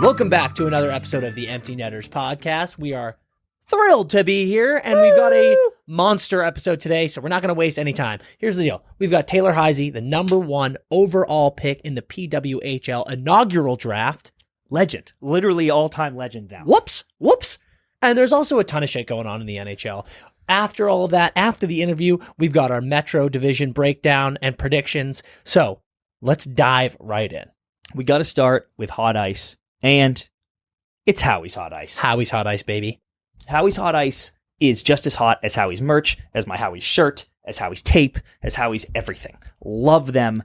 Welcome back to another episode of the Empty Netters podcast. We are thrilled to be here, and we've got a monster episode today, so we're not going to waste any time. Here's the deal. We've got Taylor Heise, the number 1 overall pick in the PWHL inaugural draft. Legend. Literally all-time legend now. Whoops. And there's also a ton of shit going on in the NHL. After all of that, after the interview, we've got our Metro division breakdown and predictions. So let's dive right in. We got to start with hot ice, and it's Howie's hot ice. Howie's hot ice, baby. Howie's hot ice is just as hot as Howie's merch, as my Howie's shirt, as Howie's tape, as Howie's everything. Love them.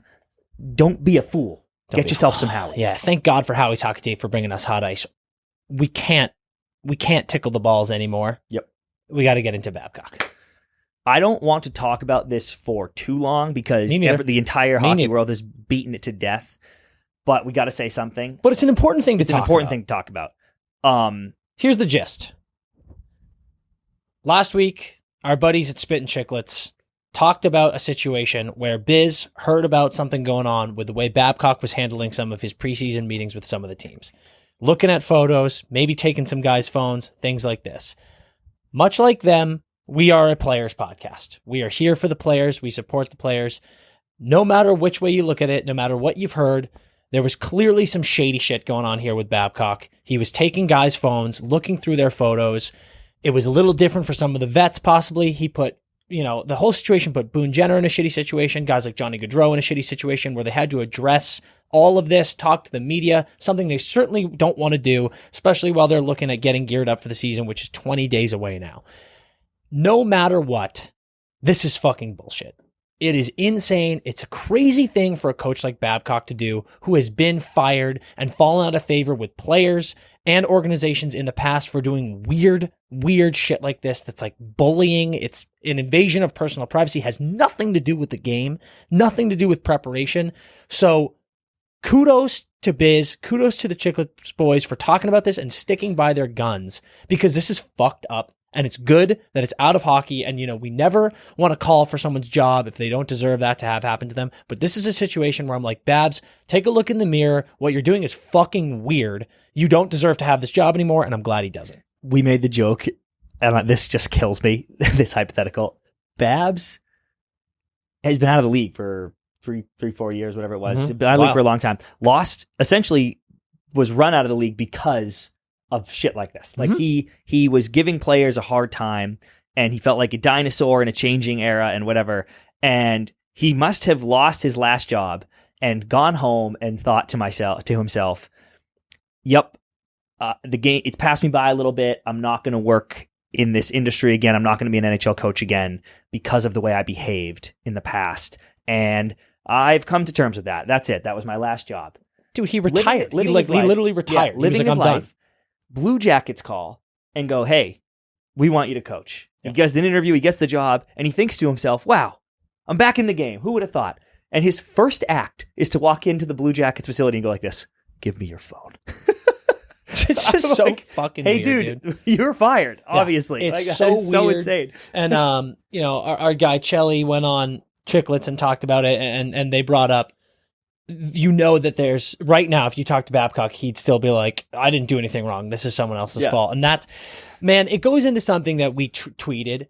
Don't be a fool. Get yourself some Howie's. Yeah, thank God for Howie's Hockey Tape for bringing us hot ice. We can't tickle the balls anymore. Yep. We got to get into Babcock. I don't want to talk about this for too long because the entire hockey world has beaten it to death. But we got to say something. But it's an important thing to talk about. Here's the gist. Last week, our buddies at Spit and Chicklets talked about a situation where Biz heard about something going on with the way Babcock was handling some of his preseason meetings with some of the teams. Looking at photos, maybe taking some guys' phones, things like this. Much like them, we are a players podcast. We are here for the players. We support the players. No matter which way you look at it, no matter what you've heard, there was clearly some shady shit going on here with Babcock. He was taking guys' phones, looking through their photos. It was a little different for some of the vets, possibly. He put, the whole situation put Boone Jenner in a shitty situation, guys like Johnny Gaudreau in a shitty situation where they had to address all of this, talk to the media, something they certainly don't want to do, especially while they're looking at getting geared up for the season, which is 20 days away now. No matter what, this is fucking bullshit. It is insane. It's a crazy thing for a coach like Babcock to do, who has been fired and fallen out of favor with players and organizations in the past for doing weird shit like this. That's like bullying. It's an invasion of personal privacy. Has nothing to do with the game, nothing to do with preparation. So kudos to Biz, kudos to the Chicklets boys for talking about this and sticking by their guns, because this is fucked up. And it's good that it's out of hockey. And, we never want to call for someone's job if they don't deserve that to have happen to them. But this is a situation where I'm like, Babs, take a look in the mirror. What you're doing is fucking weird. You don't deserve to have this job anymore. And I'm glad he doesn't. We made the joke, and this just kills me, this hypothetical. Babs has been out of the league for 4 years, whatever it was. Mm-hmm. Been out of the league for a long time. Essentially was run out of the league because of shit like this. Like he was giving players a hard time, and he felt like a dinosaur in a changing era and whatever. And he must have lost his last job and gone home and thought to himself, yep, the game, it's passed me by a little bit. I'm not going to work in this industry again. I'm not going to be an NHL coach again because of the way I behaved in the past. And I've come to terms with that. That's it. That was my last job. Dude, he retired. He literally retired. Yeah, living his life. Done. Blue Jackets call and go, hey, we want you to coach. Yeah. He gets an interview, he gets the job, and he thinks to himself, wow, I'm back in the game. Who would have thought? And his first act is to walk into the Blue Jackets facility and go like this, give me your phone. It's just so fucking hey, weird, dude, you're fired, obviously. It's so weird. Insane. And, our guy Chelly went on Chicklets and talked about it, and they brought up, that there's right now, if you talk to Babcock, he'd still be like, I didn't do anything wrong. This is someone else's fault. And that's, man, it goes into something that we tweeted.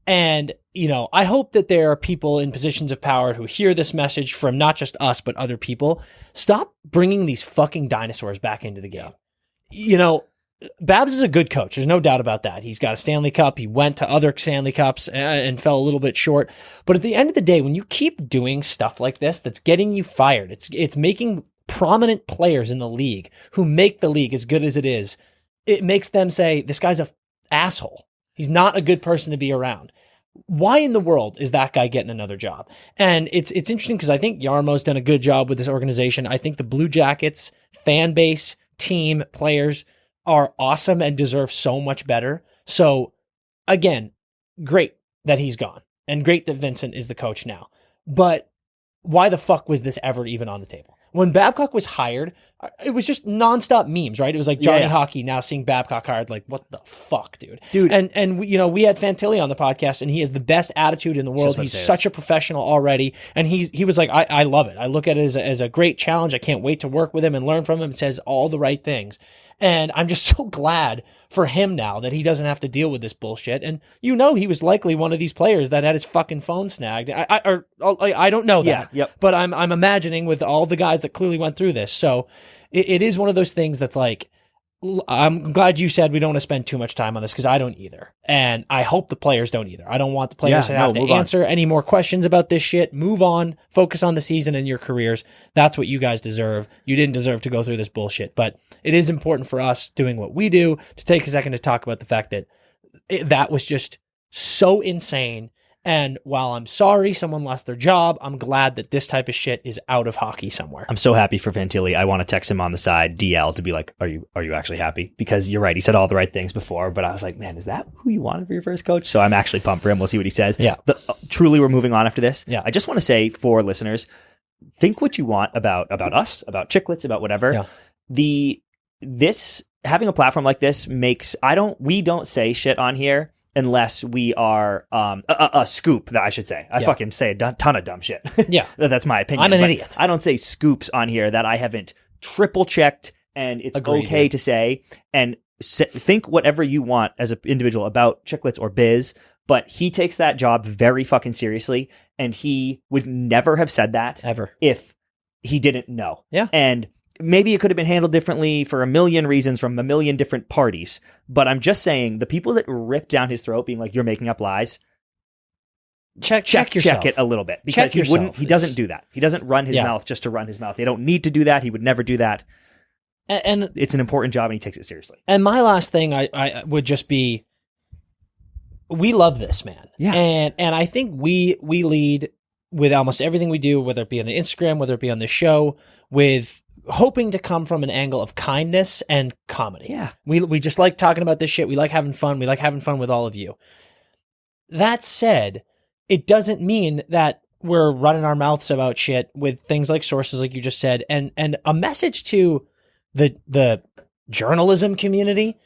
And, I hope that there are people in positions of power who hear this message from not just us, but other people. Stop bringing these fucking dinosaurs back into the game. Babs is a good coach. There's no doubt about that. He's got a Stanley Cup. He went to other Stanley Cups and fell a little bit short. But at the end of the day, when you keep doing stuff like this, that's getting you fired. It's making prominent players in the league who make the league as good as it is. It makes them say, this guy's a asshole. He's not a good person to be around. Why in the world is that guy getting another job? And it's interesting because I think Yarmo's done a good job with this organization. I think the Blue Jackets fan base, team, players are awesome and deserve so much better. So again, great that he's gone and great that Vincent is the coach now. But why the fuck was this ever even on the table? When Babcock was hired, it was just nonstop memes, right? It was like Johnny Hockey now seeing Babcock hired, like, what the fuck, dude? And we had Fantilli on the podcast, and he has the best attitude in the world. He's such a professional already, and he was like, I love it. I look at it as a great challenge. I can't wait to work with him and learn from him. Says all the right things. And I'm just so glad for him now that he doesn't have to deal with this bullshit. And he was likely one of these players that had his fucking phone snagged. I don't know that, but I'm imagining with all the guys that clearly went through this. So it is one of those things that's like, I'm glad you said we don't want to spend too much time on this because I don't either. And I hope the players don't either. I don't want the players to have to answer any more questions about this shit. Move on, focus on the season and your careers. That's what you guys deserve. You didn't deserve to go through this bullshit. But it is important for us doing what we do to take a second to talk about the fact that that was just so insane. And while I'm sorry someone lost their job, I'm glad that this type of shit is out of hockey somewhere. I'm so happy for Fantilli. I want to text him on the side, DL, to be like, are you actually happy? Because you're right. He said all the right things before, but I was like, man, is that who you wanted for your first coach? So I'm actually pumped for him. We'll see what he says. Yeah. Truly, we're moving on after this. Yeah. I just want to say for listeners, think what you want about us, about Chicklets, about whatever. Yeah. This having a platform like this we don't say shit on here unless we are a scoop, that I should say. I fucking say a ton of dumb shit. Yeah. That's my opinion. I'm an idiot. I don't say scoops on here that I haven't triple checked, and it's okay to say. And think whatever you want as an individual about Chicklets or Biz, but he takes that job very fucking seriously, and he would never have said that ever if he didn't know. Yeah. And maybe it could have been handled differently for a million reasons from a million different parties. But I'm just saying, the people that rip down his throat being like, you're making up lies, check yourself. Check it a little bit. Because he doesn't do that. He doesn't run his mouth just to run his mouth. They don't need to do that. He would never do that. And it's an important job, and he takes it seriously. And my last thing I would just be, we love this man. Yeah. And I think we lead with almost everything we do, whether it be on the Instagram, whether it be on the show, with hoping to come from an angle of kindness and comedy. Yeah. We just like talking about this shit. We like having fun. We like having fun with all of you. That said, it doesn't mean that we're running our mouths about shit with things like sources, like you just said, and a message to the journalism community.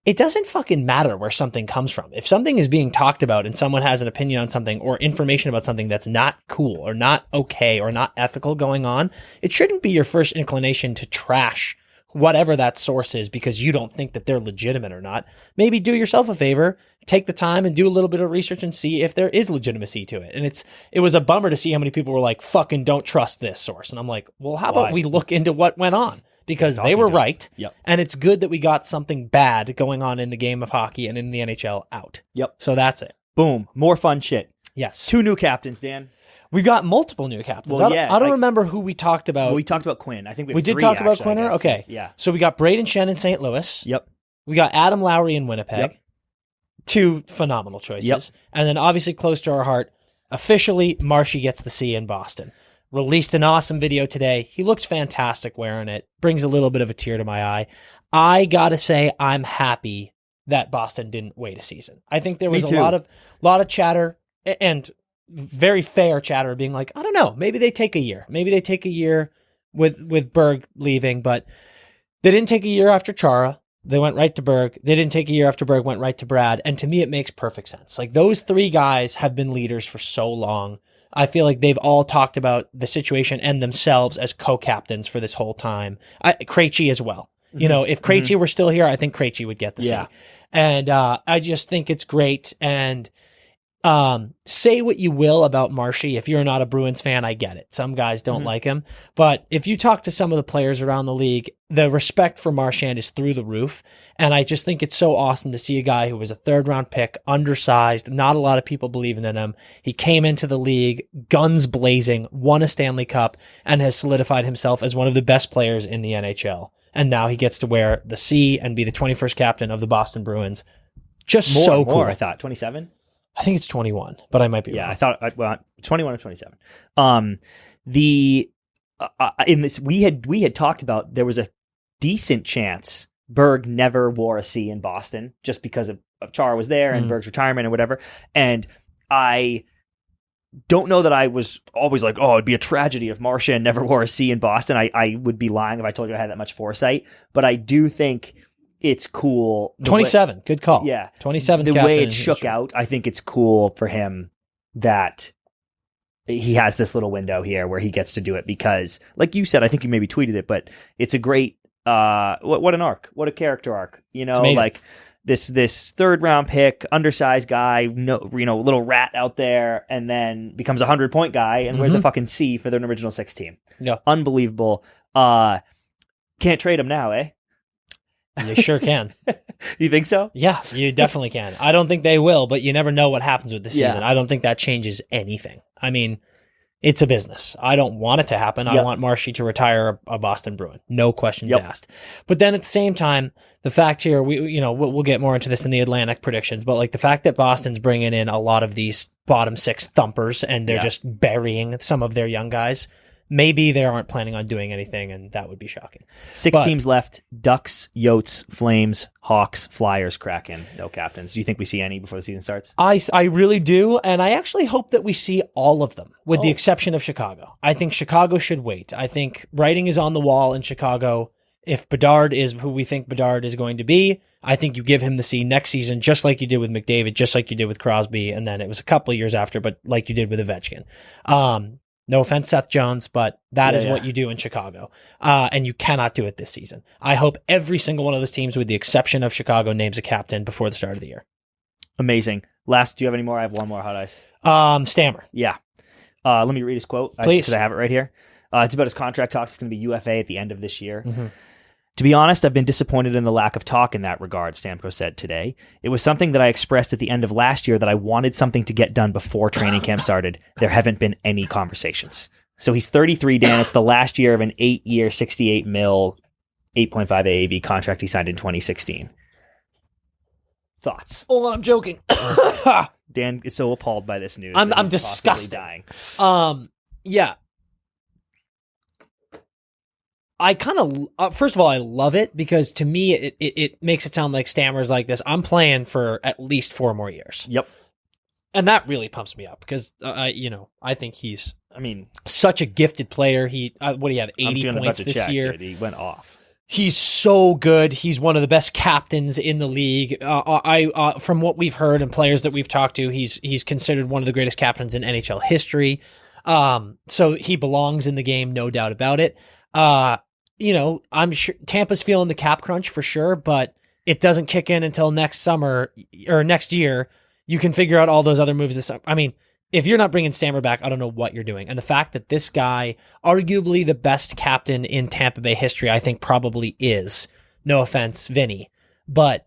It doesn't fucking matter where something comes from. If something is being talked about and someone has an opinion on something or information about something that's not cool or not okay or not ethical going on, it shouldn't be your first inclination to trash whatever that source is because you don't think that they're legitimate or not. Maybe do yourself a favor, take the time and do a little bit of research and see if there is legitimacy to it. And it was a bummer to see how many people were like, fucking don't trust this source. And I'm like, well, how about we look into what went on? Because they were right, and it's good that we got something bad going on in the game of hockey and in the NHL out. Yep. So that's it. Boom. More fun shit. Yes. 2 new captains, Dan. We got multiple new captains. Well, I don't remember who we talked about. Well, we talked about Quinn. I think we did talk about Quinner. Okay. Yeah. So we got Braden Shen in St. Louis. Yep. We got Adam Lowry in Winnipeg. Yep. 2 phenomenal choices. Yep. And then obviously close to our heart, officially Marshy gets the C in Boston. Released an awesome video today. He looks fantastic wearing it. Brings a little bit of a tear to my eye. I gotta say, I'm happy that Boston didn't wait a season. I think there was a lot of chatter and very fair chatter being like, I don't know, maybe they take a year. Maybe they take a year with Berg leaving, but they didn't take a year after Chara. They went right to Berg. They didn't take a year after Berg, went right to Brad. And to me, it makes perfect sense. Like, those 3 guys have been leaders for so long. I feel like they've all talked about the situation and themselves as co-captains for this whole time. Krejci as well. Mm-hmm. You know, if Krejci were still here, I think Krejci would get the C. And I just think it's great. And say what you will about Marshy. If you're not a Bruins fan, I get it. Some guys don't like him. But if you talk to some of the players around the league, the respect for Marchand is through the roof. And I just think it's so awesome to see a guy who was a 3rd-round pick, undersized, not a lot of people believing in him. He came into the league, guns blazing, won a Stanley Cup, and has solidified himself as one of the best players in the NHL. And now he gets to wear the C and be the 21st captain of the Boston Bruins. Just so cool. I thought 27. I think it's 21, but I might be wrong. Yeah, I thought 21 or 27. In this we had talked about there was a decent chance Berg never wore a C in Boston just because of Chara was there and Berg's retirement and whatever. And I don't know that I was always like, oh, it'd be a tragedy if Marchand never wore a C in Boston. I would be lying if I told you I had that much foresight. But I do think it's cool. 27, good call. Yeah. 27 The captain way in it shook history. out, I think it's cool for him that he has this little window here where he gets to do it because, like you said, I think you maybe tweeted it, but it's a great, what an arc. What a character arc. Like this third round pick, undersized guy, little rat out there, and then becomes a 100-point guy and wears a fucking C for their original 6 team. Yeah. Unbelievable. Can't trade him now, eh? You sure can. You think so? Yeah, you definitely can. I don't think they will, but you never know what happens with the season. Yeah. I don't think that changes anything. I mean, it's a business. I don't want it to happen. I want Marshy to retire a Boston Bruin. No questions asked. But then at the same time, the fact here, we'll get more into this in the Atlantic predictions, but like the fact that Boston's bringing in a lot of these bottom 6 thumpers and they're just burying some of their young guys, maybe they aren't planning on doing anything, and that would be shocking. 6 teams left: Ducks, Yotes, Flames, Hawks, Flyers, Kraken. No captains. Do you think we see any before the season starts? I really do, and I actually hope that we see all of them, with the exception of Chicago. I think Chicago should wait. I think writing is on the wall in Chicago. If Bedard is who we think Bedard is going to be, I think you give him the C next season, just like you did with McDavid, just like you did with Crosby, and then it was a couple of years after, but like you did with Ovechkin. No offense, Seth Jones, but that is what you do in Chicago. And you cannot do it this season. I hope every single one of those teams, with the exception of Chicago, names a captain before the start of the year. Amazing. Last, do you have any more? I have one more hot ice. Stammer. Yeah. Let me read his quote. Please. Because I have it right here. It's about his contract talks. It's going to be UFA at the end of this year. Mm-hmm. To be honest, I've been disappointed in the lack of talk in that regard, Stamkos said today. It was something that I expressed at the end of last year that I wanted something to get done before training camp started. There haven't been any conversations. So he's 33, Dan. It's the last year of an 8-year, $68 million, 8.5 AAV contract he signed in 2016. Thoughts? Oh, I'm joking. Dan is so appalled by this news. I'm disgusted. Dying. Yeah. I kind of, first of all, I love it because to me, it makes it sound like Stammer's like this. I'm playing for at least 4 more years. Yep. And that really pumps me up because, I think he's, I mean, such a gifted player. What do you have, 80 points this year? Dude. He went off. He's so good. He's one of the best captains in the league. From what we've heard and players that we've talked to, he's considered one of the greatest captains in NHL history. So he belongs in the game, no doubt about it. I'm sure Tampa's feeling the cap crunch for sure, but it doesn't kick in until next summer or next year. You can figure out all those other moves this summer. I mean, if you're not bringing Stammer back, I don't know what you're doing. And the fact that this guy, arguably the best captain in Tampa Bay history, I think probably is. No offense, Vinny, but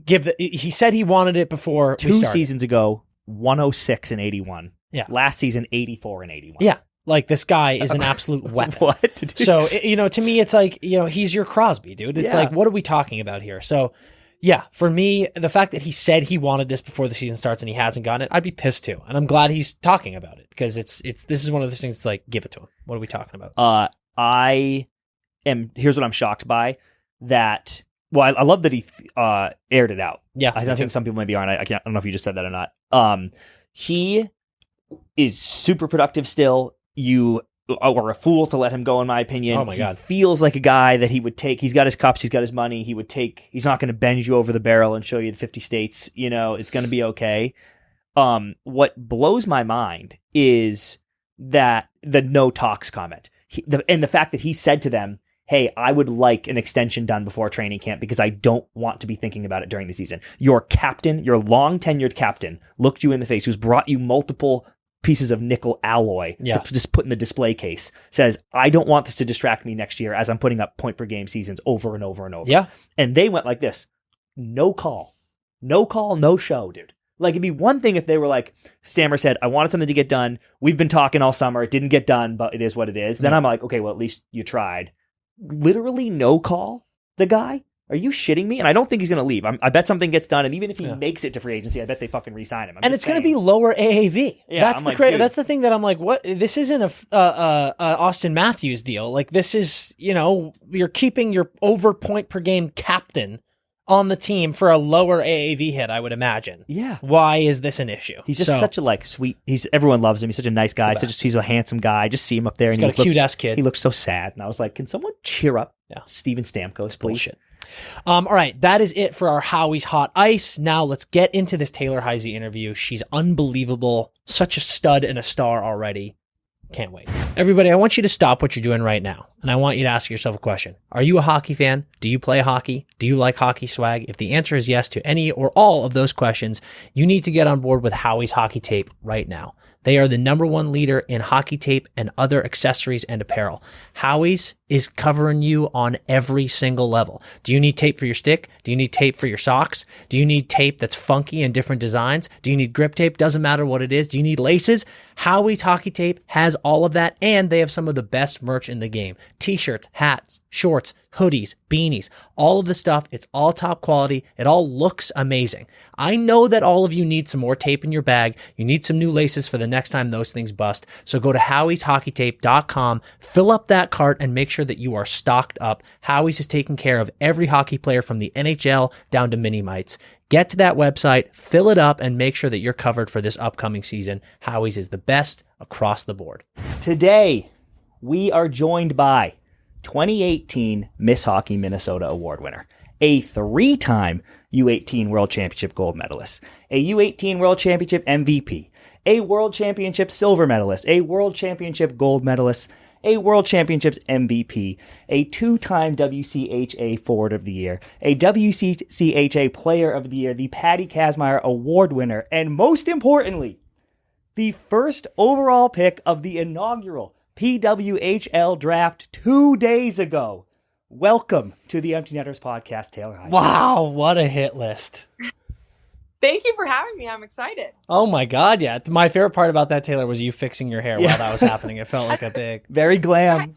he said he wanted it before 2 seasons ago, 106 and 81. Yeah. Last season, 84 and 81. Yeah. Like, this guy is an absolute weapon. What? Dude? So, to me, it's like, he's your Crosby, dude. It's like, what are we talking about here? So, yeah, for me, the fact that he said he wanted this before the season starts and he hasn't gotten it, I'd be pissed too. And I'm glad he's talking about it because this is one of those things that's like, give it to him. What are we talking about? Here's what I'm shocked by. That, well, I love that he aired it out. Yeah. I think some people maybe aren't. I don't know if you just said that or not. He is super productive still. You are a fool to let him go, in my opinion. Oh my God. He feels like a guy that he would take. He's got his cups. He's got his money. He's not going to bend you over the barrel and show you the 50 states. It's going to be okay. What blows my mind is that the no talks comment and the fact that he said to them, hey, I would like an extension done before training camp because I don't want to be thinking about it during the season. Your captain, your long tenured captain, looked you in the face, who's brought you multiple pieces of nickel alloy to just put in the display case, says, I don't want this to distract me next year as I'm putting up point per game seasons over and over and over. Yeah. And they went like this. No call, no show, dude. Like, it'd be one thing if they were like, Stammer said, I wanted something to get done. We've been talking all summer. It didn't get done, but it is what it is. Then I'm like, okay, well, at least you tried. Literally no call, the guy? Are you shitting me? And I don't think he's going to leave. I bet something gets done, and even if he makes it to free agency, I bet they fucking re-sign him. And it's going to be lower AAV. Yeah, That's the thing that I'm like, what? This isn't a Austin Matthews deal. Like, this is, you're keeping your over point per game captain on the team for a lower AAV hit, I would imagine. Yeah. Why is this an issue? He's just such a sweet. Everyone loves him. He's such a nice guy. He's a handsome guy. I just see him up there, he's and got a cute ass kid. He looks so sad, and I was like, "Can someone cheer up, Steven Stamkos, please?" Bullshit. All right, that is it for our Howie's Hot Ice. Now let's get into this Taylor Heise interview. She's unbelievable, such a stud and a star already. Can't wait. Everybody, I want you to stop what you're doing right now, and I want you to ask yourself a question. Are you a hockey fan? Do you play hockey? Do you like hockey swag? If the answer is yes to any or all of those questions, you need to get on board with Howie's Hockey Tape right now. They are the #1 leader in hockey tape and other accessories and apparel. Howie's is covering you on every single level. Do you need tape for your stick? Do you need tape for your socks? Do you need tape that's funky and different designs? Do you need grip tape? Doesn't matter what it is. Do you need laces? Howie's Hockey Tape has all of that, and they have some of the best merch in the game. T-shirts, hats, shorts, hoodies, beanies, all of the stuff. It's all top quality. It all looks amazing. I know that all of you need some more tape in your bag. You need some new laces for the next time those things bust. So go to howieshockeytape.com, fill up that cart, and make sure that you are stocked up. Howie's is taking care of every hockey player from the NHL down to mini-mites. Get to that website, fill it up, and make sure that you're covered for this upcoming season. Howie's is the best across the board. Today, we are joined by 2018 Miss Hockey Minnesota Award winner, a 3-time U18 World Championship gold medalist, a U18 World Championship MVP, a World Championship silver medalist, a World Championship gold medalist, a World Championships MVP, a 2-time WCHA Forward of the Year, a WCCHA Player of the Year, the Patty Kazmaier Award winner, and most importantly, the first overall pick of the inaugural PWHL draft 2 days ago. Welcome to the Empty Netters podcast, Taylor Heise. Wow, what a hit list. Thank you for having me. I'm excited. Oh my God, yeah. My favorite part about that, Taylor, was you fixing your hair while that was happening. It felt like a big... Very glam.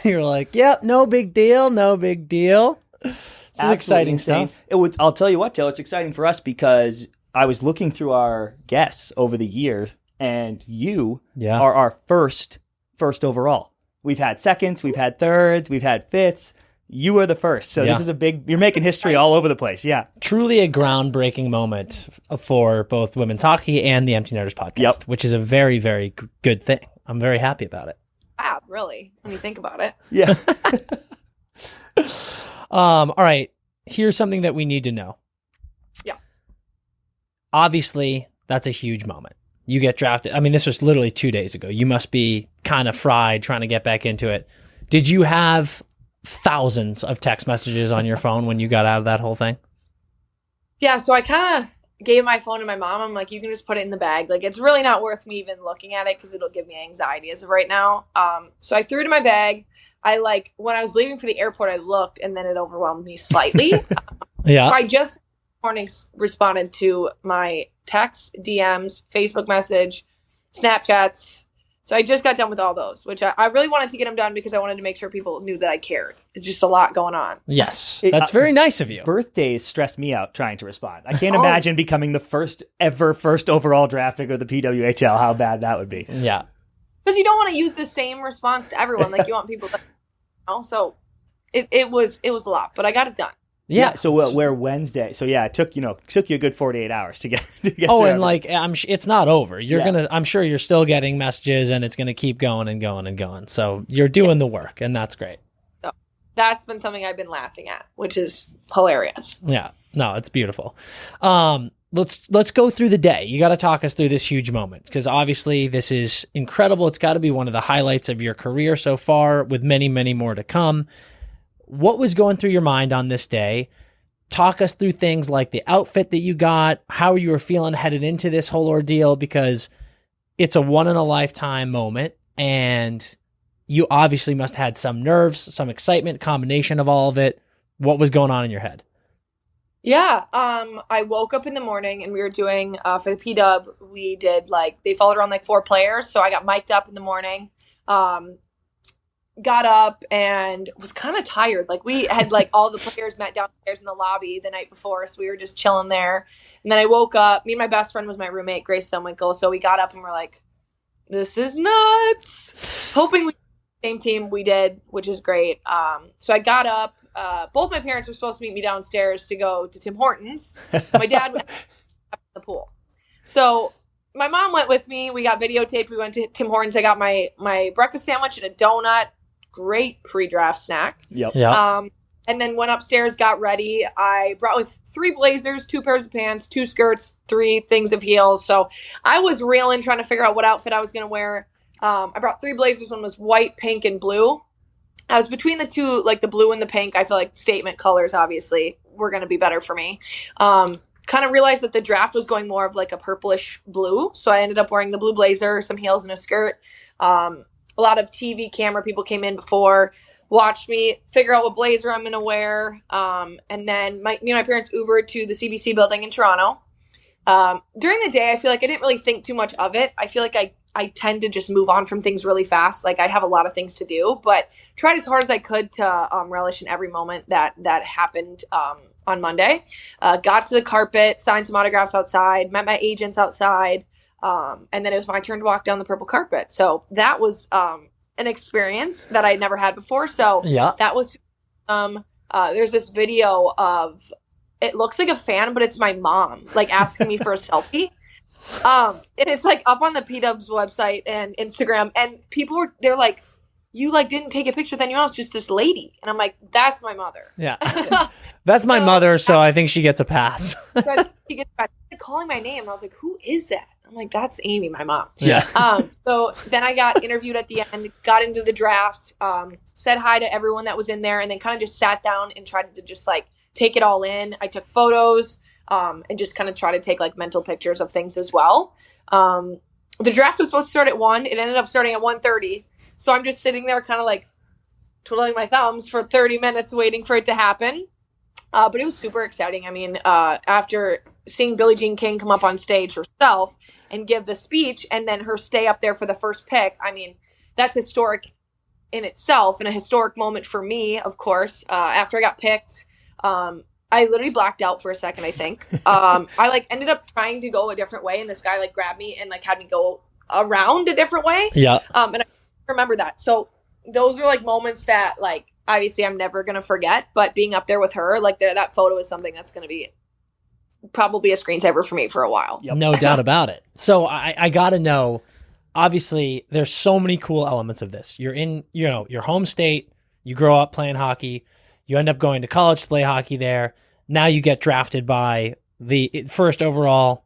You were like, yep, no big deal, no big deal. This is exciting stuff. I'll tell you what, Taylor, it's exciting for us because I was looking through our guests over the year, and you are our first overall. We've had seconds, we've had thirds, we've had fifths. You are the first. So this is you're making history all over the place. Yeah. Truly a groundbreaking moment for both women's hockey and the Empty Netters podcast, which is a very, very good thing. I'm very happy about it. Wow, really? When you think about it. Yeah. All right. Here's something that we need to know. Yeah. Obviously, that's a huge moment. You get drafted. I mean, this was literally 2 days ago. You must be kind of fried trying to get back into it. Did you have thousands of text messages on your phone when you got out of that whole thing? Yeah, so I kind of gave my phone to my mom. I'm like, you can just put it in the bag. Like, it's really not worth me even looking at it because it'll give me anxiety as of right now. So I threw it in my bag. When I was leaving for the airport, I looked, and then it overwhelmed me slightly. Yeah. I just this morning responded to my texts, DMs, Facebook message, Snapchats. So I just got done with all those, which I really wanted to get them done because I wanted to make sure people knew that I cared. It's just a lot going on. Yes, that's very nice of you. Birthdays stress me out trying to respond. I can't imagine becoming the first overall draft pick of the PWHL. How bad that would be. Yeah. Because you don't want to use the same response to everyone. Like, you want people to So it was a lot, but I got it done. Yeah. So we're Wednesday. So yeah, it took you a good 48 hours to get. Oh, and it's not over. I'm sure you're still getting messages, and it's gonna keep going and going and going. So you're doing the work, and that's great. So that's been something I've been laughing at, which is hilarious. Yeah. No, it's beautiful. Let's go through the day. You got to talk us through this huge moment because obviously this is incredible. It's got to be one of the highlights of your career so far, with many, many more to come. What was going through your mind on this day? Talk us through things like the outfit that you got, how you were feeling headed into this whole ordeal, because it's a one-in-a-lifetime moment, and you obviously must have had some nerves, some excitement, combination of all of it. What was going on in your head? Yeah, I woke up in the morning, and we were doing, for the P-Dub, we did, they followed around 4 players, so I got mic'd up in the morning. Got up and was kind of tired. We had all the players met downstairs in the lobby the night before, so we were just chilling there. And then I woke up. Me and my best friend was my roommate, Grace Sumwinkle. So we got up and we're like, this is nuts. Hoping we same team. We did, which is great. So I got up. both my parents were supposed to meet me downstairs to go to Tim Hortons. My dad went to the pool. So my mom went with me. We got videotaped. We went to Tim Hortons. I got my breakfast sandwich and a donut. Great pre-draft snack. Yep. And then went upstairs, got ready. I brought with 3 blazers, 2 pairs of pants, 2 skirts, 3 things of heels. So I was reeling, trying to figure out what outfit I was going to wear. I brought 3 blazers. One was white, pink, and blue. I was between the 2, like the blue and the pink. I feel like statement colors, obviously, were going to be better for me. Kind of realized that the draft was going more of like a purplish blue. So I ended up wearing the blue blazer, some heels, and a skirt. A lot of TV camera people came in before, watched me figure out what blazer I'm going to wear. And then me and my parents Ubered to the CBC building in Toronto. During the day, I feel like I didn't really think too much of it. I feel like I tend to just move on from things really fast. Like I have a lot of things to do, but tried as hard as I could to relish in every moment that happened on Monday. Got to the carpet, signed some autographs outside, met my agents outside. And then it was my turn to walk down the purple carpet. So that was an experience that I'd never had before. So that was there's this video of, it looks like a fan, but it's my mom like asking me for a selfie. And it's like up on the PW's website and Instagram, and they're like, you like didn't take a picture, then you know it's just this lady. And I'm like, that's my mother. Yeah. That's my mother, so I think she gets a pass. She gets calling my name, and I was like, who is that? I'm like, that's Amy, my mom. Yeah. So then I got interviewed at the end, got into the draft, said hi to everyone that was in there, and then kind of just sat down and tried to just like take it all in. I took photos, and just kind of try to take like mental pictures of things as well. The draft was supposed to start at 1. It ended up starting at 1:30. So I'm just sitting there kind of like twiddling my thumbs for 30 minutes waiting for it to happen. But it was super exciting. I mean, after seeing Billie Jean King come up on stage herself and give the speech and then her stay up there for the first pick, I mean, that's historic in itself and a historic moment for me, of course. After I got picked, I literally blacked out for a second, I think. I like ended up trying to go a different way, and this guy like grabbed me and like had me go around a different way. Yeah. And I remember that. So those are like moments that like obviously I'm never gonna forget, but being up there with her, like that photo is something that's gonna be probably a screensaver for me for a while. Yep. No doubt about it. So I gotta know, obviously there's so many cool elements of this. You're in, your home state, you grow up playing hockey, you end up going to college to play hockey there. Now you get drafted by the first overall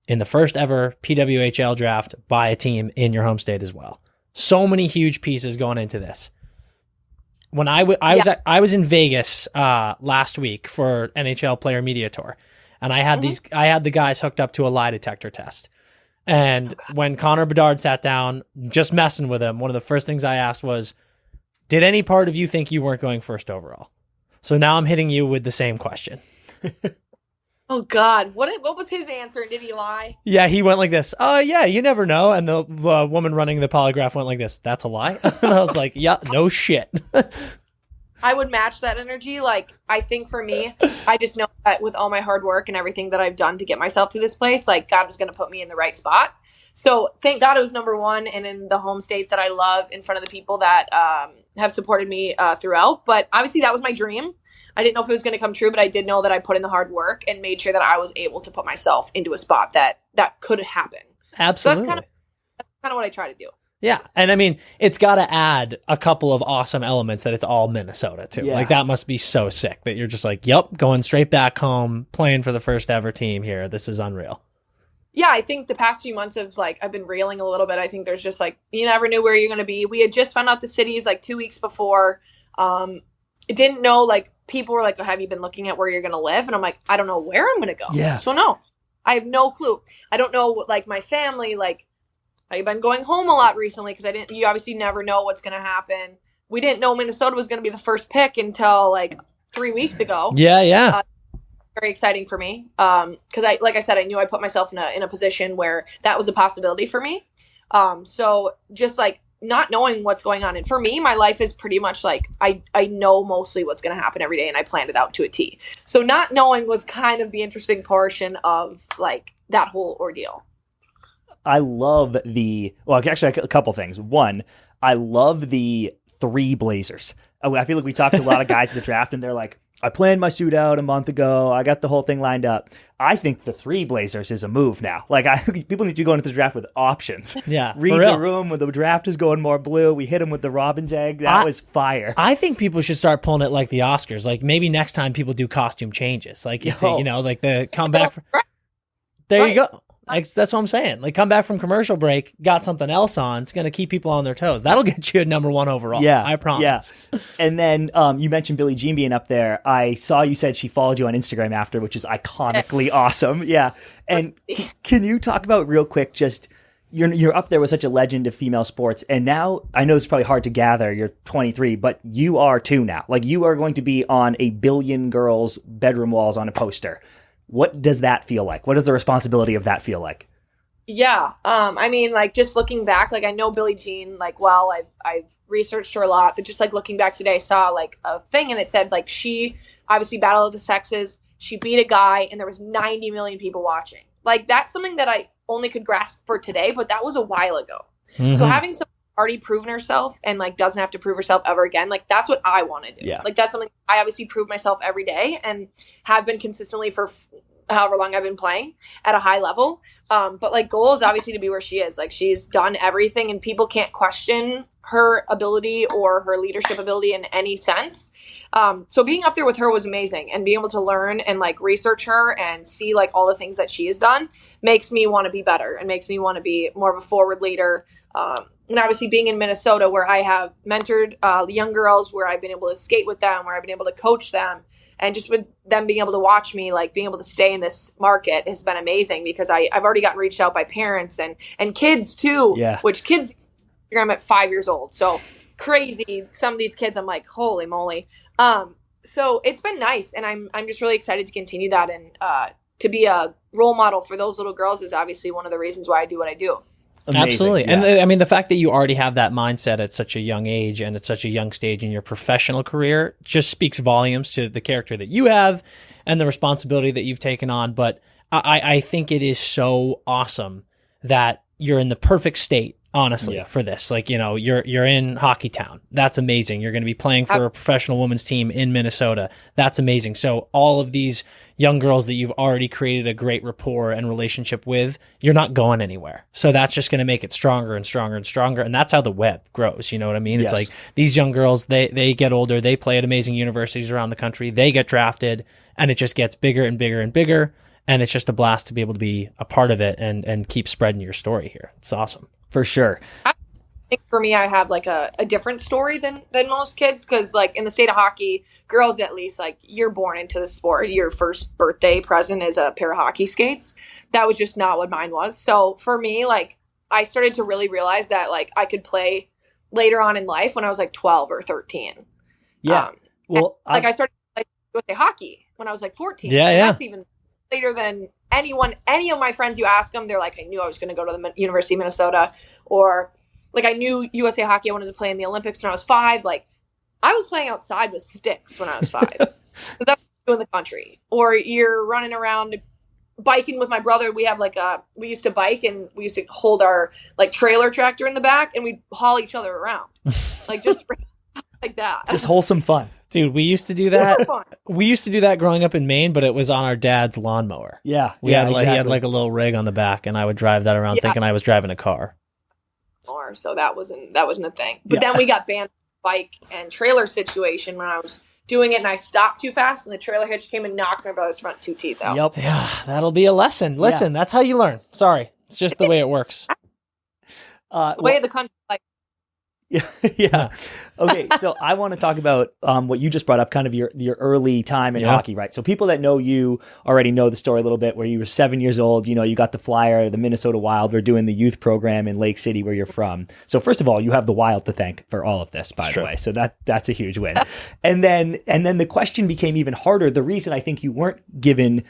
in the first ever PWHL draft by a team in your home state as well. So many huge pieces going into this. When I was in Vegas last week for NHL Player Media Tour, and I had the guys hooked up to a lie detector test. And when Connor Bedard sat down, just messing with him, one of the first things I asked was, did any part of you think you weren't going first overall? So now I'm hitting you with the same question. Oh God, what was his answer? Did he lie? Yeah, he went like this. Oh yeah, you never know. And the woman running the polygraph went like this. That's a lie. And I was like, yeah, no shit. I would match that energy. Like, I think for me, I just know that with all my hard work and everything that I've done to get myself to this place, like God was going to put me in the right spot. So thank God it was number 1 and in the home state that I love, in front of the people that have supported me throughout. But obviously that was my dream. I didn't know if it was going to come true, but I did know that I put in the hard work and made sure that I was able to put myself into a spot that could happen. Absolutely. So that's kind of what I try to do. Yeah. And I mean, it's got to add a couple of awesome elements that it's all Minnesota too. Yeah. Like that must be so sick that you're just like, yep, going straight back home, playing for the first ever team here. This is unreal. Yeah, I think the past few months of like, I've been reeling a little bit. I think there's just like, you never knew where you're going to be. We had just found out the cities like 2 weeks before. Didn't know, like, people were like, have you been looking at where you're going to live? And I'm like, I don't know where I'm going to go. Yeah. So no, I have no clue. I don't know, like, my family, like, I've been going home a lot recently because you obviously never know what's going to happen. We didn't know Minnesota was going to be the first pick until like 3 weeks ago. Yeah. Very exciting for me. Because like I said, I knew I put myself in a position where that was a possibility for me. So just like not knowing what's going on. And for me, my life is pretty much like, I know mostly what's going to happen every day and I planned it out to a T. So not knowing was kind of the interesting portion of like that whole ordeal. I love actually a couple things. One, I love the 3 blazers. I feel like we talked to a lot of guys at the draft and they're like, I planned my suit out a month ago. I got the whole thing lined up. I think the 3 Blazers is a move now. Like, people need to go into the draft with options. Yeah, read the room when the draft is going more blue. We hit them with the Robin's egg. That was fire. I think people should start pulling it like the Oscars. Like, maybe next time people do costume changes. Like, like the comeback. There you go. Like, that's what I'm saying. Like, come back from commercial break, got something else on. It's going to keep people on their toes. That'll get you a number 1 overall. Yeah, I promise. Yeah. And then you mentioned Billie Jean being up there. I saw you said she followed you on Instagram after, which is iconically awesome. Yeah. And can you talk about real quick, just you're up there with such a legend of female sports. And now I know it's probably hard to gather. You're 23, but you are too now. Like, you are going to be on a billion girls' bedroom walls on a poster. What does that feel like? What does the responsibility of that feel like? Yeah. I mean, like, just looking back, like, I know Billie Jean, like, well, I've researched her a lot, but just like looking back today, I saw like a thing and it said like she obviously battled of the sexes. She beat a guy and there was 90 million people watching. Like, that's something that I only could grasp for today, but that was a while ago. Mm-hmm. So having someone already proven herself and like doesn't have to prove herself ever again, like, that's what I want to do. Yeah. Like, that's something I obviously prove myself every day and have been consistently for however long I've been playing at a high level. But like, goal is obviously to be where she is. Like, she's done everything and people can't question her ability or her leadership ability in any sense. So being up there with her was amazing, and being able to learn and like research her and see like all the things that she has done makes me want to be better and makes me want to be more of a forward leader. And obviously being in Minnesota, where I have mentored young girls, where I've been able to skate with them, where I've been able to coach them, and just with them being able to watch me, like being able to stay in this market has been amazing, because I've already gotten reached out by parents and kids too, which kids, I'm at 5 years old. So crazy. Some of these kids, I'm like, holy moly. So it's been nice. And I'm just really excited to continue that. And to be a role model for those little girls is obviously one of the reasons why I do what I do. Amazing. Absolutely. Yeah. And I mean, the fact that you already have that mindset at such a young age and at such a young stage in your professional career just speaks volumes to the character that you have and the responsibility that you've taken on. But I think it is so awesome that you're in the perfect state, honestly, for this. Like, you know, you're in Hockey Town. That's amazing. You're going to be playing for a professional women's team in Minnesota. That's amazing. So all of these young girls that you've already created a great rapport and relationship with, you're not going anywhere. So that's just going to make it stronger and stronger and stronger. And that's how the web grows. You know what I mean? It's like these young girls, they get older, they play at amazing universities around the country, they get drafted, and it just gets bigger and bigger and bigger. And it's just a blast to be able to be a part of it and keep spreading your story here. It's awesome. For sure. I think for me, I have like a different story than most kids, because like in the state of hockey, girls at least, like, you're born into the sport. Your first birthday present is a pair of hockey skates. That was just not what mine was. So for me, like, I started to really realize that like I could play later on in life when I was like 12 or 13. Yeah. Well, I started like with the hockey when I was like 14. Yeah, and that's even later than any of my friends. You ask them, they're like, I knew I was going to go to the University of Minnesota, or like, I knew USA Hockey, I wanted to play in the Olympics when I was 5. Like, I was playing outside with sticks when I was 5. Because that's what we do in the country. Or you're running around biking with my brother. We have like we used to bike, and we used to hold our like trailer tractor in the back, and we'd haul each other around. Like, just like that. Just wholesome fun. Dude, we used to do that. We used to do that growing up in Maine, but it was on our dad's lawnmower. Yeah. He had like a little rig on the back, and I would drive that around thinking I was driving a car. So that wasn't a thing. But then we got banned from the bike and trailer situation when I was doing it, and I stopped too fast, and the trailer hitch came and knocked my brother's front 2 teeth out. Yep. Yeah, that'll be a lesson. Listen, that's how you learn. Sorry. It's just the way it works. The way of the country, like. Yeah. Okay. So I want to talk about what you just brought up, kind of your early time in hockey, right? So people that know you already know the story a little bit, where you were 7 years old, you know, you got the flyer, the Minnesota Wild were doing the youth program in Lake City, where you're from. So first of all, you have the Wild to thank for all of this, by the way. So that's a huge win. And then the question became even harder. The reason I think you weren't given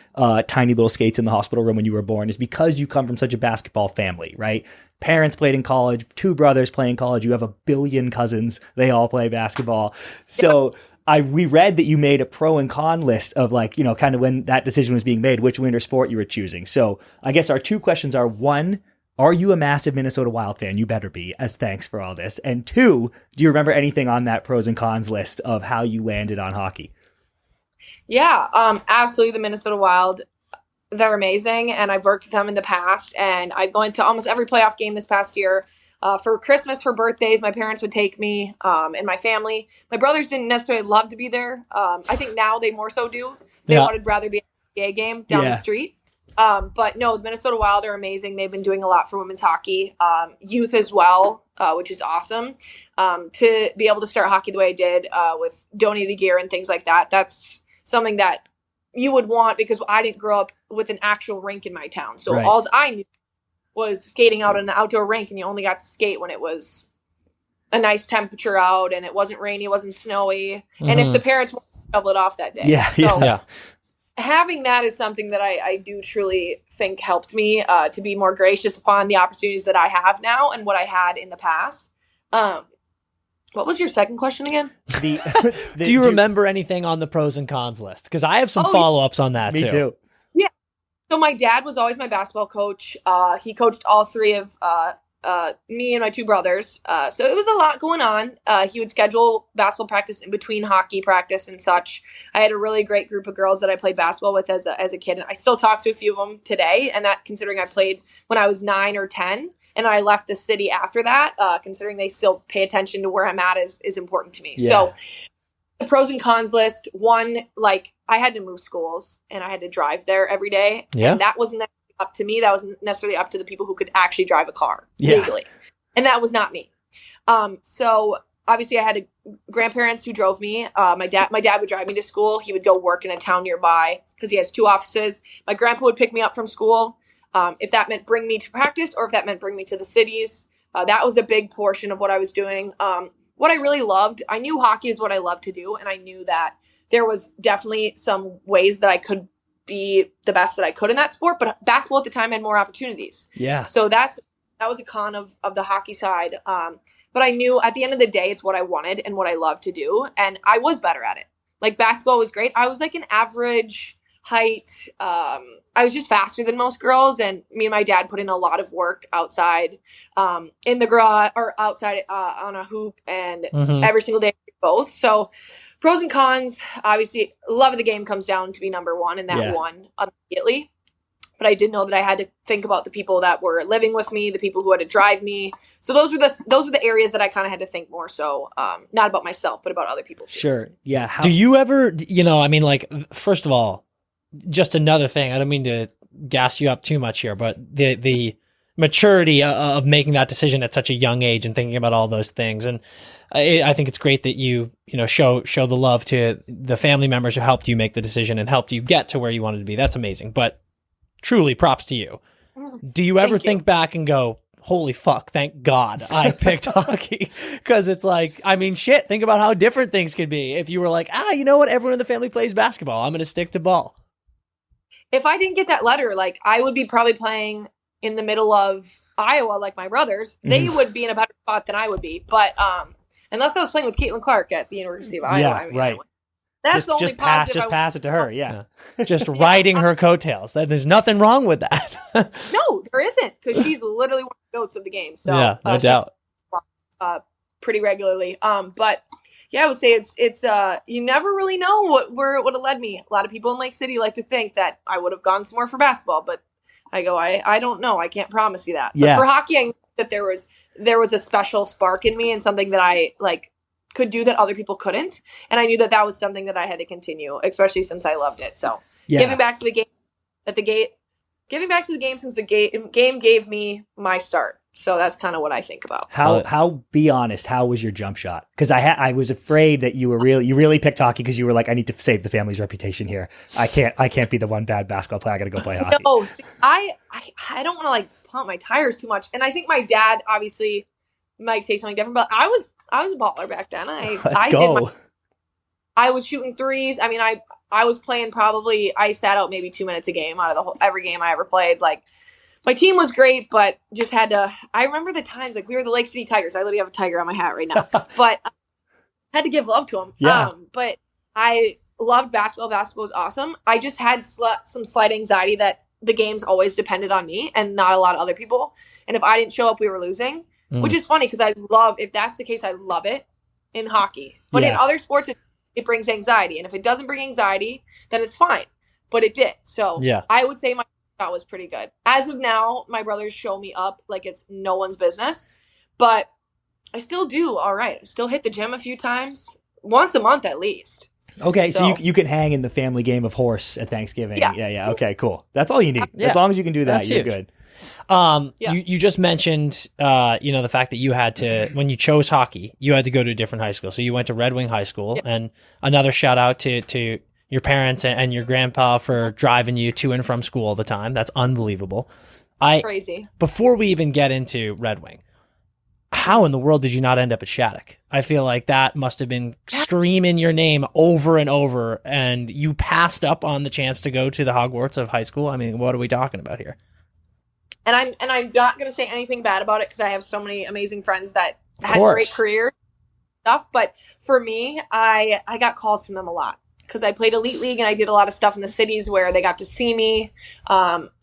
tiny little skates in the hospital room when you were born is because you come from such a basketball family, right? Parents played in college, 2 brothers play in college. You have a billion cousins. They all play basketball. So we read that you made a pro and con list of, like, you know, kind of when that decision was being made, which winter sport you were choosing. So I guess our 2 questions are, 1, are you a massive Minnesota Wild fan? You better be, as thanks for all this. And 2, do you remember anything on that pros and cons list of how you landed on hockey? Yeah, absolutely. The Minnesota Wild, they're amazing, and I've worked with them in the past, and I've gone to almost every playoff game this past year. For Christmas, for birthdays, my parents would take me and my family. My brothers didn't necessarily love to be there. I think now they more so do. They would rather be at a NBA game down the street. But no, the Minnesota Wild are amazing. They've been doing a lot for women's hockey, youth as well, which is awesome. To be able to start hockey the way I did with donated gear and things like that, that's something that you would want, because I didn't grow up with an actual rink in my town. So all I knew was skating out in an outdoor rink, and you only got to skate when it was a nice temperature out and it wasn't rainy, it wasn't snowy. And if the parents wanted to shovel it off that day. Having that is something that I do truly think helped me to be more gracious upon the opportunities that I have now and what I had in the past. What was your second question again? Do you remember anything on the pros and cons list? Because I have some follow-ups on that, Me too. Yeah. So my dad was always my basketball coach. He coached all 3 of me and my 2 brothers. So it was a lot going on. He would schedule basketball practice in between hockey practice and such. I had a really great group of girls that I played basketball with as a kid. And I still talk to a few of them today. And that, considering I played when I was 9 or 10. And I left the city after that, considering they still pay attention to where I'm at is important to me. So the pros and cons list, 1, like I had to move schools and I had to drive there every day. Yeah. And that wasn't up to me. That wasn't necessarily up to the people who could actually drive a car legally. And that was not me. So obviously I had grandparents who drove me. My dad would drive me to school. He would go work in a town nearby because he has 2 offices. My grandpa would pick me up from school. If that meant bring me to practice or if that meant bring me to the cities, that was a big portion of what I was doing. What I really loved, I knew hockey is what I loved to do. And I knew that there was definitely some ways that I could be the best that I could in that sport. But basketball at the time had more opportunities. Yeah. So that was a con of the hockey side. But I knew at the end of the day, it's what I wanted and what I loved to do. And I was better at it. Like basketball was great. I was like an average height. I was just faster than most girls, and me and my dad put in a lot of work outside in the garage or outside on a hoop and every single day both. So pros and cons, obviously love of the game comes down to be number 1, and that won immediately. But I did know that I had to think about the people that were living with me, the people who had to drive me. So those were the areas that I kind of had to think more so, not about myself, but about other people too. Sure. Yeah. Do you ever, I mean, like, first of all, just another thing, I don't mean to gas you up too much here, but the maturity of making that decision at such a young age and thinking about all those things. And I think it's great that you show the love to the family members who helped you make the decision and helped you get to where you wanted to be. That's amazing. But truly props to you. Do you ever think back and go, holy fuck, thank God I picked hockey? Because it's like, I mean, shit, think about how different things could be if you were like, you know what? Everyone in the family plays basketball. I'm going to stick to ball. If I didn't get that letter, like I would be probably playing in the middle of Iowa, like my brothers. They would be in a better spot than I would be. But unless I was playing with Caitlin Clark at the University of Iowa. Yeah, I mean, right. That's the only positive. Just pass it to her. Yeah. Just riding her coattails. There's nothing wrong with that. No, there isn't, because she's literally one of the goats of the game. So yeah, no doubt. Pretty regularly. But yeah, I would say it's you never really know where it would have led me. A lot of people in Lake City like to think that I would have gone somewhere for basketball, but I go, I don't know. I can't promise you that. Yeah. But for hockey, I knew that there was a special spark in me and something that I could do that other people couldn't. And I knew that was something that I had to continue, especially since I loved it. So giving back to the game, giving back to the game since the game gave me my start. So that's kind of what I think about. How be honest, how was your jump shot? Because I was afraid that you really picked hockey because you were like, I need to save the family's reputation here. I can't be the one bad basketball player. I got to go play hockey. No, see, I don't want to pump my tires too much. And I think my dad obviously might say something different, but I was a baller back then. I was shooting threes. I mean, I was playing I sat out maybe 2 minutes a game out of every game I ever played. Like, my team was great, but just had to. I remember the times we were the Lake City Tigers. I literally have a tiger on my hat right now, but I had to give love to them. Yeah. But I loved basketball. Basketball was awesome. I just had some slight anxiety that the games always depended on me and not a lot of other people. And if I didn't show up, we were losing, which is funny because if that's the case, I love it in hockey. But in other sports, it brings anxiety. And if it doesn't bring anxiety, then it's fine. But it did. So I would say my shot was pretty good. As of now, my brothers show me up like it's no one's business. But I still do all right. I still hit the gym a few times, once a month at least. Okay, so you can hang in the family game of horse at Thanksgiving. Yeah. Okay, cool. That's all you need. As long as you can do that, That's you're huge. good. You just mentioned, the fact that you had to, when you chose hockey, you had to go to a different high school. So you went to Red Wing High School, and another shout out to your parents and your grandpa for driving you to and from school all the time. That's unbelievable. Crazy. Before we even get into Red Wing, how in the world did you not end up at Shattuck? I feel like that must have been screaming your name over and over, and you passed up on the chance to go to the Hogwarts of high school. I mean, what are we talking about here? And I'm not going to say anything bad about it because I have so many amazing friends that had great careers stuff. But for me, I got calls from them a lot because I played Elite League and I did a lot of stuff in the cities where they got to see me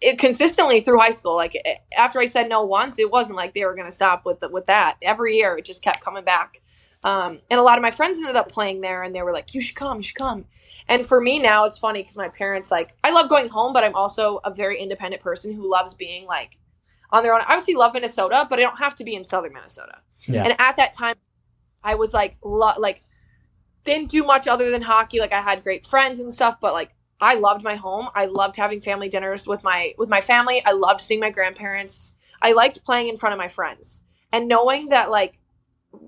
it consistently through high school. Like after I said no once, it wasn't like they were going to stop with that. Every year it just kept coming back. And a lot of my friends ended up playing there and they were like, you should come. And for me now, it's funny because my parents, like, I love going home, but I'm also a very independent person who loves being like on their own. I obviously love Minnesota, but I don't have to be in southern Minnesota. Yeah. And at that time, I was like didn't do much other than hockey. Like I had great friends and stuff, but like I loved my home. I loved having family dinners with my family. I loved seeing my grandparents. I liked playing in front of my friends. And knowing that like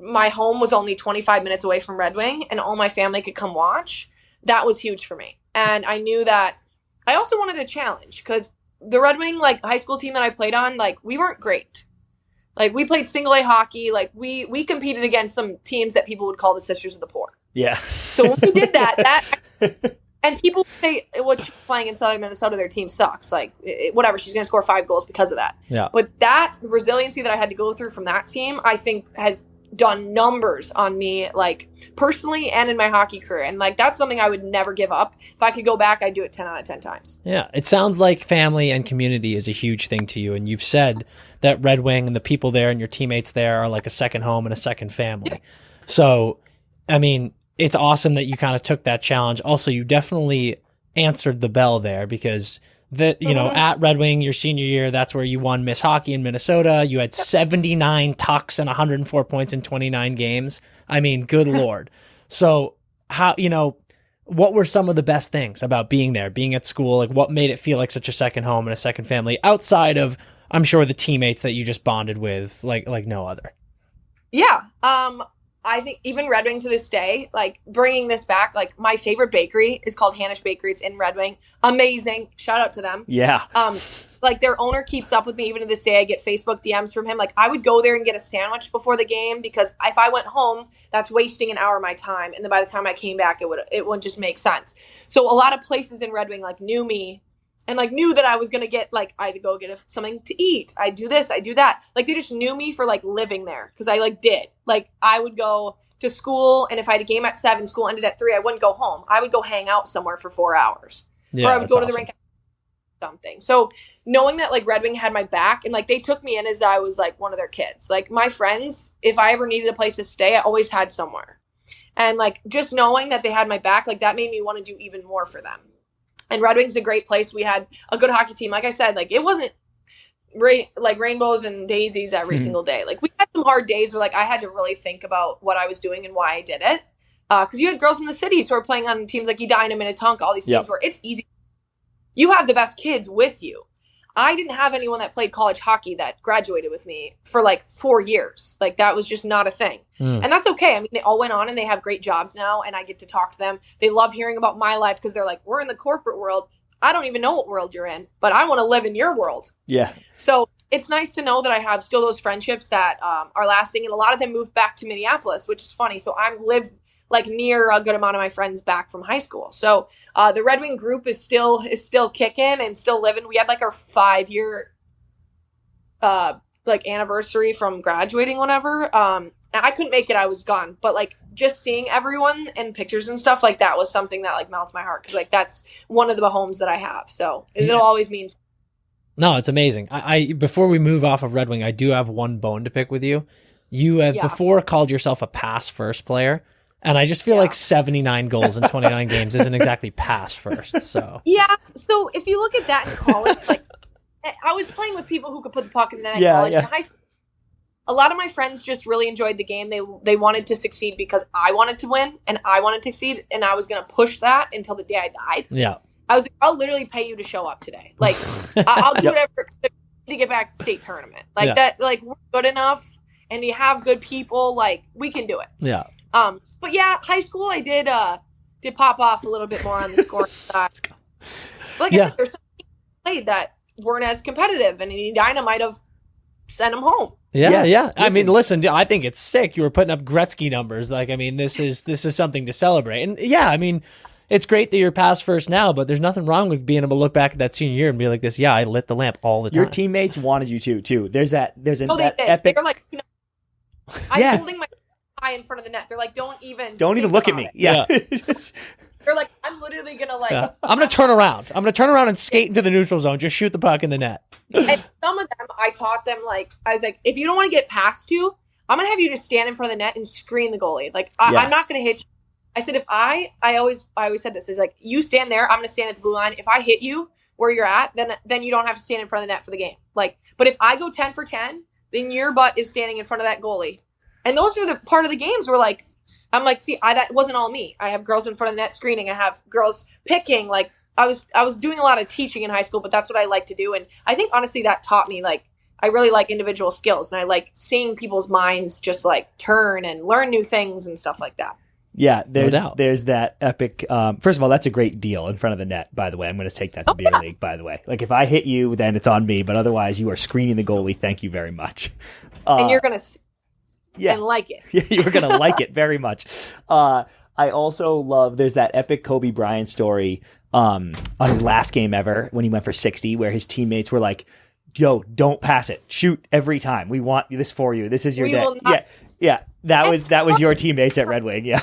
my home was only 25 minutes away from Red Wing and all my family could come watch, that was huge for me. And I knew that I also wanted a challenge because the Red Wing like high school team that I played on, like we weren't great. Like we played single A hockey. Like we competed against some teams that people would call the Sisters of the Poor. Yeah. So when we did that and people say, well, she's playing in southern Minnesota, their team sucks. Like whatever, she's going to score 5 goals because of that. Yeah. But that resiliency that I had to go through from that team, I think has done numbers on me, like personally and in my hockey career. And like, that's something I would never give up. If I could go back, I'd do it 10 out of 10 times. Yeah. It sounds like family and community is a huge thing to you. And you've said that Red Wing and the people there and your teammates there are like a second home and a second family. Yeah. So, I mean, it's awesome that you kind of took that challenge. Also, you definitely answered the bell there because at Red Wing, your senior year, that's where you won Miss Hockey in Minnesota. You had 79 tucks and 104 points in 29 games. I mean, good Lord. So what were some of the best things about being there, being at school? Like what made it feel like such a second home and a second family outside of, I'm sure, the teammates that you just bonded with like no other? Yeah. I think even Red Wing to this day, like bringing this back, like my favorite bakery is called Hanish Bakery. It's in Red Wing. Amazing. Shout out to them. Yeah. Like their owner keeps up with me even to this day. I get Facebook DMs from him. Like I would go there and get a sandwich before the game because if I went home, that's wasting an hour of my time. And then by the time I came back, it wouldn't just make sense. So a lot of places in Red Wing like knew me and like knew that I was going to get like, I had to go get something to eat. I do this, I do that. Like they just knew me for like living there because I like did. Like I would go to school and if I had a game at 7, school ended at 3, I wouldn't go home. I would go hang out somewhere for 4 hours. Yeah, or I would go to the rink something. So knowing that like Red Wing had my back and like they took me in as I was like one of their kids. Like my friends, if I ever needed a place to stay, I always had somewhere. And like just knowing that they had my back, like that made me want to do even more for them. And Red Wing's a great place. We had a good hockey team. Like I said, like it wasn't like rainbows and daisies every single day. Like we had some hard days where like I had to really think about what I was doing and why I did it. Because you had girls in the cities who are playing on teams like Edina, Minnetonka, all these teams where it's easy. You have the best kids with you. I didn't have anyone that played college hockey that graduated with me for like 4 years. Like that was just not a thing. And that's okay. I mean, they all went on and they have great jobs now and I get to talk to them. They love hearing about my life because they're like, we're in the corporate world. I don't even know what world you're in, but I want to live in your world. Yeah. So it's nice to know that I have still those friendships that are lasting. And a lot of them moved back to Minneapolis, which is funny. So I live like near a good amount of my friends back from high school. So the Red Wing group is still kicking and still living. We had like our 5-year like anniversary from graduating whenever. I couldn't make it. I was gone. But like just seeing everyone and pictures and stuff like that was something that like melts my heart because like that's one of the homes that I have. So it'll always mean. No, it's amazing. I before we move off of Red Wing, I do have one bone to pick with you. You have before called yourself a pass first player, and I just feel like 79 goals in 29 games isn't exactly pass first. So yeah. So if you look at that in college, like I was playing with people who could put the puck in the net in college. In high school, a lot of my friends just really enjoyed the game. They wanted to succeed because I wanted to win and I wanted to succeed, and I was going to push that until the day I died. Yeah. I was like, I'll literally pay you to show up today. Like, I'll do whatever to get back to state tournament. Like that, like we're good enough and you have good people, like we can do it. Yeah. But yeah, high school I did pop off a little bit more on the scoring side. But like I said, there's some teams played that weren't as competitive, and Edina might have sent them home. Yeah. I mean, listen, I think it's sick. You were putting up Gretzky numbers. Like, I mean, this is something to celebrate. And yeah, I mean, it's great that you're pass first now, but there's nothing wrong with being able to look back at that senior year and be like this. Yeah, I lit the lamp all the time. Your teammates wanted you to too. There's an epic. They're like, I'm holding my eye in front of the net. They're like, don't even look at me. Yeah. They're like, I'm literally gonna I'm gonna turn around. I'm gonna turn around and skate into the neutral zone. Just shoot the puck in the net. And some of them, I taught them, like, I was like, if you don't want to get passed to, I'm gonna have you just stand in front of the net and screen the goalie. Like, I'm not gonna hit you. I said, if I always said this, is like, you stand there, I'm going to stand at the blue line. If I hit you where you're at, then you don't have to stand in front of the net for the game. Like, but if I go 10 for 10, then your butt is standing in front of that goalie. And those are the part of the games where, like, I'm like, see, that wasn't all me. I have girls in front of the net screening. I have girls picking. Like, I was doing a lot of teaching in high school, but that's what I like to do. And I think, honestly, that taught me, like, I really like individual skills. And I like seeing people's minds just, like, turn and learn new things and stuff like that. Yeah, there's that epic. First of all, that's a great deal in front of the net. By the way, I'm going to take that to beer league. By the way, like if I hit you, then it's on me. But otherwise, you are screening the goalie. Thank you very much. And you're going to, and like it. Yeah, you're going to like it very much. I also love. There's that epic Kobe Bryant story on his last game ever when he went for 60, where his teammates were like, "Yo, don't pass it. Shoot every time. We want this for you. This is your day." Yeah. That was your teammates at Red Wing. Yeah.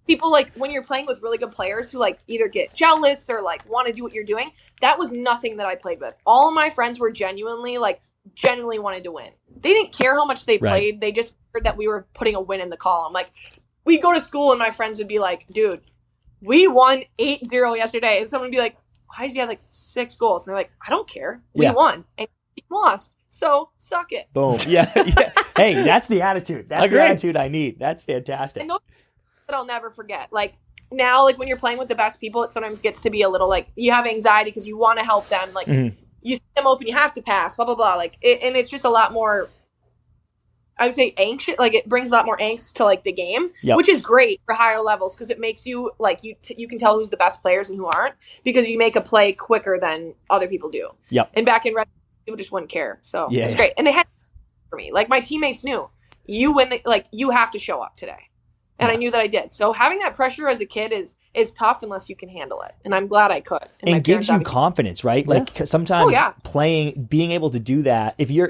People, like, when you're playing with really good players who, like, either get jealous or, like, want to do what you're doing, that was nothing that I played with. All of my friends were genuinely wanted to win. They didn't care how much they played. They just heard that we were putting a win in the column. Like, we'd go to school and my friends would be like, dude, we won 8-0 yesterday. And someone would be like, why did you have, like, 6 goals? And they're like, I don't care. We won. And we lost. So, suck it. Boom. Yeah. Hey, that's the attitude. That's the attitude I need. That's fantastic. And those that I'll never forget. Like, now, like, when you're playing with the best people, it sometimes gets to be a little, like, you have anxiety because you want to help them. Like, you see them open, you have to pass, blah, blah, blah. Like, and it's just a lot more, I would say, anxious. Like, it brings a lot more angst to, like, the game, which is great for higher levels because it makes you, like, you can tell who's the best players and who aren't because you make a play quicker than other people do. Yep. And back in Red, people just wouldn't care. So it's great. And they had for me. Like, my teammates knew. You win, you have to show up today. And I knew that I did. So having that pressure as a kid is tough unless you can handle it. And I'm glad I could. And it gives you confidence, right? Like sometimes being able to do that, if you're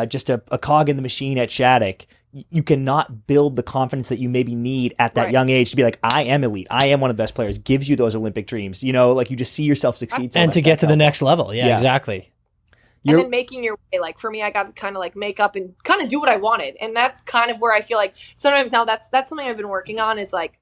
just a cog in the machine at Shattuck, you cannot build the confidence that you maybe need at that young age to be like, I am elite. I am one of the best players. Gives you those Olympic dreams. Like you just see yourself succeed. And to get to the next level. Yeah, exactly. And then making your way, like for me, I got to kind of like make up and kind of do what I wanted. And that's kind of where I feel like sometimes now that's something I've been working on is like,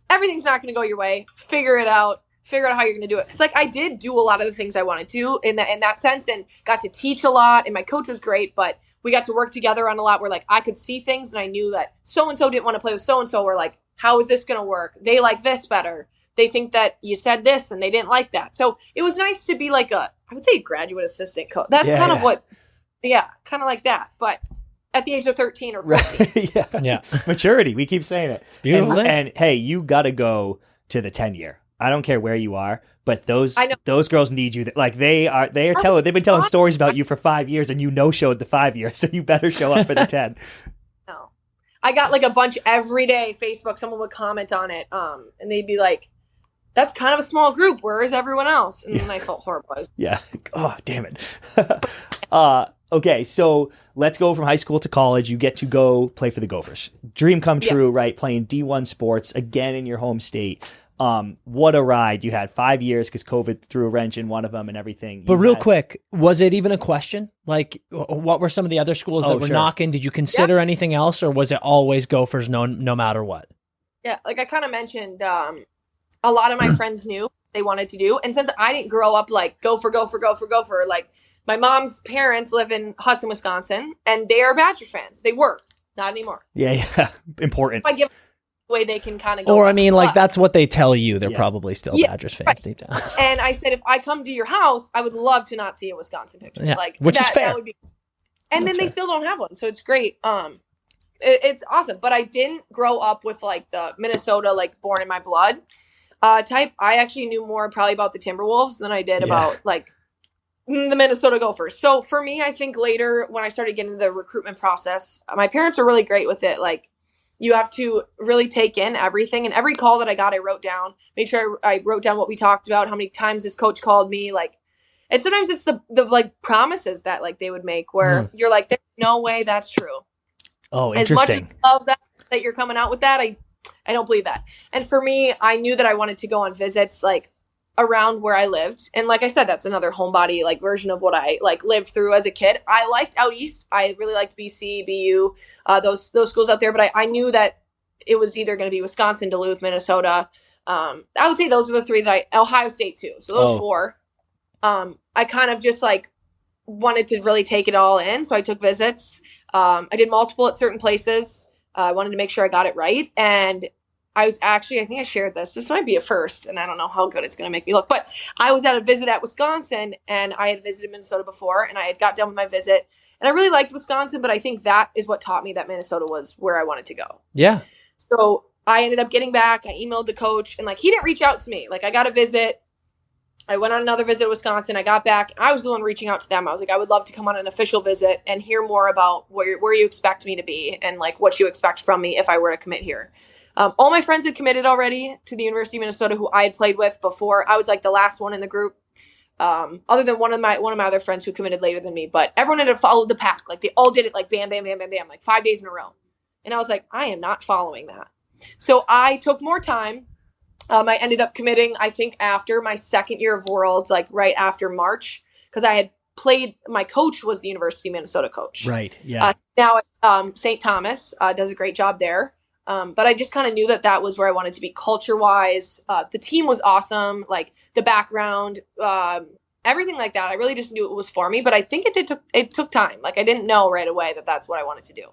everything's not going to go your way. Figure out how you're going to do it. It's like I did do a lot of the things I wanted to in that sense and got to teach a lot. And my coach was great, but we got to work together on a lot where like I could see things and I knew that so-and-so didn't want to play with so-and-so. We're like, how is this going to work? They like this better. They think that you said this and they didn't like that. So it was nice to be like I would say graduate assistant coach. That's kind of what, kind of like that. But at the age of 13 or 14. Yeah. Maturity. We keep saying it. It's beautiful. And hey, you got to go to the 10-year. I don't care where you are, but those girls need you. Like they've been telling stories about you for 5 years and showed the 5 years. So you better show up for the 10. No, I got like a bunch every day. Facebook, someone would comment on it. And they'd be like, that's kind of a small group. Where is everyone else? And then I felt horrible. Yeah. Oh, damn it. Okay, so let's go from high school to college. You get to go play for the Gophers. Dream come true, right? Playing D1 sports again in your home state. What a ride you had. 5 years because COVID threw a wrench in one of them and everything. But real quick, was it even a question? Like, what were some of the other schools that were knocking? Did you consider anything else, or was it always Gophers no matter what? Yeah, like I kind of mentioned, a lot of my friends knew they wanted to do. And since I didn't grow up like Gopher, like my mom's parents live in Hudson, Wisconsin, and they are Badger fans. They were, not anymore. Yeah. Important. If I give the way they can kind of go. Or I mean, like that's what they tell you. They're probably still Badgers fans deep down. And I said, if I come to your house, I would love to not see a Wisconsin picture. Yeah, like which is fair. That would be. And then they still don't have one, so it's great. It's awesome. But I didn't grow up with like the Minnesota, like born in my blood type. I actually knew more probably about the Timberwolves than I did about like the Minnesota Gophers. So for me, I think later when I started getting into the recruitment process, my parents were really great with it. Like, you have to really take in everything. And every call that I got, I wrote down, made sure I wrote down what we talked about, how many times this coach called me. Like, and sometimes it's the like promises that like they would make where you're like, there's no way that's true. Oh, interesting. As much as I love that you're coming out with that, I don't believe that. And for me, I knew that I wanted to go on visits like around where I lived. And like I said, that's another homebody like version of what I like lived through as a kid. I liked out east. I really liked BC, BU, those schools out there. But I knew that it was either going to be Wisconsin, Duluth, Minnesota. I would say those are the three that Ohio State too. So those four. I kind of just like wanted to really take it all in. So I took visits. I did multiple at certain places. I wanted to make sure I got it right. And I was actually, I think I shared this. This might be a first, and I don't know how good it's going to make me look. But I was at a visit at Wisconsin, and I had visited Minnesota before, and I had got done with my visit. And I really liked Wisconsin, but I think that is what taught me that Minnesota was where I wanted to go. Yeah. So I ended up getting back. I emailed the coach, and like he didn't reach out to me. Like I got a visit. I went on another visit to Wisconsin. I got back. I was the one reaching out to them. I was like, I would love to come on an official visit and hear more about where you expect me to be and like what you expect from me if I were to commit here. All my friends had committed already to the University of Minnesota who I had played with before. I was like the last one in the group, other than one of my other friends who committed later than me. But everyone had followed the pack. Like they all did it like bam, bam, bam, bam, bam, like 5 days in a row. And I was like, I am not following that. So I took more time. I ended up committing, I think, after my second year of Worlds, like right after March, because I had played. My coach was the University of Minnesota coach. Right. Yeah. Now, St. Thomas does a great job there. But I just kind of knew that was where I wanted to be culture-wise. The team was awesome, like the background, everything like that. I really just knew it was for me. But I think it took time. Like I didn't know right away that that's what I wanted to do.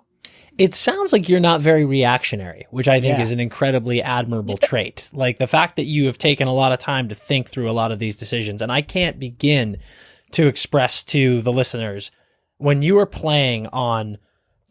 It sounds like you're not very reactionary, which I think is an incredibly admirable trait. Like the fact that you have taken a lot of time to think through a lot of these decisions. And I can't begin to express to the listeners, when you were playing on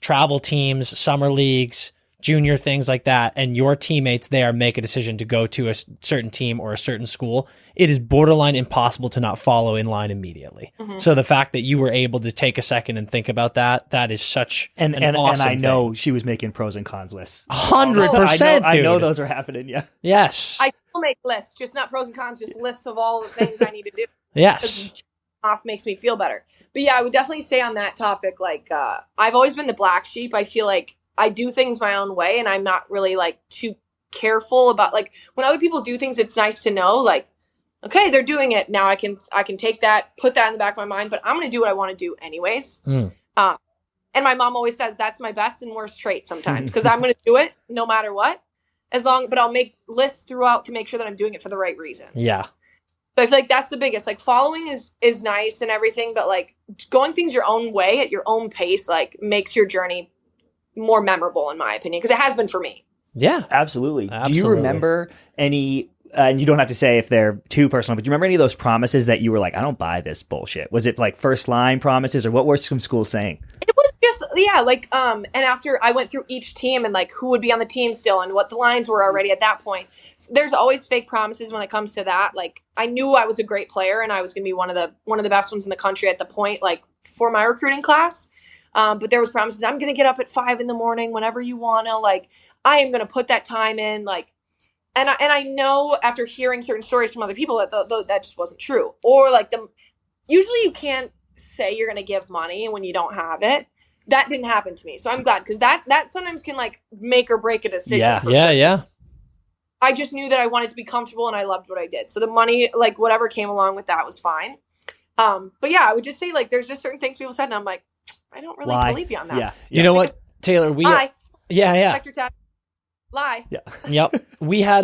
travel teams, summer leagues, junior things like that, and your teammates there make a decision to go to a certain team or a certain school, it is borderline impossible to not follow in line immediately. Mm-hmm. So the fact that you were able to take a second and think about that is such an awesome And I know thing. She was making pros and cons lists. 100%, dude. I know those are happening, yeah. Yes. I still make lists, just not pros and cons, just lists of all the things I need to do. Yes. Off makes me feel better. But yeah, I would definitely say on that topic, like I've always been the black sheep. I feel like I do things my own way, and I'm not really like too careful about like when other people do things. It's nice to know like, okay, they're doing it now. I can take that, put that in the back of my mind, but I'm going to do what I want to do anyways. And my mom always says that's my best and worst trait sometimes because I'm going to do it no matter what, but I'll make lists throughout to make sure that I'm doing it for the right reasons. Yeah. So I feel like that's the biggest, like following is nice and everything, but like going things your own way at your own pace, like makes your journey more memorable in my opinion, because it has been for me. Yeah, absolutely. Do you remember any, and you don't have to say if they're too personal, but do you remember any of those promises that you were like, I don't buy this bullshit? Was it like first line promises, or what were some schools saying? It was just, yeah, like, and after I went through each team and like who would be on the team still and what the lines were already at that point, so there's always fake promises when it comes to that. Like I knew I was a great player and I was going to be one of the best ones in the country at the point, like for my recruiting class. But there was promises. I'm going to get up at 5 a.m. whenever you want to, like, I am going to put that time in, like, and I know after hearing certain stories from other people that that just wasn't true. Or like usually you can't say you're going to give money when you don't have it. That didn't happen to me. So I'm glad, because that sometimes can like make or break a decision. Yeah. I just knew that I wanted to be comfortable and I loved what I did. So the money, like whatever came along with that was fine. But yeah, I would just say like there's just certain things people said and I'm like, I don't really believe you on that. Yeah. You know what, Taylor? Lie. Yeah. Lie. Yeah. Yep. We had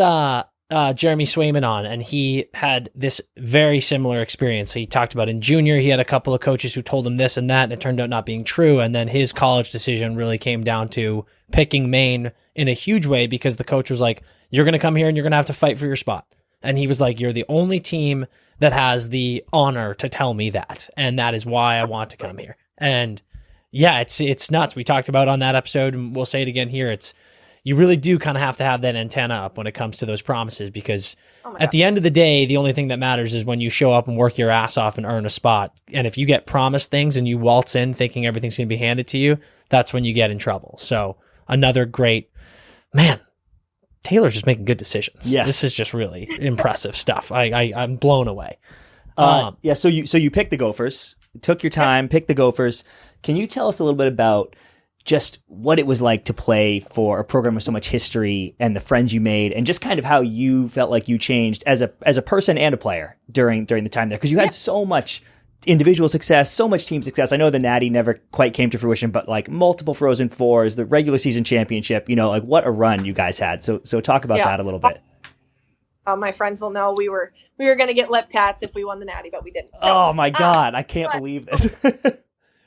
Jeremy Swayman on, and he had this very similar experience. He talked about in junior, he had a couple of coaches who told him this and that, and it turned out not being true. And then his college decision really came down to picking Maine in a huge way because the coach was like, you're going to come here and you're going to have to fight for your spot. And he was like, you're the only team that has the honor to tell me that. And that is why I want to come here. And yeah, it's nuts. We talked about on that episode, and we'll say it again here. You really do kind of have to have that antenna up when it comes to those promises, because at the end of the day, the only thing that matters is when you show up and work your ass off and earn a spot. And if you get promised things and you waltz in thinking everything's going to be handed to you, that's when you get in trouble. So another great, man, Taylor's just making good decisions. Yes. This is just really impressive stuff. I'm blown away. So you picked the Gophers, took your time, picked the Gophers. Can you tell us a little bit about just what it was like to play for a program with so much history and the friends you made, and just kind of how you felt like you changed as a person and a player during the time there? Because you had so much individual success, so much team success. I know the Natty never quite came to fruition, but like multiple Frozen Fours, the regular season championship, like what a run you guys had. So talk about that a little bit. My friends will know we were going to get lip tats if we won the Natty, but we didn't. So, oh my God. I can't believe this.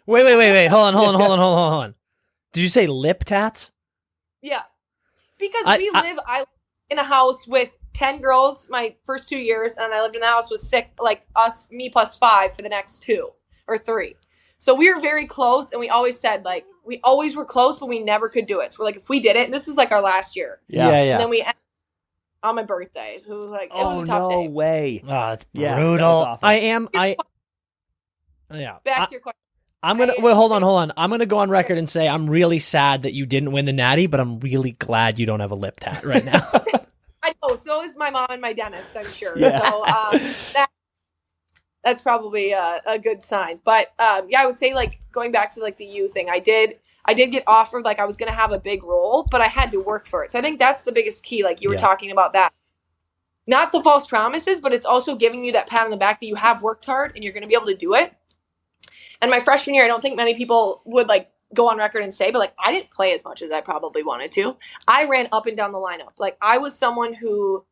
Wait. Hold on. Did you say lip tats? Yeah. Because I live in a house with 10 girls my first 2 years, and I lived in the house with me plus 5 for the next 2 or 3. So we were very close, and we always said, like, we always were close, but we never could do it. So we're like, if we did it, and this was like our last year. Yeah. And then we ended on my birthday. So it was like, it was a tough day. No way. Oh, that's brutal. Yeah, that's awful. Back to your question. Hold on. I'm gonna go on record and say I'm really sad that you didn't win the Natty, but I'm really glad you don't have a lip tat right now. I know. So is my mom and my dentist, I'm sure. Yeah. So that's probably a good sign. But I would say like going back to like the U thing, I did get offered like I was gonna have a big role, but I had to work for it. So I think that's the biggest key. Like you were talking about that. Not the false promises, but it's also giving you that pat on the back that you have worked hard and you're gonna be able to do it. And my freshman year, I don't think many people would like go on record and say, but like I didn't play as much as I probably wanted to. I ran up and down the lineup. Like I was someone who,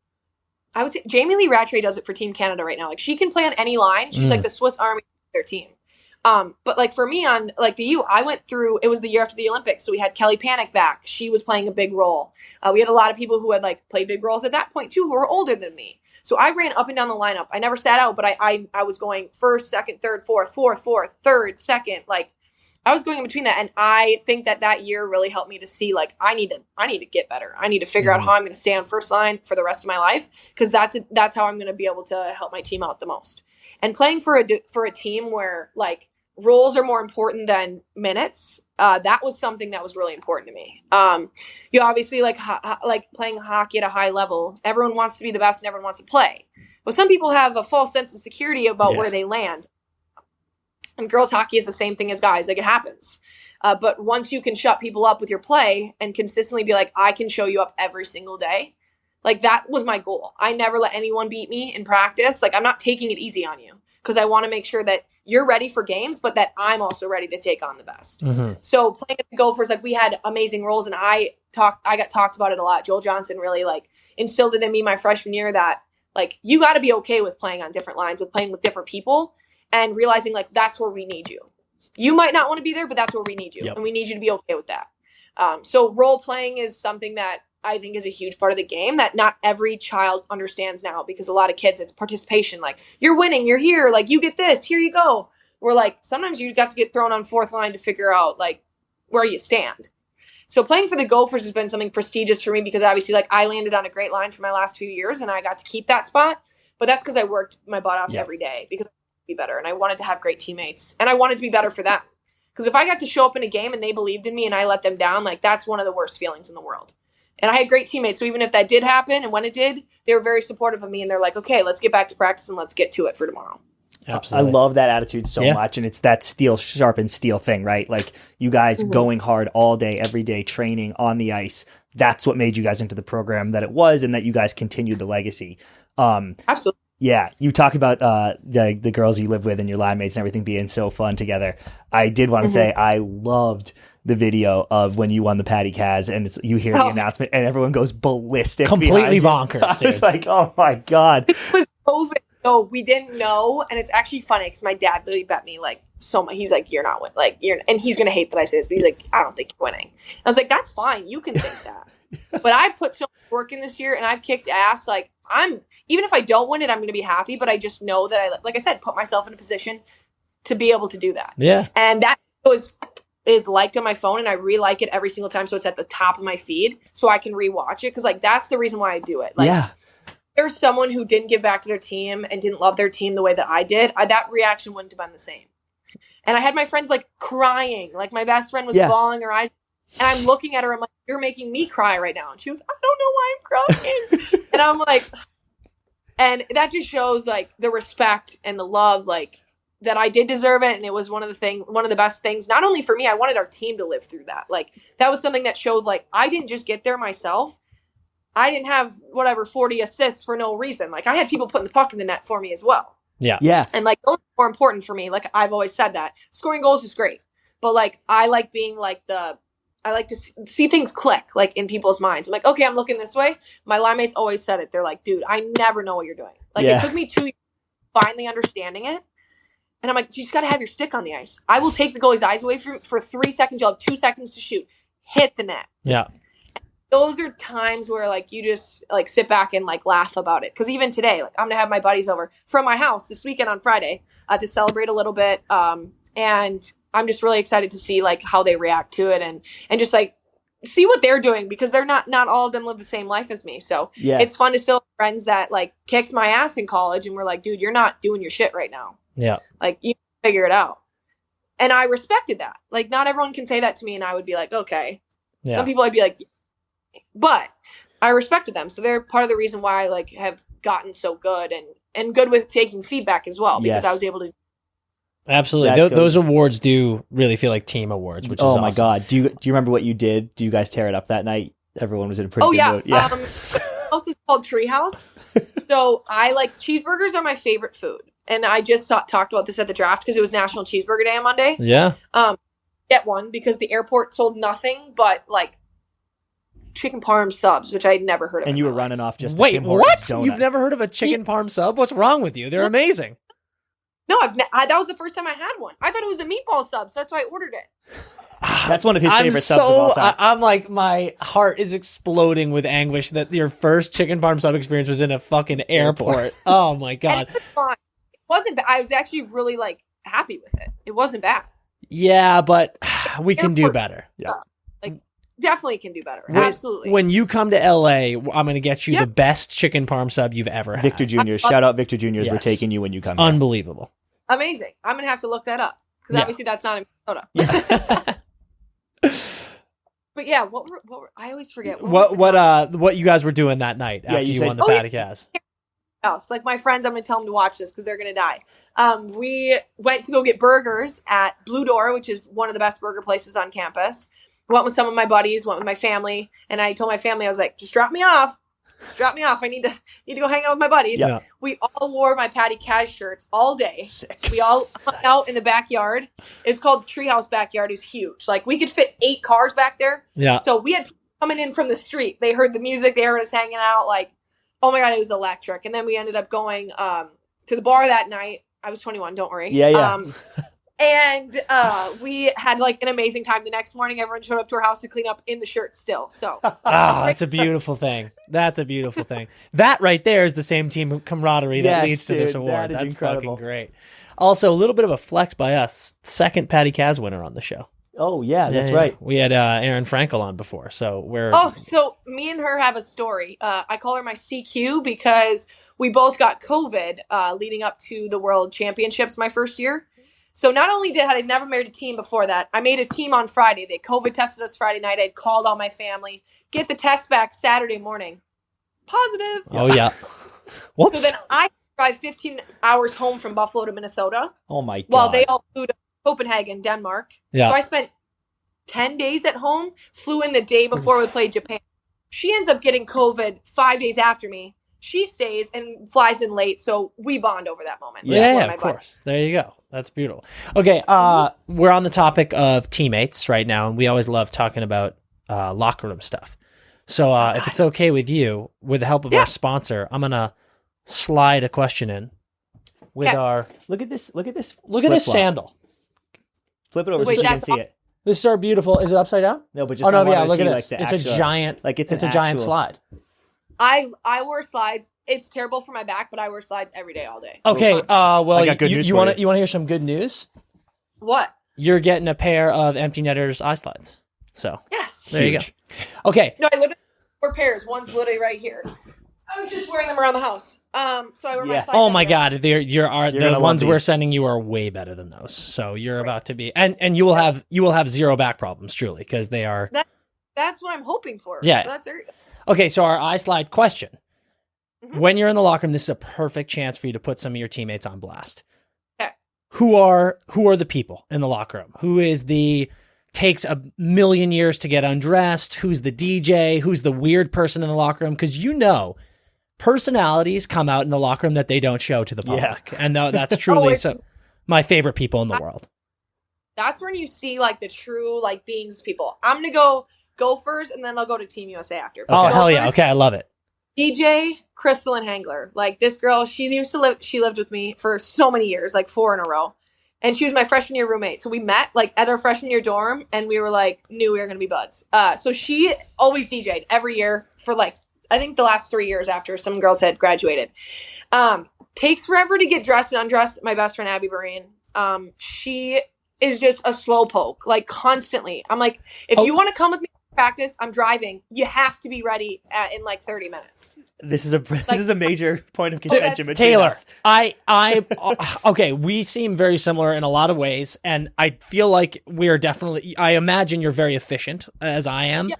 I would say Jamie Lee Rattray does it for Team Canada right now. Like she can play on any line. She's like the Swiss Army of their team. But like for me on like the U, I went through, it was the year after the Olympics. So we had Kelly Panic back. She was playing a big role. We had a lot of people who had like played big roles at that point too, who were older than me. So I ran up and down the lineup. I never sat out, but I was going first, second, third, fourth, third, second. Like I was going in between that. And I think that year really helped me to see like, I need to get better. I need to figure out how I'm going to stay on first line for the rest of my life. Cause that's how I'm going to be able to help my team out the most. And playing for a team where like roles are more important than minutes. That was something that was really important to me. You obviously like playing hockey at a high level. Everyone wants to be the best and everyone wants to play. But some people have a false sense of security about where they land. And girls hockey is the same thing as guys. Like it happens. But once you can shut people up with your play and consistently be like, I can show you up every single day. Like that was my goal. I never let anyone beat me in practice. Like I'm not taking it easy on you because I want to make sure that you're ready for games, but that I'm also ready to take on the best. Mm-hmm. So playing at the Gophers, like we had amazing roles and I got talked about it a lot. Joel Johnson really like instilled it in me my freshman year that like, you got to be okay with playing on different lines, with playing with different people and realizing like, that's where we need you. You might not want to be there, but that's where we need you. Yep. And we need you to be okay with that. So role playing is something that I think is a huge part of the game that not every child understands now because a lot of kids, it's participation. Like you're winning, you're here, like you get this, here you go. We're like, sometimes you got to get thrown on fourth line to figure out like where you stand. So playing for the Gophers has been something prestigious for me because obviously like I landed on a great line for my last few years and I got to keep that spot, but that's because I worked my butt off every day because I wanted to be better and I wanted to have great teammates and I wanted to be better for them. Because if I got to show up in a game and they believed in me and I let them down, like that's one of the worst feelings in the world. And I had great teammates. So even if that did happen and when it did, they were very supportive of me. And they're like, okay, let's get back to practice and let's get to it for tomorrow. Absolutely. I love that attitude so much, and it's that steel sharpens steel thing, right? Like you guys going hard all day, every day, training on the ice. That's what made you guys into the program that it was, and that you guys continued the legacy. Absolutely. Yeah, you talk about the girls you live with and your line mates and everything being so fun together. I did want to say I loved the video of when you won the Patty Kaz, and you hear the announcement and everyone goes ballistic, completely bonkers. I was like, oh my god, it was COVID. So we didn't know, and it's actually funny because my dad literally bet me like so much. He's like, "You're not winning," like and he's gonna hate that I say this, but he's like, "I don't think you're winning." I was like, "That's fine, you can think that." But I put so much work in this year, and I've kicked ass. Like even if I don't win it, I'm gonna be happy. But I just know that like I said, put myself in a position to be able to do that. Yeah, and that is liked on my phone, and I re-like it every single time, so it's at the top of my feed, so I can rewatch it because like that's the reason why I do it. Like, there's someone who didn't give back to their team and didn't love their team the way that I did, that reaction wouldn't have been the same. And I had my friends like crying, like my best friend was bawling her eyes, and I'm looking at her, I'm like, "You're making me cry right now." And she was, "I don't know why I'm crying." And I'm like, and that just shows like the respect and the love, like that I did deserve it. And it was one of the best things, not only for me, I wanted our team to live through that. Like that was something that showed like, I didn't just get there myself. I didn't have 40 assists for no reason. Like I had people putting the puck in the net for me as well. Yeah. Yeah. And like those are more important for me. Like I've always said that scoring goals is great, but like I like being like I like to see things click like in people's minds. I'm like, okay, I'm looking this way. My line mates always said it. They're like, "Dude, I never know what you're doing." Like it took me 2 years finally understanding it. And I'm like, "You just got to have your stick on the ice. I will take the goalie's eyes away for 3 seconds. You'll have 2 seconds to shoot. Hit the net." Yeah. Those are times where like you just like sit back and like laugh about it. Because even today, like I'm gonna have my buddies over from my house this weekend on Friday to celebrate a little bit, and I'm just really excited to see like how they react to it and just like see what they're doing because they're not all of them live the same life as me. So it's fun to still have friends that like kicked my ass in college and we're like, "Dude, you're not doing your shit right now. Yeah, like you figure it out." And I respected that. Like not everyone can say that to me, and I would be like, "Okay." Yeah. Some people I'd be like. But I respected them. So they're part of the reason why I like have gotten so good and good with taking feedback as well because I was able to. Absolutely. Those awards do really feel like team awards, which is awesome. Oh my God. Do you remember what you did? Do you guys tear it up that night? Everyone was in a pretty good mood. Yeah. The house is called Treehouse. So I like cheeseburgers are my favorite food. And I just talked about this at the draft because it was National Cheeseburger Day on Monday. Yeah. Get one because the airport sold nothing but like chicken parm subs, which I'd never heard of. And you were running off just wait, what? You've never heard of a chicken parm sub? What's wrong with you? They're amazing. No, that was the first time I had one. I thought it was a meatball sub, so that's why I ordered it. That's one of his favorite subs of all time. I'm like, my heart is exploding with anguish that your first chicken parm sub experience was in a fucking airport. Oh my God. And it was fine. It wasn't bad. I was actually really like happy with it. It wasn't bad. Yeah, but we can do better. Yeah. Definitely can do better. Absolutely. When you come to LA, I'm going to get you the best chicken parm sub you've ever had. Victor Jr.'s. Shout out Victor Jr.'s. We're taking you when you come. Unbelievable. Amazing. I'm going to have to look that up because obviously that's not in Minnesota. But yeah, what I always forget. What you guys were doing that night after you won the Patty Kaz? Like my friends, I'm going to tell them to watch this because they're going to die. We went to go get burgers at Blue Door, which is one of the best burger places on campus. Went with some of my buddies, went with my family, and I told my family, I was like, just drop me off. Just drop me off. I need to go hang out with my buddies. Yeah. We all wore my Patty Kaz shirts all day. Sick. We all hung out in the backyard. It's called the Treehouse Backyard. It was huge. Like we could fit 8 cars back there. Yeah. So we had people coming in from the street. They heard the music. They heard us hanging out. Like, oh my God, it was electric. And then we ended up going to the bar that night. I was 21. Don't worry. Yeah. And we had like an amazing time. The next morning, everyone showed up to our house to clean up in the shirt still. So that's a beautiful thing. That's a beautiful thing. That right there is the same team camaraderie that leads to this award. That's incredible. Fucking great. Also, a little bit of a flex by us. Second Patty Kaz winner on the show. Oh yeah, that's right. We had Aaron Frankel on before, so we're. Oh, so me and her have a story. I call her my CQ because we both got COVID leading up to the World Championships my first year. So not only had I never made a team before that, I made a team on Friday. They COVID tested us Friday night. I'd called all my family, get the test back Saturday morning. Positive. Oh, yeah. Whoops. So then I drive 15 hours home from Buffalo to Minnesota. Oh my God. While they all flew to Copenhagen, Denmark. Yeah. So I spent 10 days at home, flew in the day before we played Japan. She ends up getting COVID 5 days after me. She stays and flies in late, so we bond over that moment. Yeah, of course. There you go. That's beautiful. Okay, we're on the topic of teammates right now, and we always love talking about locker room stuff. So if it's okay with you, with the help of our sponsor, I'm going to slide a question in with our... Look at this sandal. Flip it over so you can see it. This is our beautiful... Is it upside down? No, but just look at this. Like it's a giant... It's a giant slide. I wear slides. It's terrible for my back, but I wear slides every day, all day. Okay, well, I got good news you for want to hear some good news? What? You're getting a pair of Empty Netters iSlides. So yes, there you go. Okay. No, I literally wear pairs. One's literally right here. I'm just wearing them around the house. So I wear my slides. Oh my God, the ones we're sending you are way better than those. So you're about to be, and you will have zero back problems, truly, because they are. That's what I'm hoping for. Yeah. So that's okay, so our iSlide question. Mm-hmm. When you're in the locker room, this is a perfect chance for you to put some of your teammates on blast. Okay. Who are the people in the locker room? Who is takes a million years to get undressed? Who's the DJ? Who's the weird person in the locker room? Because personalities come out in the locker room that they don't show to the public. Yeah. And that's truly my favorite people in the world. That's when you see like the true like beings people. I'm going to go Gophers, and then I'll go to Team USA after. Oh, hell yeah. Okay, I love it. DJ, Crystal, and Hangler. Like, this girl, she lived with me for so many years, like 4 in a row. And she was my freshman year roommate. So we met, like, at our freshman year dorm, and we were, like, knew we were going to be buds. So she always DJ'd every year for, like, I think the last 3 years after some girls had graduated. Takes forever to get dressed and undressed. My best friend, Abby Barine. She is just a slow poke, like, constantly. I'm like, if you want to come with me, practice, I'm driving, you have to be ready in like 30 minutes. This is a major point of contention. Taylor, okay, we seem very similar in a lot of ways, and I feel like we're definitely, I imagine you're very efficient, as I am. Yeah.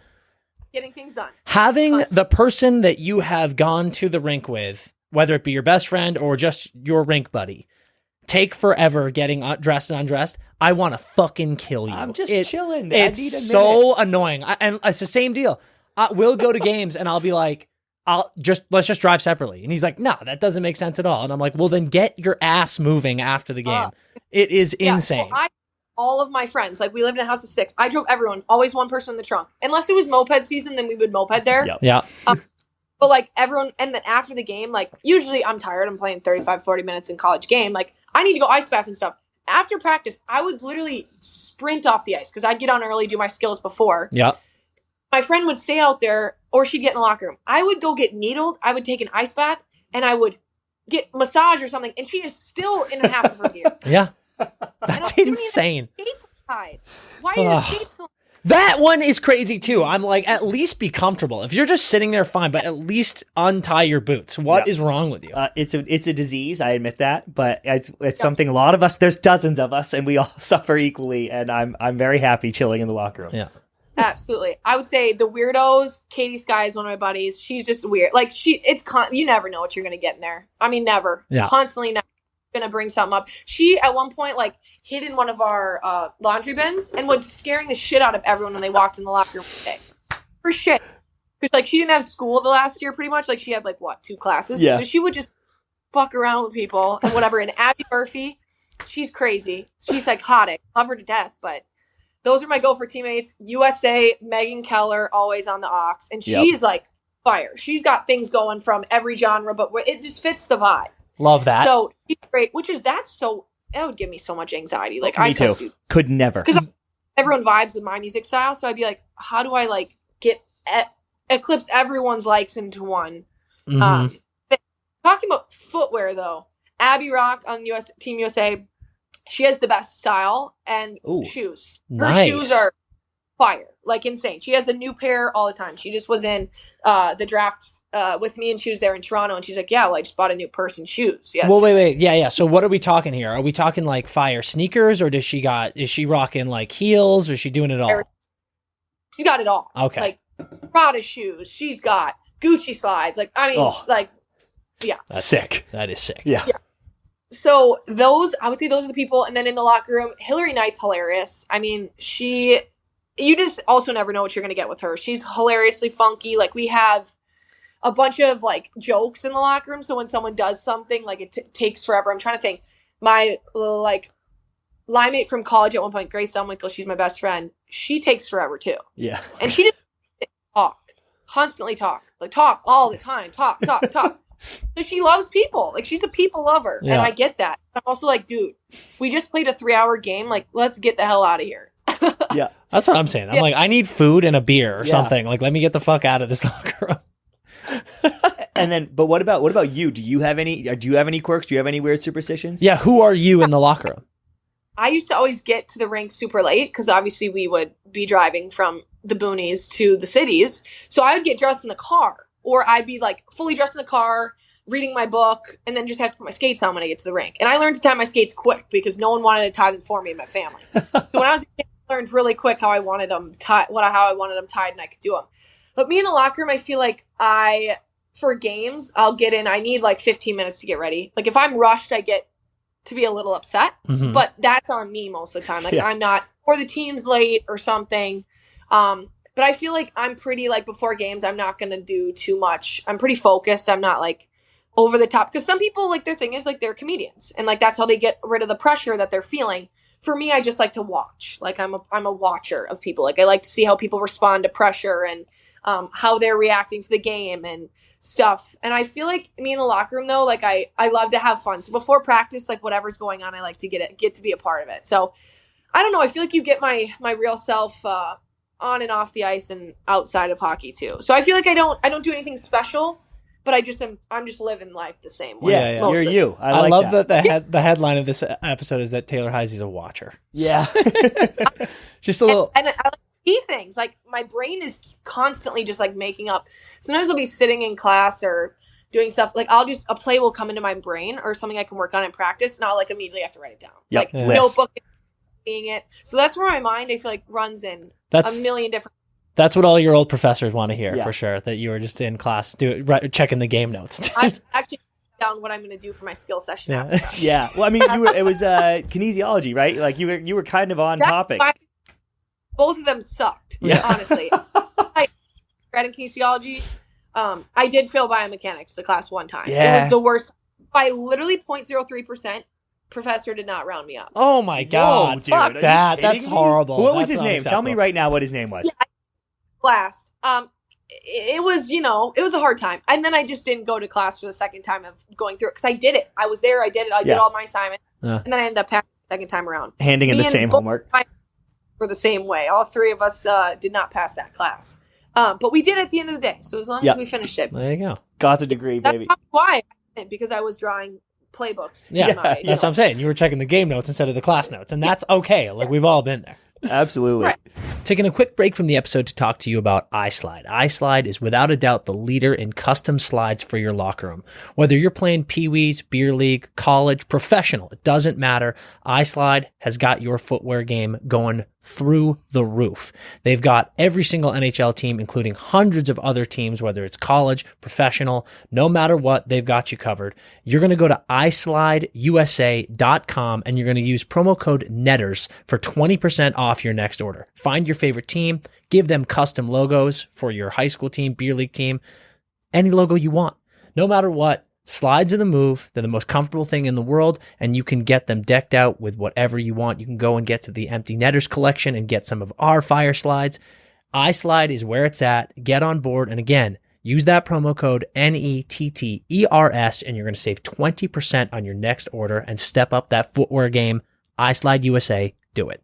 Getting things done. Having the person that you have gone to the rink with, whether it be your best friend or just your rink buddy, take forever getting dressed and undressed, I want to fucking kill you. I'm just chilling. It's so annoying. And it's the same deal. We'll go to games and I'll be like, let's just drive separately. And he's like, no, that doesn't make sense at all. And I'm like, well, then get your ass moving after the game. It is insane. Well, all of my friends, like we lived in a house of 6. I drove everyone, always one person in the trunk. Unless it was moped season, then we would moped there. Yep. Yeah. But like everyone, and then after the game, like usually I'm tired. I'm playing 35, 40 minutes in college game. Like I need to go ice bath and stuff. After practice, I would literally sprint off the ice because I'd get on early, do my skills before. Yeah. My friend would stay out there or she'd get in the locker room. I would go get needled. I would take an ice bath and I would get massage or something. And she is still in half of her gear. Yeah. That's insane. Why are your skates still? That one is crazy too. I'm like, at least be comfortable. If you're just sitting there, fine, but at least untie your boots. What is wrong with you? It's a disease. I admit that, but it's something a lot of us. There's dozens of us, and we all suffer equally. And I'm very happy chilling in the locker room. Yeah, absolutely. I would say the weirdos. Katie Sky is one of my buddies. She's just weird. Like you never know what you're gonna get in there. I mean, never. Yeah. Constantly never gonna bring something up. She at one point like hid in one of our laundry bins and was scaring the shit out of everyone when they walked in the locker room today. For shit. Because like she didn't have school the last year pretty much. Like she had like 2 classes. Yeah. So she would just fuck around with people and whatever. And Abby Murphy, she's crazy. She's psychotic. Love her to death. But those are my Gopher teammates. USA, Megan Keller, always on the aux. And she's like fire. She's got things going from every genre, but it just fits the vibe. Love that. So she's great, that would give me so much anxiety. Like me too. Could never. Because everyone vibes with my music style, so I'd be like, how do I like get eclipse everyone's likes into one? Mm-hmm. Talking about footwear though, Abby Rock on Team USA, she has the best style and shoes. Her shoes are fire, like insane. She has a new pair all the time. She just was in the draft with me, and she was there in Toronto, and she's like, yeah, well, I just bought a new purse and shoes. Yes. Well, wait. Yeah. So what are we talking here? Are we talking like fire sneakers, or is she rocking like heels, or is she doing it all? She's got it all. Okay. Like Prada shoes. She's got Gucci slides. Like, I mean, like Yeah. That's sick. That is sick. Yeah. So I would say those are the people. And then in the locker room, Hillary Knight's hilarious. I mean, you just also never know what you're going to get with her. She's hilariously funky. Like, we have a bunch of like jokes in the locker room. So when someone does something, like it takes forever. I'm trying to think. My like line mate from college at one point, Grace Elmichael, she's my best friend. She takes forever too. Yeah. And she just constantly talk all the time, talk. So she loves people. Like, she's a people lover. Yeah. And I get that. I'm also like, dude, we just played a 3-hour game. Like, let's get the hell out of here. Yeah. That's what I'm saying. I'm like, I need food and a beer or Yeah. something. Like, let me get the fuck out of this locker room. And then, but what about you? Do you have any quirks? Do you have any weird superstitions? Yeah, who are you in the locker room? I used to always get to the rink super late because obviously we would be driving from the boonies to the cities. So I would get dressed in the car, or I'd be like fully dressed in the car, reading my book, and then just have to put my skates on when I get to the rink. And I learned to tie my skates quick because no one wanted to tie them for me and my family. So when I was a kid, I learned really quick how I wanted them tied, and I could do them. But me in the locker room, I feel like for games, I'll get in. I need like 15 minutes to get ready. Like, if I'm rushed, I get to be a little upset, but that's on me most of the time. Like, I'm not, or the team's late or something. But I feel like I'm pretty, like, before games, I'm not going to do too much. I'm pretty focused. I'm not like over the top, because some people, like, their thing is like they're comedians and like that's how they get rid of the pressure that they're feeling. For me, I just like to watch. Like, I'm a watcher of people. Like, I like to see how people respond to pressure and how they're reacting to the game and stuff. And I feel like me in the locker room, though, like I love to have fun. So before practice, like, whatever's going on, I like to get to be a part of it. So I don't know. I feel like you get my real self on and off the ice and outside of hockey too. So I feel like I don't do anything special, but I'm just living life the same way. Yeah. You're you. I love that the headline of this episode is that Taylor Heise is a watcher. Yeah. Just a little. And I like to see things. Like, my brain is constantly just like making up. Sometimes I'll be sitting in class or doing stuff. Like, a play will come into my brain or something I can work on in practice, and I'll like immediately have to write it down. Yep. Like, notebook, seeing it. So that's where my mind, I feel like, runs in a million different. That's what all your old professors want to hear, Yeah. for sure. That you were just in class checking the game notes. I'm actually down what I'm going to do for my skill session. Yeah. After that. Yeah. Well, I mean, it was kinesiology, right? Like, you were kind of on topic. Both of them sucked. Yeah. Honestly, I read in kinesiology. I did fail biomechanics the class one time. Yeah. It was the worst. By literally 0.03%, professor did not round me up. Oh my God. Whoa, dude, Fuck are you that. kidding That's me? horrible. What was That's his name? Tell me unacceptable. right now what his name was. Yeah. Last. It was, it was a hard time. And then I just didn't go to class for the second time of going through it because I did it. I was there. I did it. I did all my assignments. And then I ended up passing the second time around. Handing in the same homework. For the same way. All three of us did not pass that class. But we did at the end of the day. So as long as we finished it. There you go. Got the degree, That's baby. probably why I did it, because I was drawing playbooks. Yeah, that's what I'm saying. You were checking the game notes instead of the class notes, and that's okay. Like, we've all been there. Absolutely. Right. Taking a quick break from the episode to talk to you about iSlide. iSlide is without a doubt the leader in custom slides for your locker room. Whether you're playing Pee-wees, beer league, college, professional, it doesn't matter. iSlide has got your footwear game going through the roof. They've got every single NHL team, including hundreds of other teams, whether it's college, professional, no matter what, they've got you covered. You're going to go to iSlideUSA.com and you're going to use promo code NETTERS for 20% off your next order. Find your favorite team, give them custom logos for your high school team, beer league team, any logo you want. No matter what, slides are the move. They're the most comfortable thing in the world, and you can get them decked out with whatever you want. You can go and get to the Empty Netters collection and get some of our fire slides. iSlide is where it's at. Get on board. And again, use that promo code NETTERS, and you're going to save 20% on your next order and step up that footwear game. iSlide USA, do it.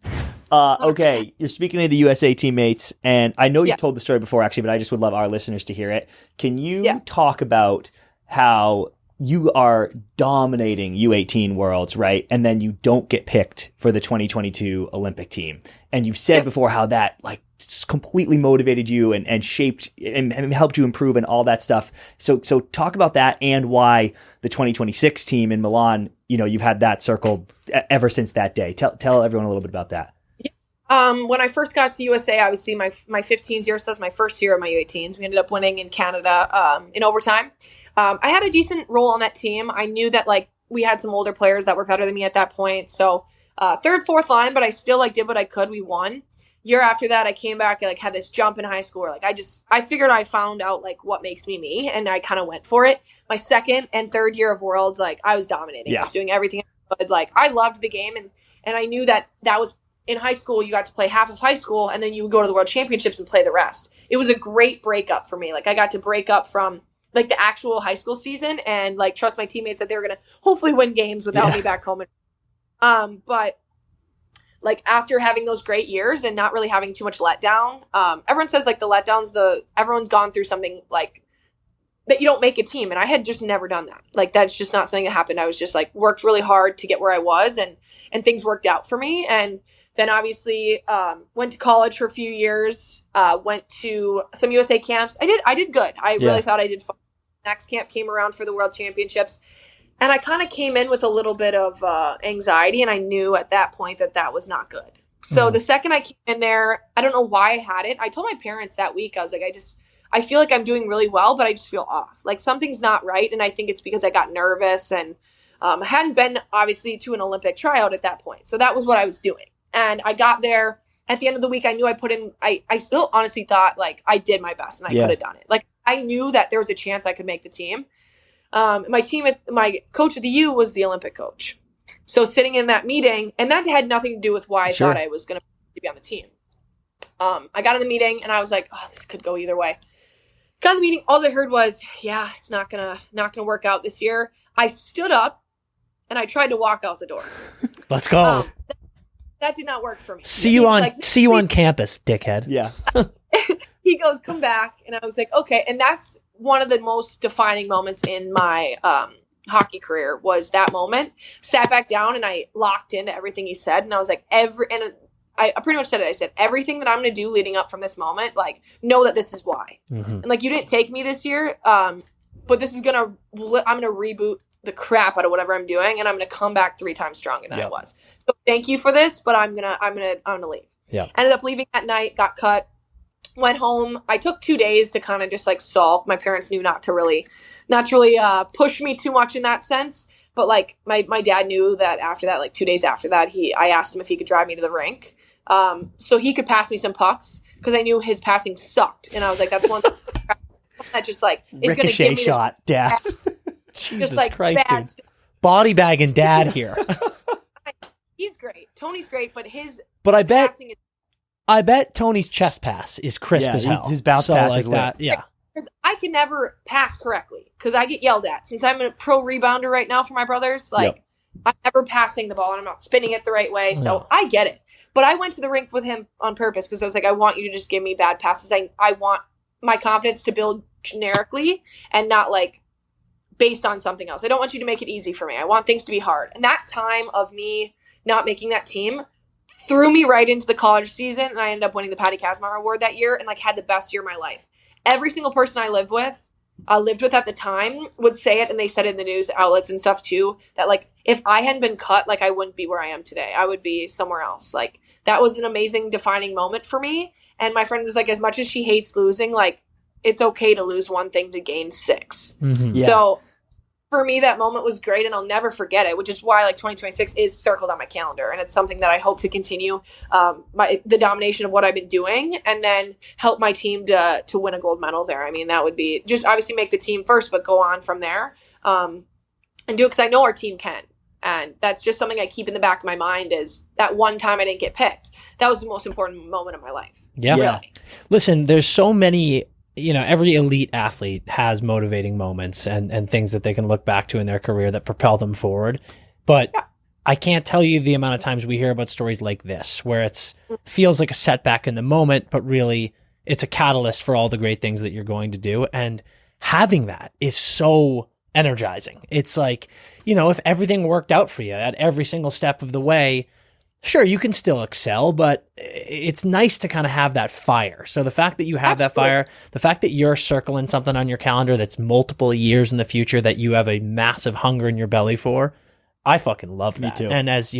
Okay, you're speaking to the USA teammates, and I know you've told the story before, actually, but I just would love our listeners to hear it. Can you talk about how you are dominating U18 Worlds, right? And then you don't get picked for the 2022 Olympic team. And you've said before how that like just completely motivated you and shaped and helped you improve and all that stuff. So talk about that and why the 2026 team in Milan, you've had that circled ever since that day. Tell everyone a little bit about that. When I first got to USA, obviously my 15s year, so that was my first year of my U18s. We ended up winning in Canada in overtime. I had a decent role on that team. I knew that like we had some older players that were better than me at that point. So third, fourth line, but I still like did what I could. We won. Year after that, I came back and like had this jump in high school where like I figured I found out like what makes me me, and I kind of went for it. My second and third year of Worlds, like I was dominating. I was doing everything I could. Like I loved the game, and I knew that was in high school. You got to play half of high school, and then you would go to the World Championships and play the rest. It was a great breakup for me. Like I got to break up from like the actual high school season and like trust my teammates that they were gonna hopefully win games without me back home. But like after having those great years and not really having too much letdown, everyone says like the letdowns, everyone's gone through something like that you don't make a team. And I had just never done that. Like that's just not something that happened. I was just like worked really hard to get where I was, and things worked out for me. And then obviously went to college for a few years, went to some USA camps. I did good. I really thought I did fun. Next camp came around for the World Championships. And I kind of came in with a little bit of anxiety, and I knew at that point that was not good. So the second I came in there, I don't know why I had it. I told my parents that week, I was like, I feel like I'm doing really well, but I just feel off. Like something's not right, and I think it's because I got nervous, and I hadn't been, obviously, to an Olympic tryout at that point. So that was what I was doing. And I got there. At the end of the week, I knew I put in – I still honestly thought, like, I did my best, and I could have done it. Like, I knew that there was a chance I could make the team. My coach of the U was the Olympic coach. So sitting in that meeting, and that had nothing to do with why I thought I was going to be on the team. I got in the meeting and I was like, oh, this could go either way. Got in the meeting. All I heard was, yeah, it's not going to work out this year. I stood up and I tried to walk out the door. Let's go. That did not work for me. See you on campus, dickhead. Yeah. He goes, come back. And I was like, okay. And that's one of the most defining moments in my hockey career was that moment. Sat back down and I locked into everything he said. And I was like, I pretty much said it. I said, everything that I'm going to do leading up from this moment, like, know that this is why. Mm-hmm. And like, you didn't take me this year, but this is I'm going to reboot the crap out of whatever I'm doing. And I'm going to come back 3 times stronger than I was. So thank you for this, but I'm going to leave. Yeah. Ended up leaving that night, got cut. Went home. I took 2 days to kind of just like sulk. My parents knew not to really push me too much in that sense. But like my dad knew that after that, like 2 days after that, I asked him if he could drive me to the rink, so he could pass me some pucks because I knew his passing sucked. And I was like, that's one that just like is going to give me shot, Dad. Jesus like Christ, dude. Body bagging Dad here. He's great. Tony's great, but I bet Tony's chest pass is crisp as hell. His bounce pass is lit. Yeah. Because I can never pass correctly because I get yelled at. Since I'm a pro rebounder right now for my brothers, like I'm never passing the ball and I'm not spinning it the right way. So I get it. But I went to the rink with him on purpose because I was like, I want you to just give me bad passes. I want my confidence to build generically and not like based on something else. I don't want you to make it easy for me. I want things to be hard. And that time of me not making that team threw me right into the college season, and I ended up winning the Patty Kazmar Award that year and like had the best year of my life. Every single person I lived with at the time would say it, and they said it in the news outlets and stuff too, that like if I hadn't been cut, like I wouldn't be where I am today. I would be somewhere else. Like that was an amazing defining moment for me. And my friend was like, as much as she hates losing, like it's okay to lose one thing to gain 6. Mm-hmm. Yeah. So for me, that moment was great, and I'll never forget it, which is why like 2026 is circled on my calendar, and it's something that I hope to continue the domination of what I've been doing, and then help my team to win a gold medal there. I mean, that would be just obviously make the team first, but go on from there and do it because I know our team can, and that's just something I keep in the back of my mind is that one time I didn't get picked. That was the most important moment of my life. Yeah. Really. Listen, there's so many. Every elite athlete has motivating moments and things that they can look back to in their career that propel them forward. But I can't tell you the amount of times we hear about stories like this, where it feels like a setback in the moment, but really it's a catalyst for all the great things that you're going to do. And having that is so energizing. It's like, if everything worked out for you at every single step of the way, sure, you can still excel, but it's nice to kind of have that fire. So the fact that you have that fire, the fact that you're circling something on your calendar that's multiple years in the future that you have a massive hunger in your belly for, I fucking love that. Me too. And as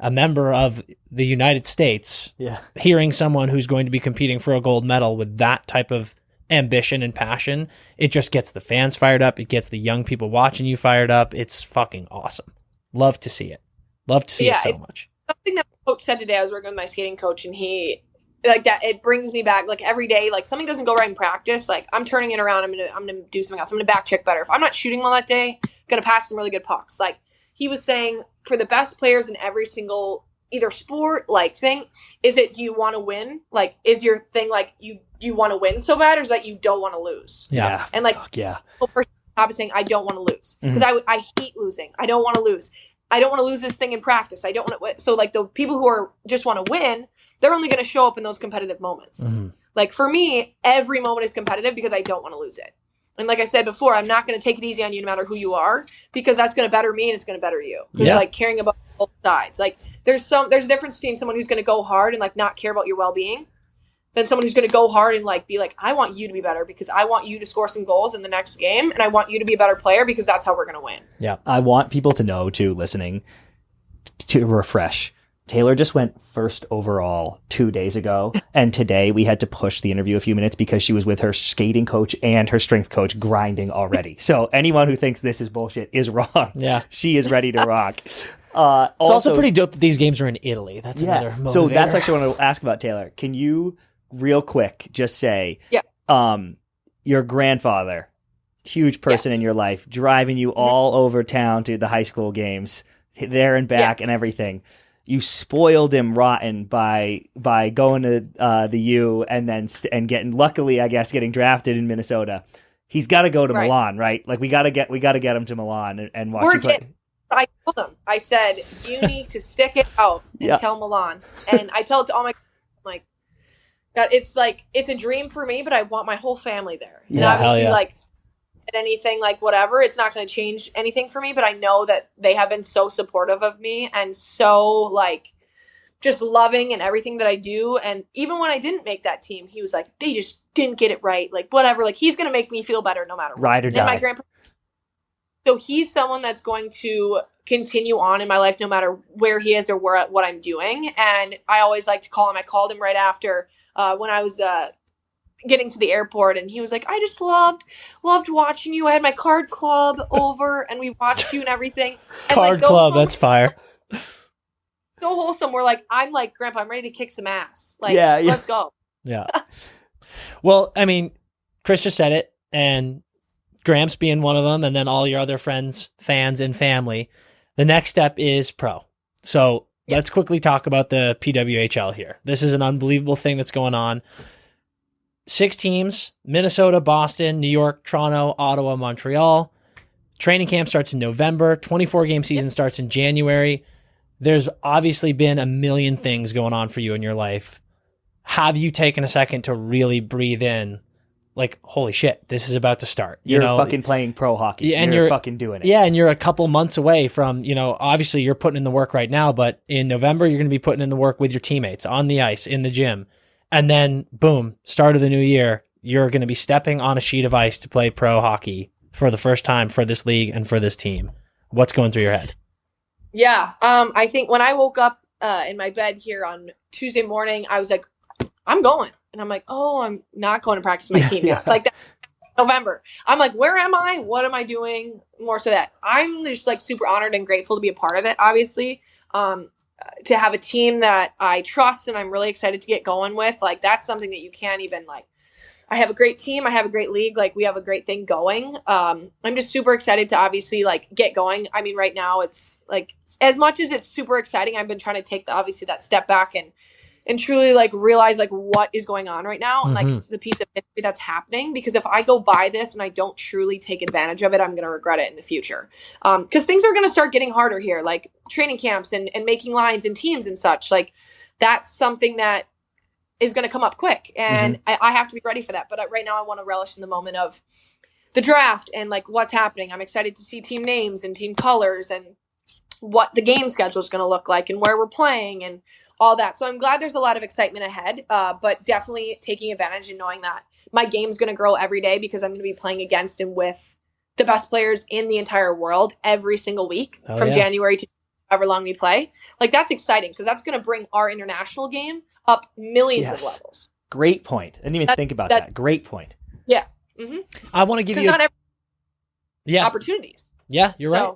a member of the United States, hearing someone who's going to be competing for a gold medal with that type of ambition and passion, it just gets the fans fired up. It gets the young people watching you fired up. It's fucking awesome. Love to see it. Love to see it so much. Something that my coach said today, I was working with my skating coach, and he, like, that it brings me back, like, every day, like, something doesn't go right in practice, like, I'm turning it around, I'm gonna do something else, I'm gonna back check better. If I'm not shooting well that day, I'm gonna pass some really good pucks. Like, he was saying, for the best players in every single either sport, like, thing, is it, do you want to win? Like, is your thing, like, you want to win so bad, or is that you don't want to lose? Yeah. And, like, the person is saying, I don't want to lose, because I hate losing. I don't want to lose. I don't want to lose this thing in practice. I don't want to. So, like, the people who are just want to win, they're only going to show up in those competitive moments. Like, for me, every moment is competitive because I don't want to lose it. And like I said before, I'm not going to take it easy on you no matter who you are, because that's going to better me and it's going to better you. Because like, caring about both sides. Like, there's a difference between someone who's going to go hard and, like, not care about your well-being, than someone who's going to go hard and, like, be like, I want you to be better because I want you to score some goals in the next game, and I want you to be a better player because that's how we're going to win. Yeah. I want people to know, too, listening, to refresh. Taylor just went first overall 2 days ago, and today we had to push the interview a few minutes because she was with her skating coach and her strength coach grinding already. So anyone who thinks this is bullshit is wrong. Yeah. She is ready to rock. It's also pretty dope that these games are in Italy. That's another motivator. So that's actually what I want to ask about, Taylor. Can you, real quick, just say, your grandfather, huge person in your life, driving you all over town to the high school games, there and back and everything. You spoiled him rotten by going to the U and then and luckily, I guess, getting drafted in Minnesota. He's got to go to Milan, right? Like, we got to get him to Milan and watch him play. I told him, I said, you need to stick it out and tell Milan. And I tell it to all my, like, God, it's like, it's a dream for me, but I want my whole family there. And obviously, like, anything, like, whatever, it's not going to change anything for me, but I know that they have been so supportive of me and so, like, just loving and everything that I do. And even when I didn't make that team, he was like, they just didn't get it right. Like, whatever, like, he's going to make me feel better no matter what. Ride or die. My grandpa. So he's someone that's going to continue on in my life no matter where he is or what I'm doing. And I always like to call him. I called him right after when I was getting to the airport, and he was like, I just loved watching you. I had my card club over and we watched you and everything. And card club, that's fire. So wholesome. We're like, I'm like, Grandpa, I'm ready to kick some ass. Like, let's go. Yeah. Well, I mean, Chris just said it, and Gramps being one of them, and then all your other friends, fans, and family. The next step is pro. So let's quickly talk about the PWHL here. This is an unbelievable thing that's going on. 6 teams: Minnesota, Boston, New York, Toronto, Ottawa, Montreal. Training camp starts in November. 24-game season starts in January. There's obviously been a million things going on for you in your life. Have you taken a second to really breathe in? Like, holy shit, this is about to start. You're fucking playing pro hockey. Yeah, and you're fucking doing it. Yeah, and you're a couple months away from, obviously you're putting in the work right now, but in November, you're going to be putting in the work with your teammates on the ice, in the gym. And then, boom, start of the new year, you're going to be stepping on a sheet of ice to play pro hockey for the first time for this league and for this team. What's going through your head? Yeah, I think when I woke up in my bed here on Tuesday morning, I was like, I'm going. And I'm like, oh, I'm not going to practice my team yet. Like, that November. I'm like, where am I? What am I doing? More so that I'm just, like, super honored and grateful to be a part of it, obviously. To have a team that I trust and I'm really excited to get going with. Like, that's something that you can't even, like, I have a great team. I have a great league. Like, we have a great thing going. I'm just super excited to obviously, like, get going. I mean, right now it's, like, as much as it's super exciting, I've been trying to take obviously that step back and truly, like, realize, like, what is going on right now and, like, the piece of history that's happening. Because if I go by this and I don't truly take advantage of it, I'm going to regret it in the future. Because things are going to start getting harder here, like training camps and making lines and teams and such. Like, that's something that is going to come up quick. And I have to be ready for that. But right now I want to relish in the moment of the draft and, like, what's happening. I'm excited to see team names and team colors and what the game schedule is going to look like and where we're playing and all that. So I'm glad there's a lot of excitement ahead, but definitely taking advantage and knowing that my game's going to grow every day because I'm going to be playing against and with the best players in the entire world every single week from January to however long we play. Like, that's exciting because that's going to bring our international game up millions of levels. Great point. I didn't even think about that. Great point. Yeah. Mm-hmm. I want to give you opportunities. Yeah, you're right.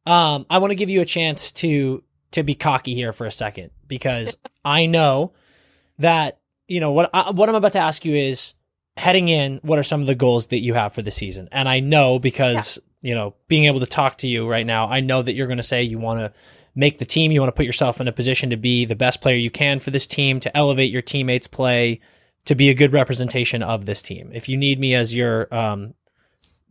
I want to give you a chance to be cocky here for a second, because I know that, what I'm about to ask you is, heading in, what are some of the goals that you have for the season? And I know because, being able to talk to you right now, I know that you're going to say you want to make the team, you want to put yourself in a position to be the best player you can for this team, to elevate your teammates' play, to be a good representation of this team. If you need me as your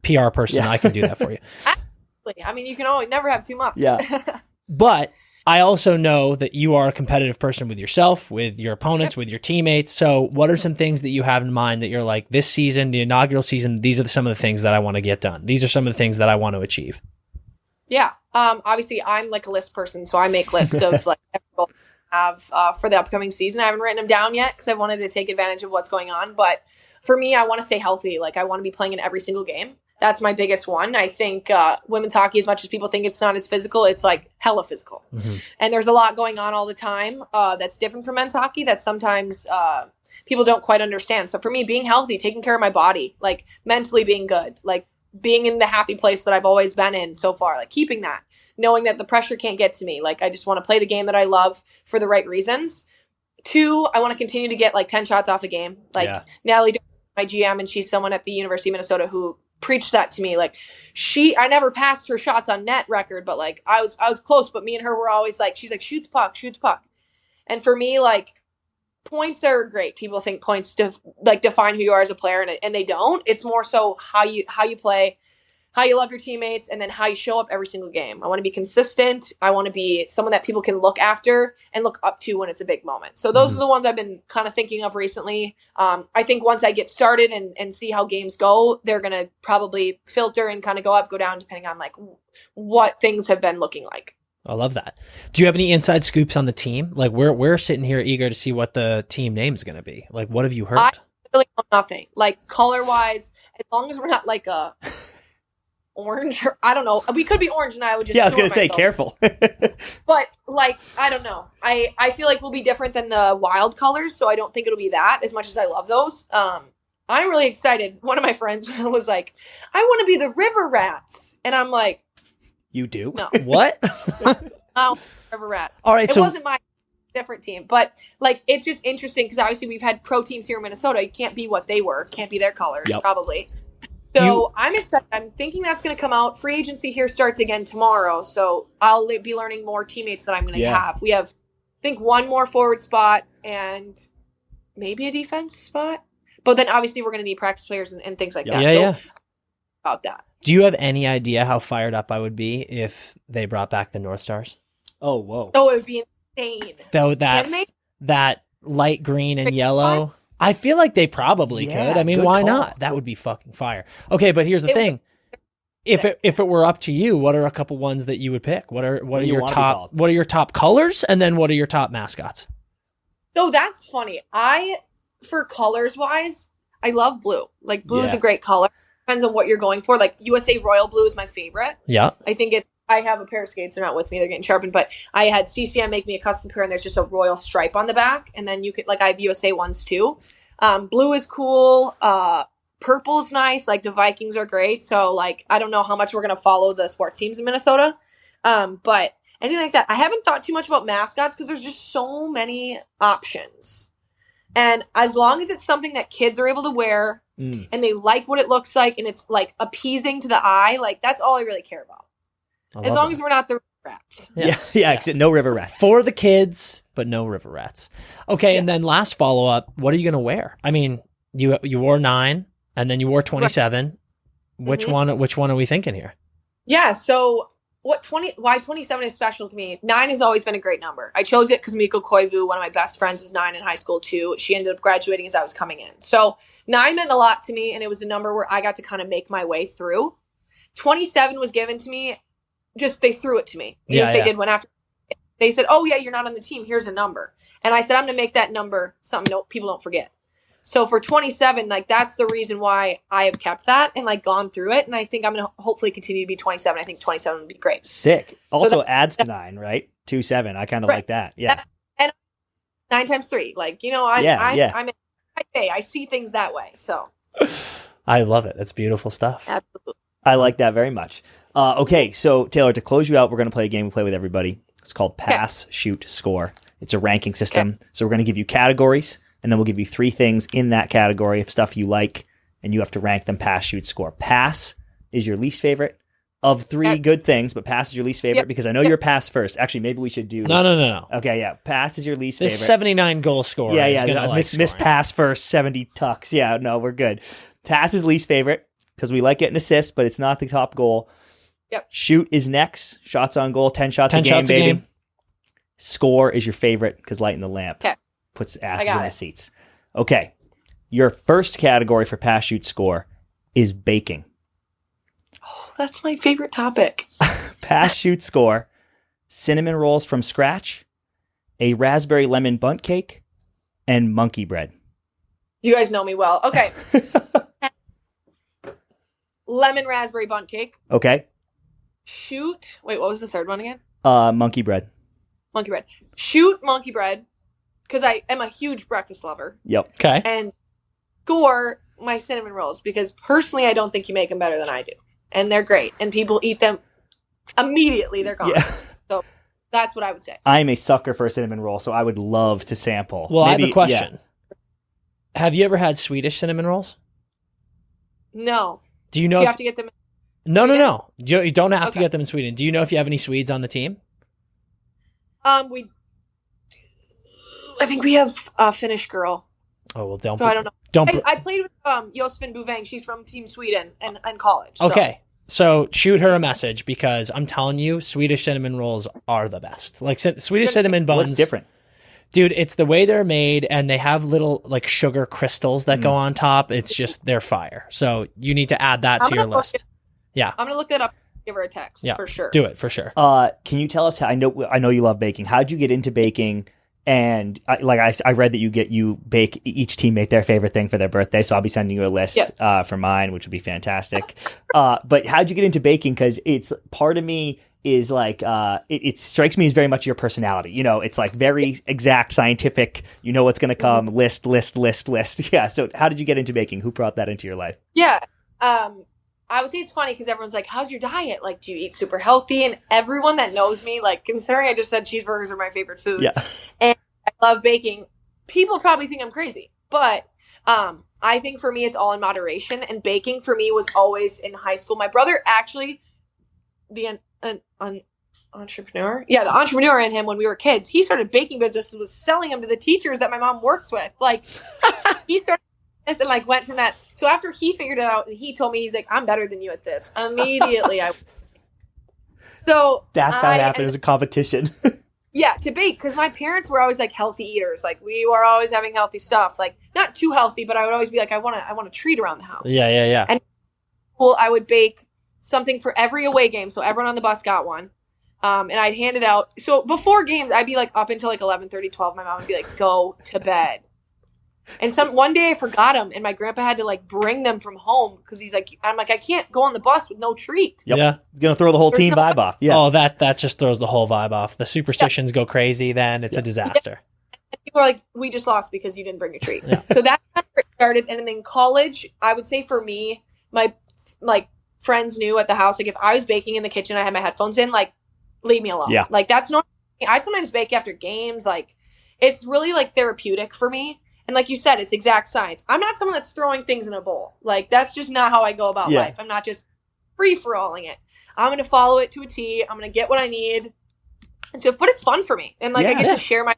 PR person, I can do that for you. Absolutely. I mean, you can always never have too much. Yeah. But I also know that you are a competitive person with yourself, with your opponents, with your teammates. So what are some things that you have in mind that you're like, this season, the inaugural season, these are some of the things that I want to get done. These are some of the things that I want to achieve. Yeah. Obviously, I'm like a list person, so I make lists of like every goal I have for the upcoming season. I haven't written them down yet because I wanted to take advantage of what's going on. But for me, I want to stay healthy. Like, I want to be playing in every single game. That's my biggest one. I think women's hockey, as much as people think it's not as physical, it's like hella physical. Mm-hmm. And there's a lot going on all the time that's different from men's hockey that sometimes people don't quite understand. So for me, being healthy, taking care of my body, like mentally being good, like being in the happy place that I've always been in so far, like keeping that, knowing that the pressure can't get to me. Like, I just want to play the game that I love for the right reasons. 2, I want to continue to get like 10 shots off a game. Like Natalie, my GM, and she's someone at the University of Minnesota who preached that to me. Like, I never passed her shots on net record, but like I was close, but me and her were always like, she's like, shoot the puck. And for me, like, points are great. People think points define who you are as a player, and they don't. It's more so how you play, how you love your teammates, and then how you show up every single game. I want to be consistent. I want to be someone that people can look after and look up to when it's a big moment. So those are the ones I've been kind of thinking of recently. I think once I get started and see how games go, they're going to probably filter and kind of go up, go down, depending on like what things have been looking like. I love that. Do you have any inside scoops on the team? Like, we're sitting here eager to see what the team name is going to be. Like, what have you heard? I really know nothing. Like, color-wise, as long as we're not like a orange, or I don't know. We could be orange, and I would just. Yeah, I was going to say, careful. But like, I don't know. I feel like we'll be different than the wild colors, so I don't think it'll be that as much as I love those. I'm really excited. One of my friends was like, "I want to be the River Rats," and I'm like, "You do? No. What? River Rats." All right, it wasn't my different team, but like, it's just interesting because obviously we've had pro teams here in Minnesota. You can't be what they were, can't be their colors, probably. So I'm excited. I'm thinking that's going to come out. Free agency here starts again tomorrow, so I'll be learning more teammates that I'm going to have. We have, I think, one more forward spot and maybe a defense spot, but then obviously we're going to need practice players and things like that. Yeah. About that. Do you have any idea how fired up I would be if they brought back the North Stars? Oh, whoa. Oh, it would be insane. So that light green and yellow. I feel like they probably could. I mean, why not? That would be fucking fire. Okay, but here's the thing. If it were up to you, what are a couple ones that you would pick? What are your top colors, and then what are your top mascots? So that's funny. For colors wise, I love blue. Like, blue is a great color. Depends on what you're going for. Like, USA Royal Blue is my favorite. Yeah. I think I have a pair of skates. They're not with me. They're getting sharpened. But I had CCM make me a custom pair, and there's just a royal stripe on the back. And then you could, like, I have USA ones too. Blue is cool. Purple is nice. Like, the Vikings are great. So, like, I don't know how much we're going to follow the sports teams in Minnesota. But anything like that. I haven't thought too much about mascots because there's just so many options. And as long as it's something that kids are able to wear and they like what it looks like and it's, like, appeasing to the eye, like, that's all I really care about. As long as we're not the river rats. Yes. Yeah. No river rats. For the kids, but no river rats. Okay, and then last follow-up, what are you going to wear? I mean, you wore 9, and then you wore 27. Which one are we thinking here? Yeah, so why 27 is special to me. 9 has always been a great number. I chose it because Mikko Koivu, one of my best friends, was 9 in high school too. She ended up graduating as I was coming in. So 9 meant a lot to me, and it was a number where I got to kind of make my way through. 27 was given to me. Just they threw it to me. USA did one after. They said, "Oh yeah, you're not on the team. Here's a number." And I said, "I'm going to make that number something people don't forget." So for 27, like that's the reason why I have kept that and like gone through it. And I think I'm going to hopefully continue to be 27. I think 27 would be great. Sick. Also adds to 9, right? 2-7. I kind of like that. Yeah. And 9 times 3, like, you know, I'm in I see things that way. So I love it. That's beautiful stuff. absolutely. I like that very much. Okay, so Taylor, to close you out, we're going to play a game we play with everybody. It's called Pass, Shoot, Score. It's a ranking system. Okay. So we're going to give you categories, and then we'll give you 3 things in that category of stuff you like, and you have to rank them pass, shoot, score. Pass is your least favorite of 3 good things, but pass is your least favorite because I know you're pass first. Actually, maybe we should do... No. Okay, yeah. Pass is your least favorite. This 79 goal scorer. Yeah. Miss pass first, 70 tucks. Yeah, no, we're good. Pass is least favorite because we like getting assists, but it's not the top goal. Yep. Shoot is next. Shots on goal, 10 shots a game, baby. Score is your favorite because lighting the lamp puts asses in the seats. Okay. Your first category for pass, shoot, score is baking. Oh, that's my favorite topic. Pass, shoot, score. Cinnamon rolls from scratch, a raspberry lemon bundt cake, and monkey bread. You guys know me well. Okay. Lemon raspberry bundt cake. Okay. Shoot. Wait, what was the third one again? Monkey bread. Monkey bread. Shoot monkey bread because I am a huge breakfast lover. Yep. Okay. And score my cinnamon rolls because personally I don't think you make them better than I do. And they're great. And people eat them immediately. They're gone. Yeah. So that's what I would say. I'm a sucker for a cinnamon roll, so I would love to sample. Well, I have a question. Yeah. Have you ever had Swedish cinnamon rolls? No. Do you know? Do you have to get them? No. You don't have to get them in Sweden. Do you know if you have any Swedes on the team? I think we have a Finnish girl. Oh well, don't. So I don't know. I played with Josefin Buvang. She's from Team Sweden and college. So. Okay, so shoot her a message because I'm telling you, Swedish cinnamon rolls are the best. Like Swedish cinnamon buns. What's different? Dude, it's the way they're made, and they have little like sugar crystals that go on top. It's just they're fire. So you need to add that to your list. Yeah, I'm gonna look that up. Give her a text. Yeah, for sure. Do it for sure. Can you tell us how? I know you love baking. How'd you get into baking? And I read that you bake each teammate their favorite thing for their birthday. So I'll be sending you a list for mine, which would be fantastic. But how'd you get into baking? Because it's part of me is like it strikes me as very much your personality. You know, it's like very exact, scientific. You know what's going to come. List. Yeah. So how did you get into baking? Who brought that into your life? Yeah. I would say it's funny because everyone's like, how's your diet? Like, do you eat super healthy? And everyone that knows me, like, considering I just said cheeseburgers are my favorite food, and I love baking, people probably think I'm crazy. But I think for me, it's all in moderation. And baking for me was always in high school. My brother actually, the entrepreneur, the entrepreneur in him when we were kids, he started baking businesses, was selling them to the teachers that my mom works with. Like, he started and like went from that. So after he figured it out and he told me, he's like, I'm better than you at this. Immediately So that's how it happened. It was a competition. Yeah, to bake, because my parents were always like healthy eaters. Like we were always having healthy stuff. Like not too healthy, but I would always be like, I want a treat around the house. Yeah. And I would bake something for every away game. So everyone on the bus got one. And I'd hand it out. So before games, I'd be like up until like 11:30, 12. My mom would be like, go to bed. And one day I forgot them, and my grandpa had to like bring them from home because I'm like, I can't go on the bus with no treat. Yep. Yeah, it's gonna throw the whole team vibe off. Yeah. Oh, that just throws the whole vibe off. The superstitions go crazy. Then it's a disaster. And people are like, we just lost because you didn't bring a treat. Yeah. So that's how it started. And then college, I would say for me, my friends knew at the house, like if I was baking in the kitchen, I had my headphones in, like leave me alone. Yeah. Like that's not. I'd sometimes bake after games. Like it's really like therapeutic for me. And like you said, it's exact science. I'm not someone that's throwing things in a bowl. Like, that's just not how I go about life. I'm not just free-for-alling it. I'm going to follow it to a T. I'm going to get what I need. And so, but it's fun for me. And, like, I get to share my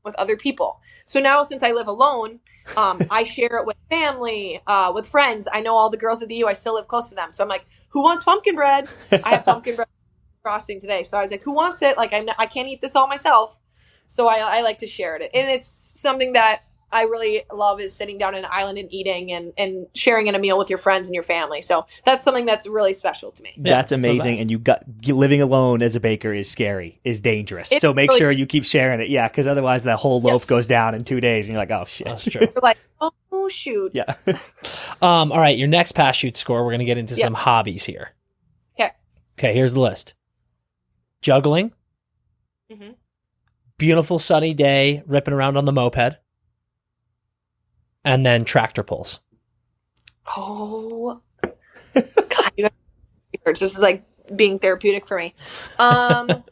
with other people. So now, since I live alone, I share it with family, with friends. I know all the girls at the U. I still live close to them. So I'm like, who wants pumpkin bread? I have pumpkin bread frosting today. So I was like, who wants it? Like, I can't eat this all myself. So I like to share it. And it's something that I really love is sitting down on an island and eating and sharing in a meal with your friends and your family. So that's something that's really special to me. That's amazing. And you living alone as a baker is scary, is dangerous. So make sure you keep sharing it. Yeah. Because otherwise that whole loaf goes down in 2 days and you're like, oh shit. That's true. You're like, oh shoot. Yeah. All right. Your next pass shoot score, we're going to get into some hobbies here. Okay. Here's the list. Juggling. Mm-hmm. Beautiful sunny day, ripping around on the moped. And then tractor pulls. Oh, God, you have research. This is like being therapeutic for me. And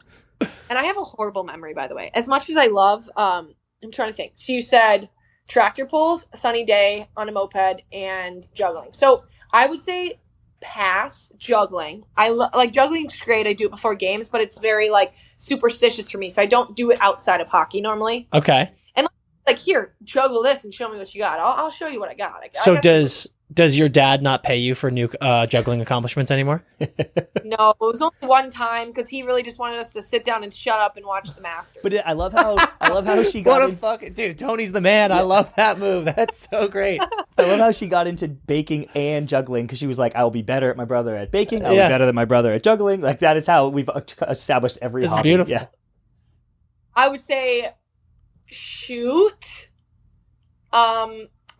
I have a horrible memory, by the way. As much as I love, I'm trying to think. So you said tractor pulls, sunny day on a moped, and juggling. So I would say pass juggling. Like juggling's great. I do it before games, but it's very like superstitious for me. So I don't do it outside of hockey normally. Okay. Like, here, juggle this and show me what you got. I'll show you what I got. So does your dad not pay you for new juggling accomplishments anymore? No, it was only one time because he really just wanted us to sit down and shut up and watch the Masters. But I love how she got what a fucking dude. Tony's the man. Yeah. I love that move. That's so great. I love how she got into baking and juggling because she was like, I will be better at my brother at baking. I'll be better than my brother at juggling. Like that is how we've established every hobby. It's beautiful. Yeah. I would say shoot.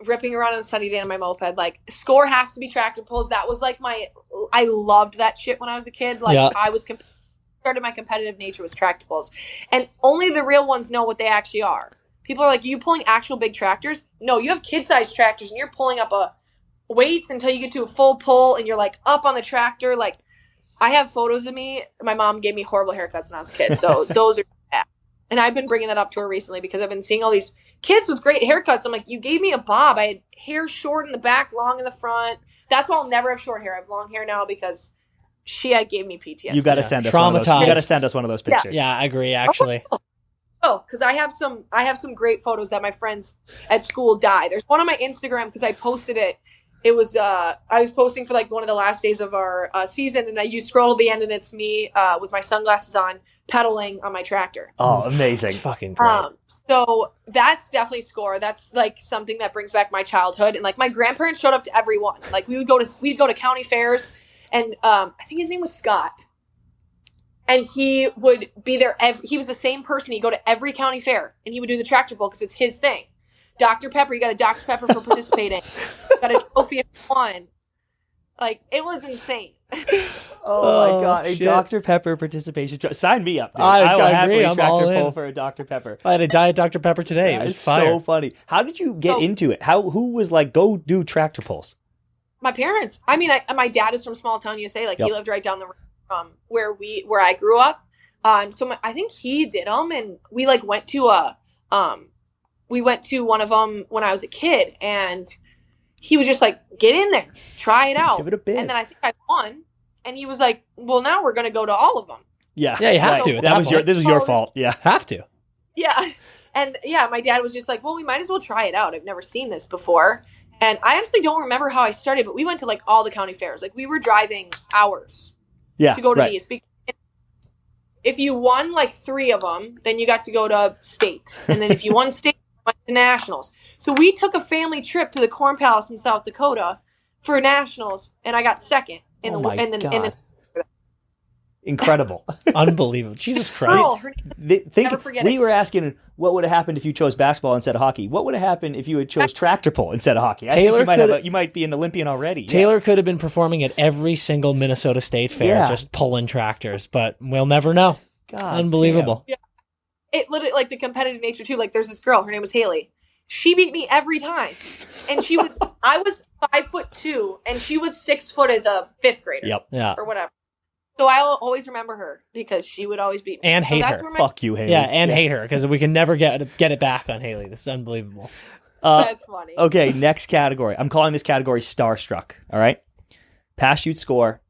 Ripping around on a sunny day on my moped. Like, score has to be tractor pulls. That was like I loved that shit when I was a kid. Like, I was started my competitive nature was tractor pulls. And only the real ones know what they actually are. People are like, you pulling actual big tractors? No, you have kid-sized tractors and you're pulling up weights until you get to a full pull and you're like up on the tractor. Like, I have photos of me. My mom gave me horrible haircuts when I was a kid. So those are bad. And I've been bringing that up to her recently because I've been seeing all these kids with great haircuts. I'm like, you gave me a bob. I had hair short in the back, long in the front. That's why I'll never have short hair. I have long hair now because she gave me PTSD. You got to send us one of those. You got to send us one of those pictures. Yeah, I agree. Actually. Oh, because I have some great photos that my friends at school die. There's one on my Instagram because I posted it. It was I was posting for like one of the last days of our season, and you scroll to the end, and it's me with my sunglasses on, pedaling on my tractor. Oh, amazing! That's fucking great. So that's definitely score. That's like something that brings back my childhood, and like my grandparents showed up to every one. Like we'd go to county fairs, and I think his name was Scott, and he would be there. He was the same person. He'd go to every county fair, and he would do the tractor pull because it's his thing. Dr. Pepper, you got a Dr. Pepper for participating. Got a trophy if you won. Like, it was insane. Oh my God. A Dr. Pepper participation. Sign me up, dude. I will agree. happily I'm tractor all in. pull for a Dr. Pepper. I had a diet Dr. Pepper today. It was fire. So funny. How did you get into it? Who was like, go do tractor pulls? My parents. I mean, my dad is from small town USA. Like, he lived right down the road from where I grew up. So I think he did them, and we like went to one of them when I was a kid, and he was just like, get in there, try it out. Give it a bid. And then I think I won, and he was like, well, now we're going to go to all of them. Yeah. Yeah, you have to. This was your fault. Yeah. Have to. Yeah. And yeah, my dad was just like, well, we might as well try it out. I've never seen this before. And I honestly don't remember how I started, but we went to like all the county fairs. Like we were driving hours to go to these. If you won like 3 of them, then you got to go to state. And then if you won state, went to nationals. So we took a family trip to the Corn Palace in South Dakota for nationals, and I got second in the incredible. Unbelievable. Jesus Christ. We were asking what would have happened if you chose basketball instead of hockey. What would have happened if you had chose tractor pull instead of hockey? You might be an Olympian already. Taylor could have been performing at every single Minnesota State fair just pulling tractors, but we'll never know. God, unbelievable. Yeah. It literally, like the competitive nature too. Like there's this girl, her name was Haley. She beat me every time, and I was 5'2", and she was 6 foot as a 5th grader. Yep. Yeah. Or whatever. So I'll always remember her because she would always beat me. And hate her. Fuck you, Haley. Yeah, and hate her because we can never get it back on Haley. This is unbelievable. That's funny. Okay, next category. I'm calling this category Starstruck. All right. Pass, shoot, score.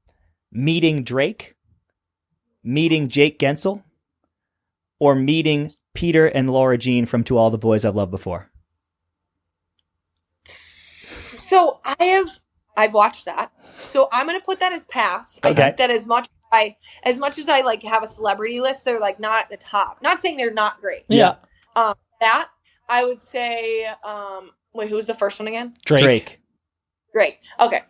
Meeting Drake. Meeting Jake Gensel. Or meeting Peter and Laura Jean from To All the Boys I've Loved Before. So I've watched that. So I'm gonna put that as pass. I think that as much as I like have a celebrity list, they're like not at the top. Not saying they're not great. Yeah. That I would say, wait, who was the first one again? Drake. Okay.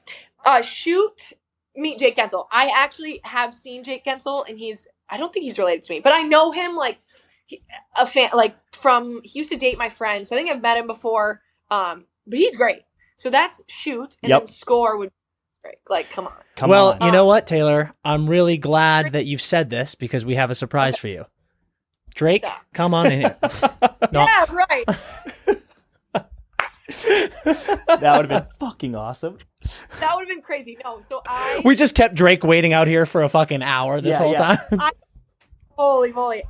Meet Jake Gensel. I actually have seen Jake Gensel, and I don't think he's related to me, but I know him like a fan, like he used to date my friend, so I think I've met him before. But he's great. So that's shoot, and then score would be Drake. Like, come on. Well, you know what, Taylor? I'm really glad that you've said this because we have a surprise for you. Drake, come on in here. No. Yeah, right. That would have been fucking awesome. That would have been crazy. No, so we just kept Drake waiting out here for a fucking hour this whole time. Holy moly.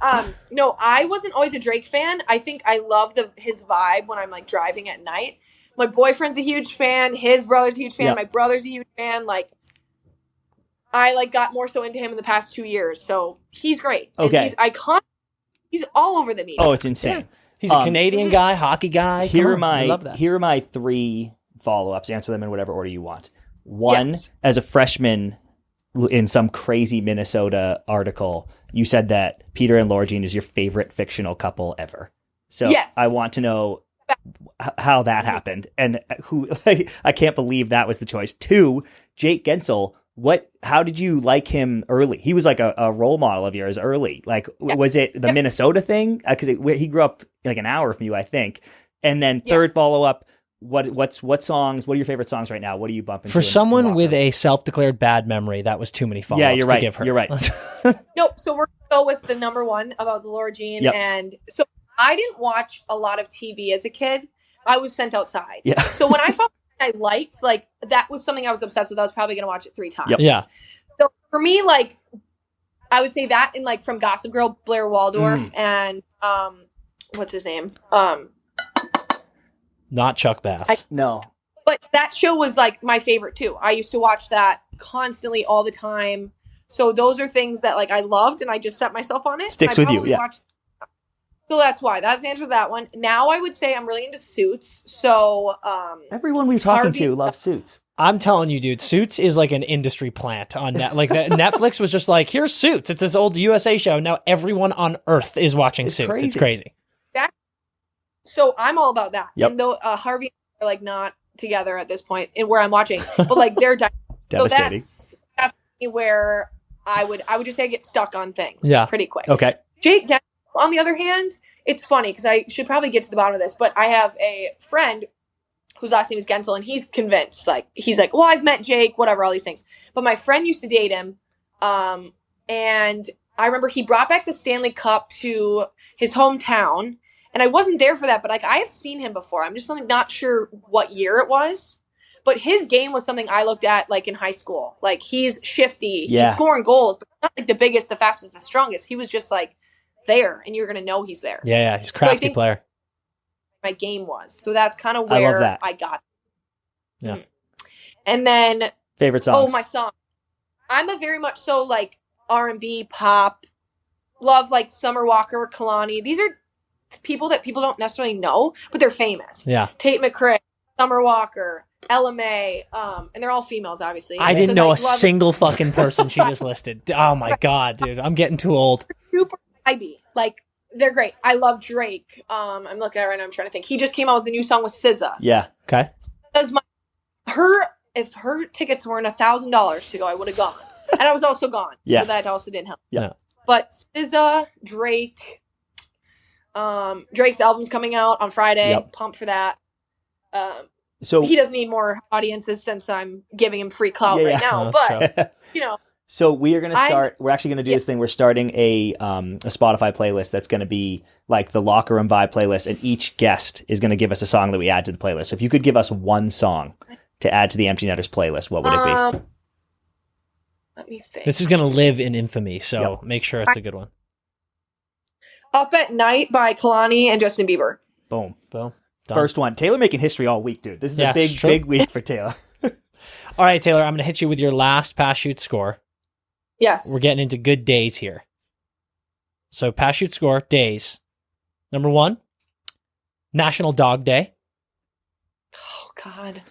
No, I wasn't always a Drake fan. I think I love his vibe when I'm like driving at night. My boyfriend's a huge fan. His brother's a huge fan. My brother's a huge fan. Like, I like got more so into him in the past 2 years. So he's great. Okay. And he's iconic. He's all over the media. Oh, it's insane. Yeah. He's a Canadian guy, hockey guy. Here are my 3 follow-ups. Answer them in whatever order you want. One, as a freshman in some crazy Minnesota article, you said that Peter and Laura Jean is your favorite fictional couple ever. So I want to know how that happened and who. I can't believe that was the choice. 2, Jake Gensel. How did you like him early? He was like a role model of yours early. Like, was it the Minnesota thing? Because he grew up like an hour from you, I think. And then third follow up, what songs? What are your favorite songs right now? What are you bumping for someone with a self-declared bad memory? That was too many follow ups. Yeah, you're right. To give her. You're right. Nope. So we're gonna go with the number one about the Laura Jean, and so I didn't watch a lot of TV as a kid. I was sent outside. Yeah. So when I found I liked, like, that was something I was obsessed with. I was probably going to watch it 3 times. Yep. Yeah. So for me, like, I would say that, and like from Gossip Girl, Blair Waldorf and what's his name? Not Chuck Bass. No. But that show was like my favorite too. I used to watch that constantly all the time. So those are things that like I loved, and I just set myself on it. Sticks with you, yeah. So that's why. That's the answer to that one. Now I would say I'm really into Suits. So everyone we're talking to loves Suits. I'm telling you, dude, Suits is like an industry plant on net. Like Netflix was just like, here's Suits. It's this old USA show. Now everyone on Earth is watching Suits. Crazy. It's crazy. So I'm all about that. Yep. And though Harvey are like not together at this point, and where I'm watching, but like they're devastating. So that's definitely where I would just say I get stuck on things. Pretty quick. Okay. Jake Gensel, on the other hand, it's funny because I should probably get to the bottom of this, but I have a friend whose last name is Gensel, and he's convinced. Like, he's like, well, I've met Jake, whatever, all these things. But my friend used to date him, and I remember he brought back the Stanley Cup to his hometown, and I wasn't there for that, but like I have seen him before. I'm just not sure what year it was. But his game was something I looked at like in high school. Like, he's shifty, he's scoring goals, but not like the biggest, the fastest, the strongest. He was just like there, and you're gonna know he's there. Yeah, he's a crafty player. My game was. So that's kind of where I got it. Yeah. And then favorite songs. Oh, my song. I'm a very much so like R&B, pop. Love like Summer Walker, Kalani. These are people that people don't necessarily know, but they're famous. Yeah. Tate McRae, Summer Walker, Ella May, and they're all females, obviously. I didn't know a single fucking person she just listed. Oh my god, dude. I'm getting too old. Super vibey. Like, they're great. I love Drake. I'm looking at it right now. I'm trying to think. He just came out with a new song with SZA. Yeah. Okay. If her tickets weren't $1,000 to go, I would have gone. And I was also gone. Yeah. So that also didn't help. Yeah. But SZA, Drake, Drake's album's coming out on Friday. Yep. Pumped for that. So he doesn't need more audiences since I'm giving him free clout right now. But, you know. So we are going to start, we're actually going to do this thing. We're starting a Spotify playlist that's going to be like the Locker Room Vibe playlist, and each guest is going to give us a song that we add to the playlist. So if you could give us one song to add to the Empty Netters playlist, what would it be? Let me think. This is going to live in infamy, so make sure it's a good one. Up at Night by Kalani and Justin Bieber. Boom. Done. First one. Taylor making history all week, dude. This is a big week for Taylor. All right, Taylor, I'm going to hit you with your last pass shoot score. Yes. We're getting into good days here. So pass shoot score, days. Number 1, National Dog Day. Oh, God.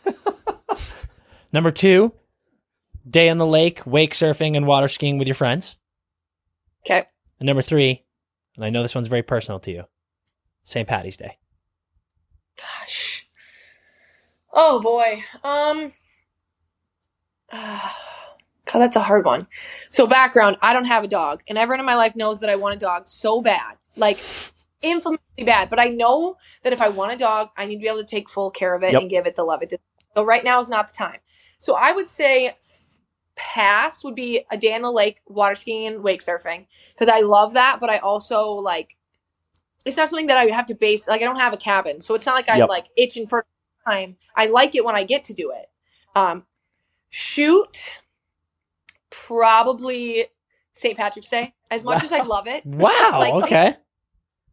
Number 2, day on the lake, wake surfing and water skiing with your friends. Okay. And number 3, and I know this one's very personal to you, St. Paddy's Day. Gosh. Oh boy. God, that's a hard one. So background, I don't have a dog, and everyone in my life knows that I want a dog so bad, like infamously bad. But I know that if I want a dog, I need to be able to take full care of it and give it the love it deserves. So right now is not the time. So I would say pass would be a day in the lake, water skiing and wake surfing, because I love that. But I also like, it's not something that I have to base. Like I don't have a cabin, so it's not like I'm like itching for time. I like it when I get to do it. Shoot. Probably St. Patrick's Day. As much as I love it. Wow. Like, okay.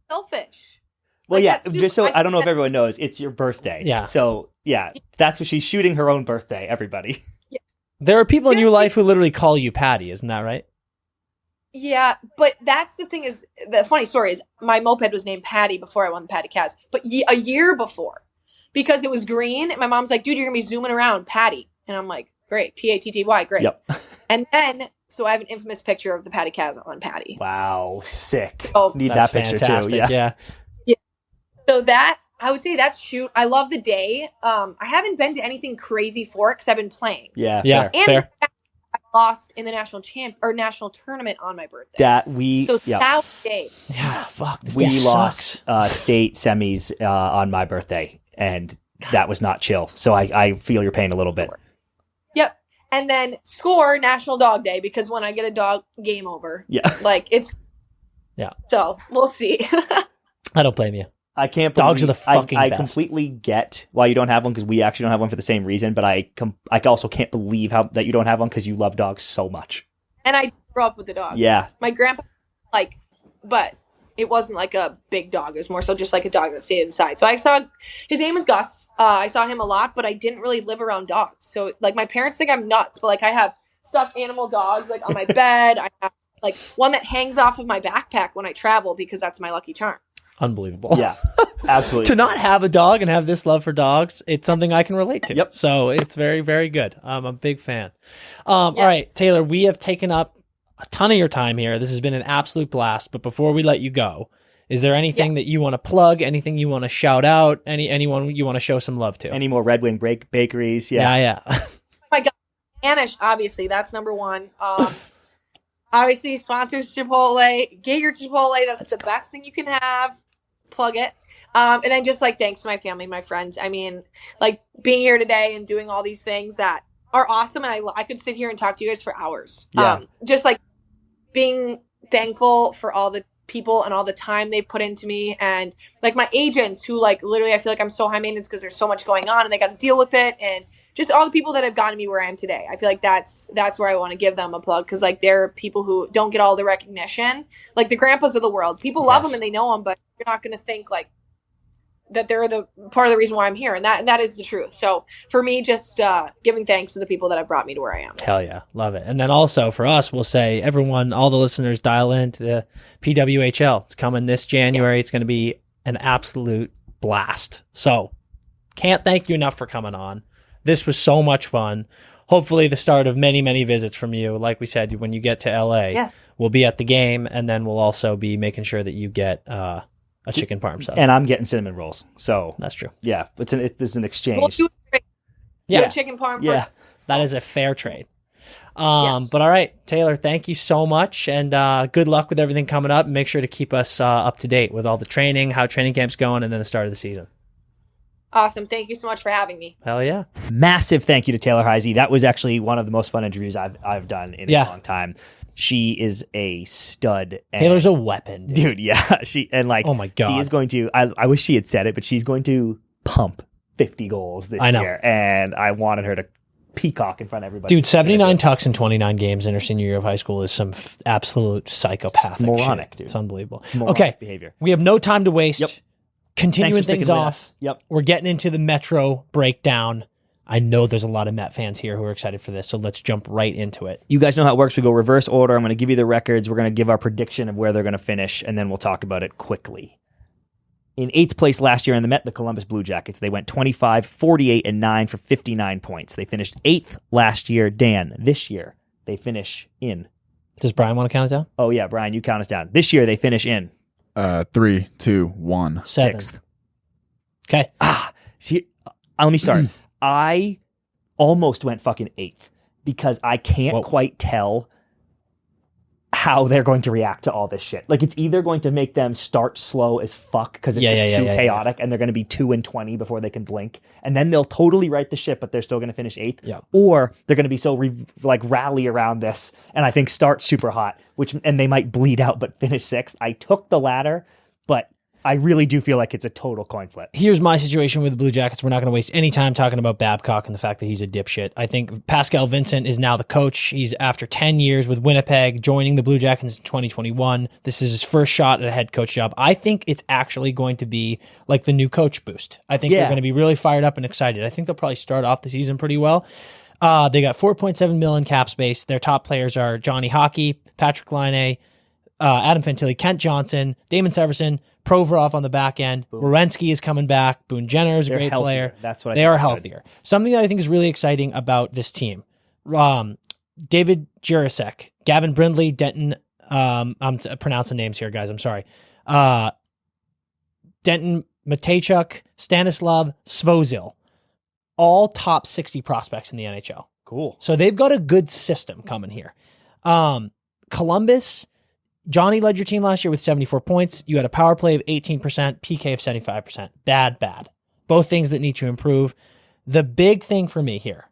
Selfish. Well, like, yeah. Just so I don't know if everyone knows, it's your birthday. Yeah. So yeah, that's what she's shooting her own birthday. Everybody. Yeah. There are people in your life who literally call you Patty. Isn't that right? Yeah, but that's the thing is the funny story is my moped was named Patty before I won the Patty Caz, but a year before because it was green. And my mom's like, "Dude, you're gonna be zooming around, Patty," and I'm like, "Great, Patty, great." Yep. And then, so I have an infamous picture of the Patty Caz on Patty. Wow, sick. Oh, need that picture fantastic. too. Yeah. So that, I would say that's shoot. I love the day. I haven't been to anything crazy for it because I've been playing. Yeah. Yeah. And Fair. I lost in the national tournament on my birthday. That day. Yeah. Fuck. This we day lost sucks. state semis on my birthday, and that was not chill. So I feel your pain a little bit. Yep. And then score National Dog Day because when I get a dog, game over. Yeah. Like it's. Yeah. So we'll see. I don't blame you. I can't believe Dogs are the fucking I best. completely get why you don't have one because we actually don't have one for the same reason. But I also can't believe that you don't have one because you love dogs so much. And I grew up with the dog. Yeah. My grandpa, but it wasn't like a big dog. It was more so just like a dog that stayed inside. So his name was Gus. I saw him a lot, but I didn't really live around dogs. So like my parents think I'm nuts, but like I have stuffed animal dogs like on my bed. I have like one that hangs off of my backpack when I travel because that's my lucky charm. Unbelievable. Yeah. Absolutely. To not have a dog and have this love for dogs, it's something I can relate to. Yep. So it's very, very good. I'm a big fan. All right, Taylor, we have taken up a ton of your time here. This has been an absolute blast. But before we let you go, is there anything that you want to plug? Anything you want to shout out? Anyone you want to show some love to? Any more Red Wing bakeries? Yeah. Yeah. Oh my God. Spanish, obviously. That's number one. Obviously, sponsors Chipotle. Get your Chipotle. That's the best thing you can have. Plug it. And then just like thanks to my family, my friends. I mean, like being here today and doing all these things that are awesome. And I could sit here and talk to you guys for hours. Yeah. Just like being thankful for all the people and all the time they put into me. And like my agents who like literally I feel like I'm so high maintenance because there's so much going on and they got to deal with it. And just all the people that have gotten me where I am today. I feel like that's where I want to give them a plug because like they're people who don't get all the recognition. Like the grandpas of the world. People love them and they know them, but you're not going to think like that they're the part of the reason why I'm here. And that is the truth. So for me, just giving thanks to the people that have brought me to where I am. Hell yeah. Love it. And then also for us, we'll say everyone, all the listeners dial into the PWHL. It's coming this January. Yeah. It's going to be an absolute blast. So can't thank you enough for coming on. This was so much fun. Hopefully the start of many, many visits from you. Like we said, when you get to LA, we'll be at the game and then we'll also be making sure that you get a chicken parm sub. And I'm getting cinnamon rolls. So that's true. Yeah. It's an exchange. We'll do a chicken parm. Yeah. That is a fair trade. But all right, Taylor, thank you so much. And good luck with everything coming up. Make sure to keep us up to date with all the training, how training camp's going, and then the start of the season. Awesome. Thank you so much for having me. Hell yeah. Massive thank you to Taylor Heise. That was actually one of the most fun interviews I've done in a long time. She is a stud. Taylor's a weapon, dude. Yeah. Oh my God. She is going to, I wish she had said it, but she's going to pump 50 goals this year. And I wanted her to peacock in front of everybody. Dude, 79 tucks in 29 games in her senior year of high school is some absolute psychopathic moronic, shit. Dude. It's unbelievable. Moronic behavior. We have no time to waste. Yep. Continuing things off. Yep. We're getting into the Metro breakdown. I know there's a lot of Met fans here who are excited for this, so let's jump right into it. You guys know how it works. We go reverse order. I'm going to give you the records. We're going to give our prediction of where they're going to finish, and then we'll talk about it quickly. In 8th place last year in the Met, the Columbus Bluejackets. They went 25, 48, and 9 for 59 points. They finished 8th last year. Dan, this year, they finish in. Does Brian want to count it down? Oh, yeah, Brian, you count us down. This year, they finish in. 3, 2, 1. 7th. Okay. See, let me start. I almost went fucking 8th because I can't quite tell how they're going to react to all this shit. Like, it's either going to make them start slow as fuck because it's just too chaotic and they're going to be 2-20 before they can blink, and then they'll totally right the ship, but they're still going to finish 8th. Yeah. Or they're going to be so rally around this and I think start super hot, and they might bleed out but finish 6th. I took the latter, but I really do feel like it's a total coin flip. Here's my situation with the Blue Jackets. We're not going to waste any time talking about Babcock and the fact that he's a dipshit. I think Pascal Vincent is now the coach. He's, after 10 years with Winnipeg, joining the Blue Jackets in 2021. This is his first shot at a head coach job. I think it's actually going to be like the new coach boost. I think they're going to be really fired up and excited. I think they'll probably start off the season pretty well. They got $4.7 million cap space. Their top players are Johnny Hockey, Patrick Laine, Adam Fantilli, Kent Johnson, Damon Severson, Provorov on the back end. Werenski is coming back. Boone Jenner is a great player. That's what they are healthier. Something that I think is really exciting about this team: David Jirasek, Gavin Brindley, Denton. I'm pronouncing names here, guys. I'm sorry. Denton Matejchuk, Stanislav Svozil, all top 60 prospects in the NHL. Cool. So they've got a good system coming here. Columbus. Johnny led your team last year with 74 points. You had a power play of 18%, PK of 75%. Bad. Both things that need to improve. The big thing for me here,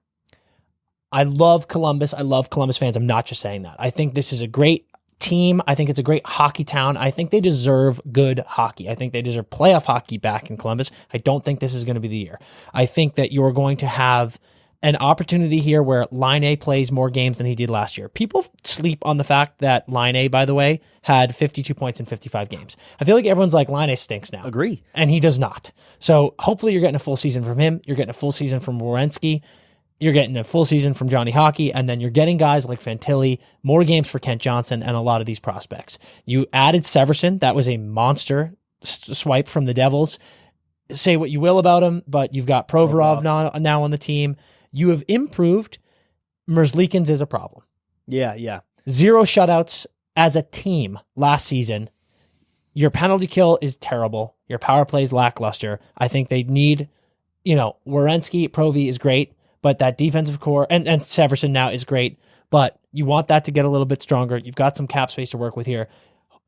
I love Columbus. I love Columbus fans. I'm not just saying that. I think this is a great team. I think it's a great hockey town. I think they deserve good hockey. I think they deserve playoff hockey back in Columbus. I don't think this is going to be the year. I think that you're going to have an opportunity here where Laine plays more games than he did last year. People sleep on the fact that Laine, by the way, had 52 points in 55 games. I feel like everyone's like, Laine stinks now. Agree. And he does not. So hopefully you're getting a full season from him. You're getting a full season from Werenski. You're getting a full season from Johnny Hockey. And then you're getting guys like Fantilli, more games for Kent Johnson, and a lot of these prospects. You added Severson. That was a monster swipe from the Devils. Say what you will about him, but you've got Provorov now on the team. You have improved. Merzlikins is a problem. Yeah. 0 shutouts as a team last season. Your penalty kill is terrible. Your power play is lackluster. I think they need, Werenski, Provi is great, but that defensive core, and Severson now is great, but you want that to get a little bit stronger. You've got some cap space to work with here.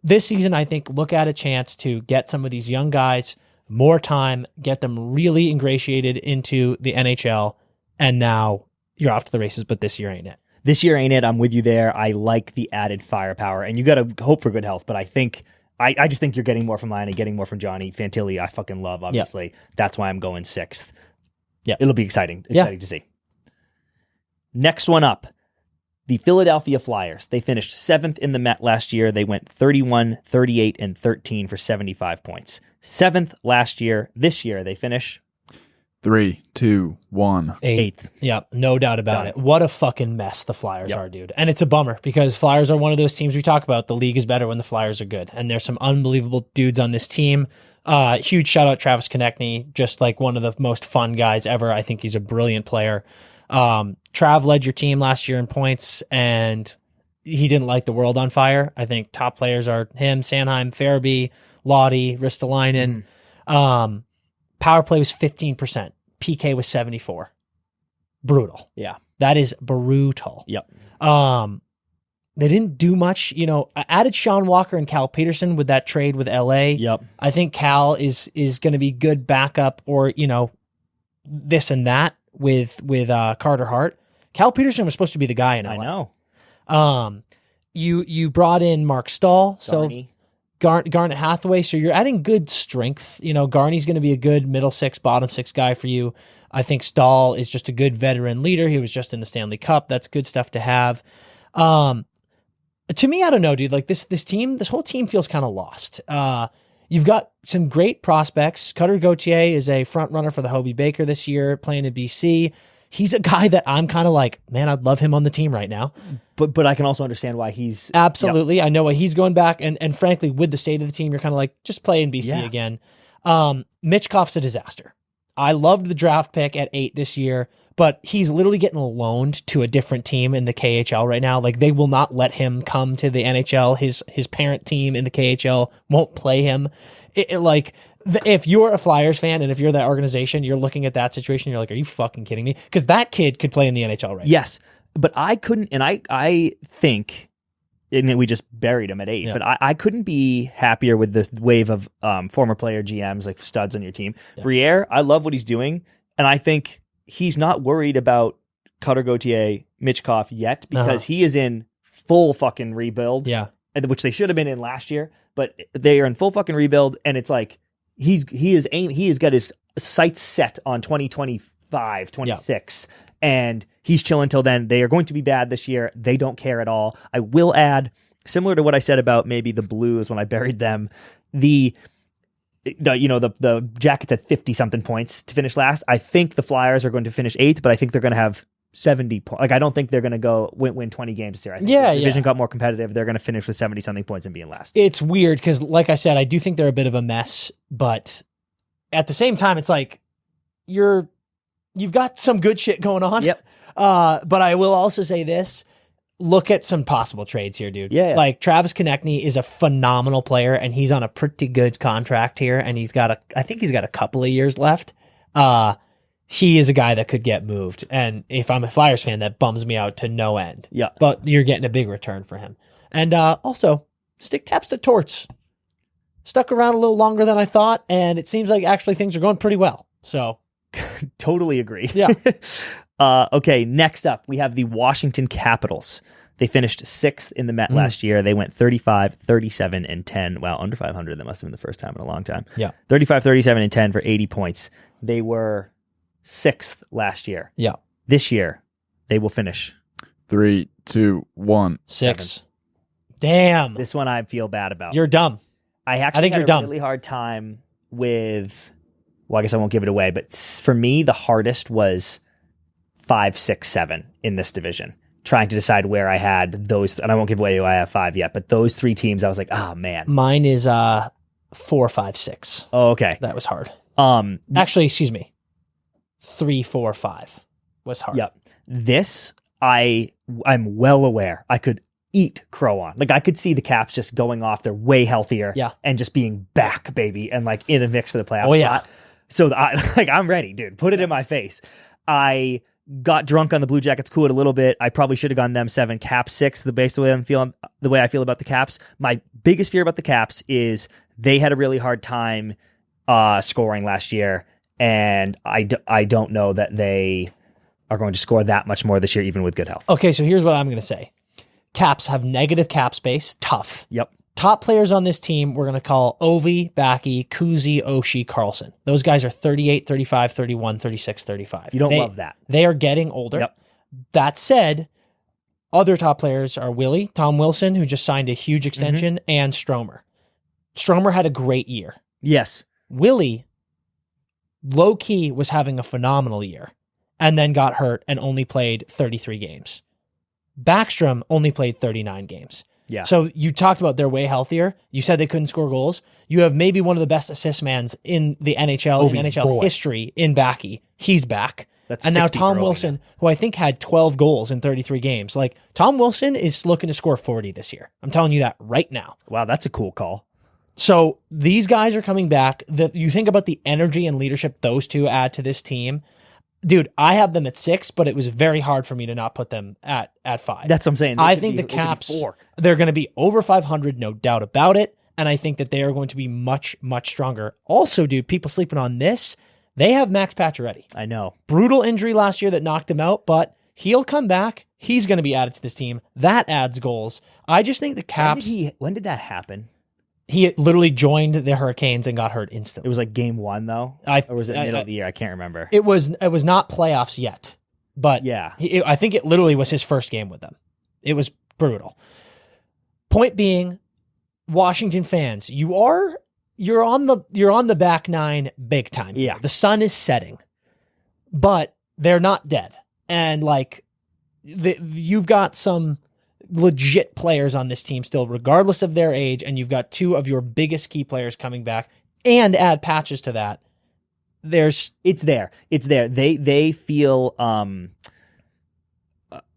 This season, I think, look at a chance to get some of these young guys more time, get them really ingratiated into the NHL, and now you're off to the races, but this year ain't it. This year ain't it. I'm with you there. I like the added firepower, and you got to hope for good health, but I think I just think you're getting more from Laine, getting more from Johnny. Fantilli, I fucking love, obviously. Yep. That's why I'm going 6th. Yeah, it'll be exciting to see. Next one up, the Philadelphia Flyers. They finished 7th in the Met last year. They went 31, 38, and 13 for 75 points. 7th last year. This year, they finish 3, 2, 1. 8th. Yeah, no doubt about it. What a fucking mess the Flyers are, dude. And it's a bummer because Flyers are one of those teams we talk about. The league is better when the Flyers are good. And there's some unbelievable dudes on this team. Huge shout out Travis Konechny, just like one of the most fun guys ever. I think he's a brilliant player. Trav led your team last year in points, and he didn't light the world on fire. I think top players are him, Sanheim, Farabee, Lottie, Ristolainen. Power play was 15%. PK was 74. Brutal. Yeah. That is brutal. Yep. They didn't do much. I added Sean Walker and Cal Peterson with that trade with LA. Yep. I think Cal is going to be good backup or, this and that with Carter Hart. Cal Peterson was supposed to be the guy in LA. I know. You brought in Mark Stahl. Garney. So Garnet Hathaway, so you're adding good strength. Garney's going to be a good middle 6, bottom 6 guy for you. I think Stahl is just a good veteran leader. He was just in the Stanley Cup. That's good stuff to have. To me, I don't know, dude. Like this whole team feels kind of lost. You've got some great prospects. Cutter Gauthier is a front runner for the Hobie Baker this year, playing in BC. He's a guy that I'm kind of like, man, I'd love him on the team right now. But I can also understand why he's... Absolutely. Yep. I know why he's going back. And frankly, with the state of the team, you're kind of like, just play in BC again. Mitchkoff's a disaster. I loved the draft pick at 8 this year, but he's literally getting loaned to a different team in the KHL right now. Like, they will not let him come to the NHL. His parent team in the KHL won't play him. if you're a Flyers fan and if you're that organization, you're looking at that situation, you're like, are you fucking kidding me? Because that kid could play in the NHL right now. Yes, but I couldn't, and I think, and we just buried him at 8, but I couldn't be happier with this wave of former player GMs, like studs on your team. Yeah. Briere, I love what he's doing, and I think he's not worried about Cutter Gauthier, Michkov yet, because he is in full fucking rebuild. Yeah. Which they should have been in last year, but they are in full fucking rebuild, and it's like he has got his sights set on 2025, 26, and he's chilling till then. They are going to be bad this year. They don't care at all. I will add, similar to what I said about maybe the Blues when I buried them, the Jackets had 50 something points to finish last. I think the Flyers are going to finish 8th, but I think they're going to have 70 points. Like, I don't think they're going to go win 20 games this year. I think the division got more competitive. They're going to finish with 70 something points and being last. It's weird because, like I said, I do think they're a bit of a mess, but at the same time, it's like you've got some good shit going on. Yep. But I will also say this. Look at some possible trades here, dude. Yeah. Like, Travis Konechny is a phenomenal player, and he's on a pretty good contract here, and I think he's got a couple of years left. He is a guy that could get moved. And if I'm a Flyers fan, that bums me out to no end. Yeah. But you're getting a big return for him. And also, stick taps to Torts. Stuck around a little longer than I thought, and it seems like actually things are going pretty well. So, totally agree. Yeah. Okay, next up, we have the Washington Capitals. They finished 6th in the Met last year. They went 35, 37, and 10. Wow, under 500. That must have been the first time in a long time. Yeah. 35, 37, and 10 for 80 points. They were 6th last year. Yeah. This year, they will finish 3, 2, 1. 6. 7th. Damn. This one I feel bad about. You're dumb. I think had you're a dumb. really hard time with, well, I guess I won't give it away, but for me, the hardest was 5, 6, 7 in this division. Trying to decide where I had those, and I won't give away who I have 5 yet, but those 3 teams, I was like, oh man. Mine is 4, 5, 6. Oh, okay. That was hard. Actually, excuse me. 3, 4, 5 was hard. Yep. This, I'm well aware I could eat crow on. Like, I could see the Caps just going off. They're way healthier. Yeah. And just being back, baby, and like in a mix for the playoffs. Oh, yeah. So I'm ready, dude. Put it in my face. I got drunk on the Blue Jackets, cooled a little bit. I probably should have gone them 7, Caps 6. The way I feel about the Caps. My biggest fear about the Caps is they had a really hard time scoring last year, and I don't know that they are going to score that much more this year, even with good health. Okay, so here's what I'm going to say. Caps have negative cap space. Tough. Yep. Top players on this team, we're going to call Ovi, Backy, Kuzi, Oshie, Carlson. Those guys are 38, 35, 31, 36, 35. You don't love that. They are getting older. Yep. That said, other top players are Willie, Tom Wilson, who just signed a huge extension, and Stromer. Stromer had a great year. Yes. Willie, low-key, was having a phenomenal year and then got hurt and only played 33 games. Backstrom only played 39 games. Yeah. So you talked about they're way healthier. You said they couldn't score goals. You have maybe one of the best assist mans in the NHL, in NHL history in Backy. He's back. And now Tom Wilson, who I think had 12 goals in 33 games. Like, Tom Wilson is looking to score 40 this year. I'm telling you that right now. Wow, that's a cool call. So these guys are coming back. You think about the energy and leadership those two add to this team. Dude, I have them at 6, but it was very hard for me to not put them at 5. That's what I'm saying. I think the Caps, they're going to be over 500, no doubt about it. And I think that they are going to be much, much stronger. Also, dude, people sleeping on this, they have Max Pacioretty. I know. Brutal injury last year that knocked him out, but he'll come back. He's going to be added to this team. That adds goals. I just think the Caps... When did that happen? He literally joined the Hurricanes and got hurt instantly. It was like game 1, though? Or was it middle of the year? I can't remember. It was not playoffs yet, but yeah, I think it literally was his first game with them. It was brutal. Point being, Washington fans, you're on the back nine big time. Yeah. The sun is setting, but they're not dead. And like, you've got some legit players on this team still, regardless of their age, and you've got 2 of your biggest key players coming back, and add Patches to that. It's there. They feel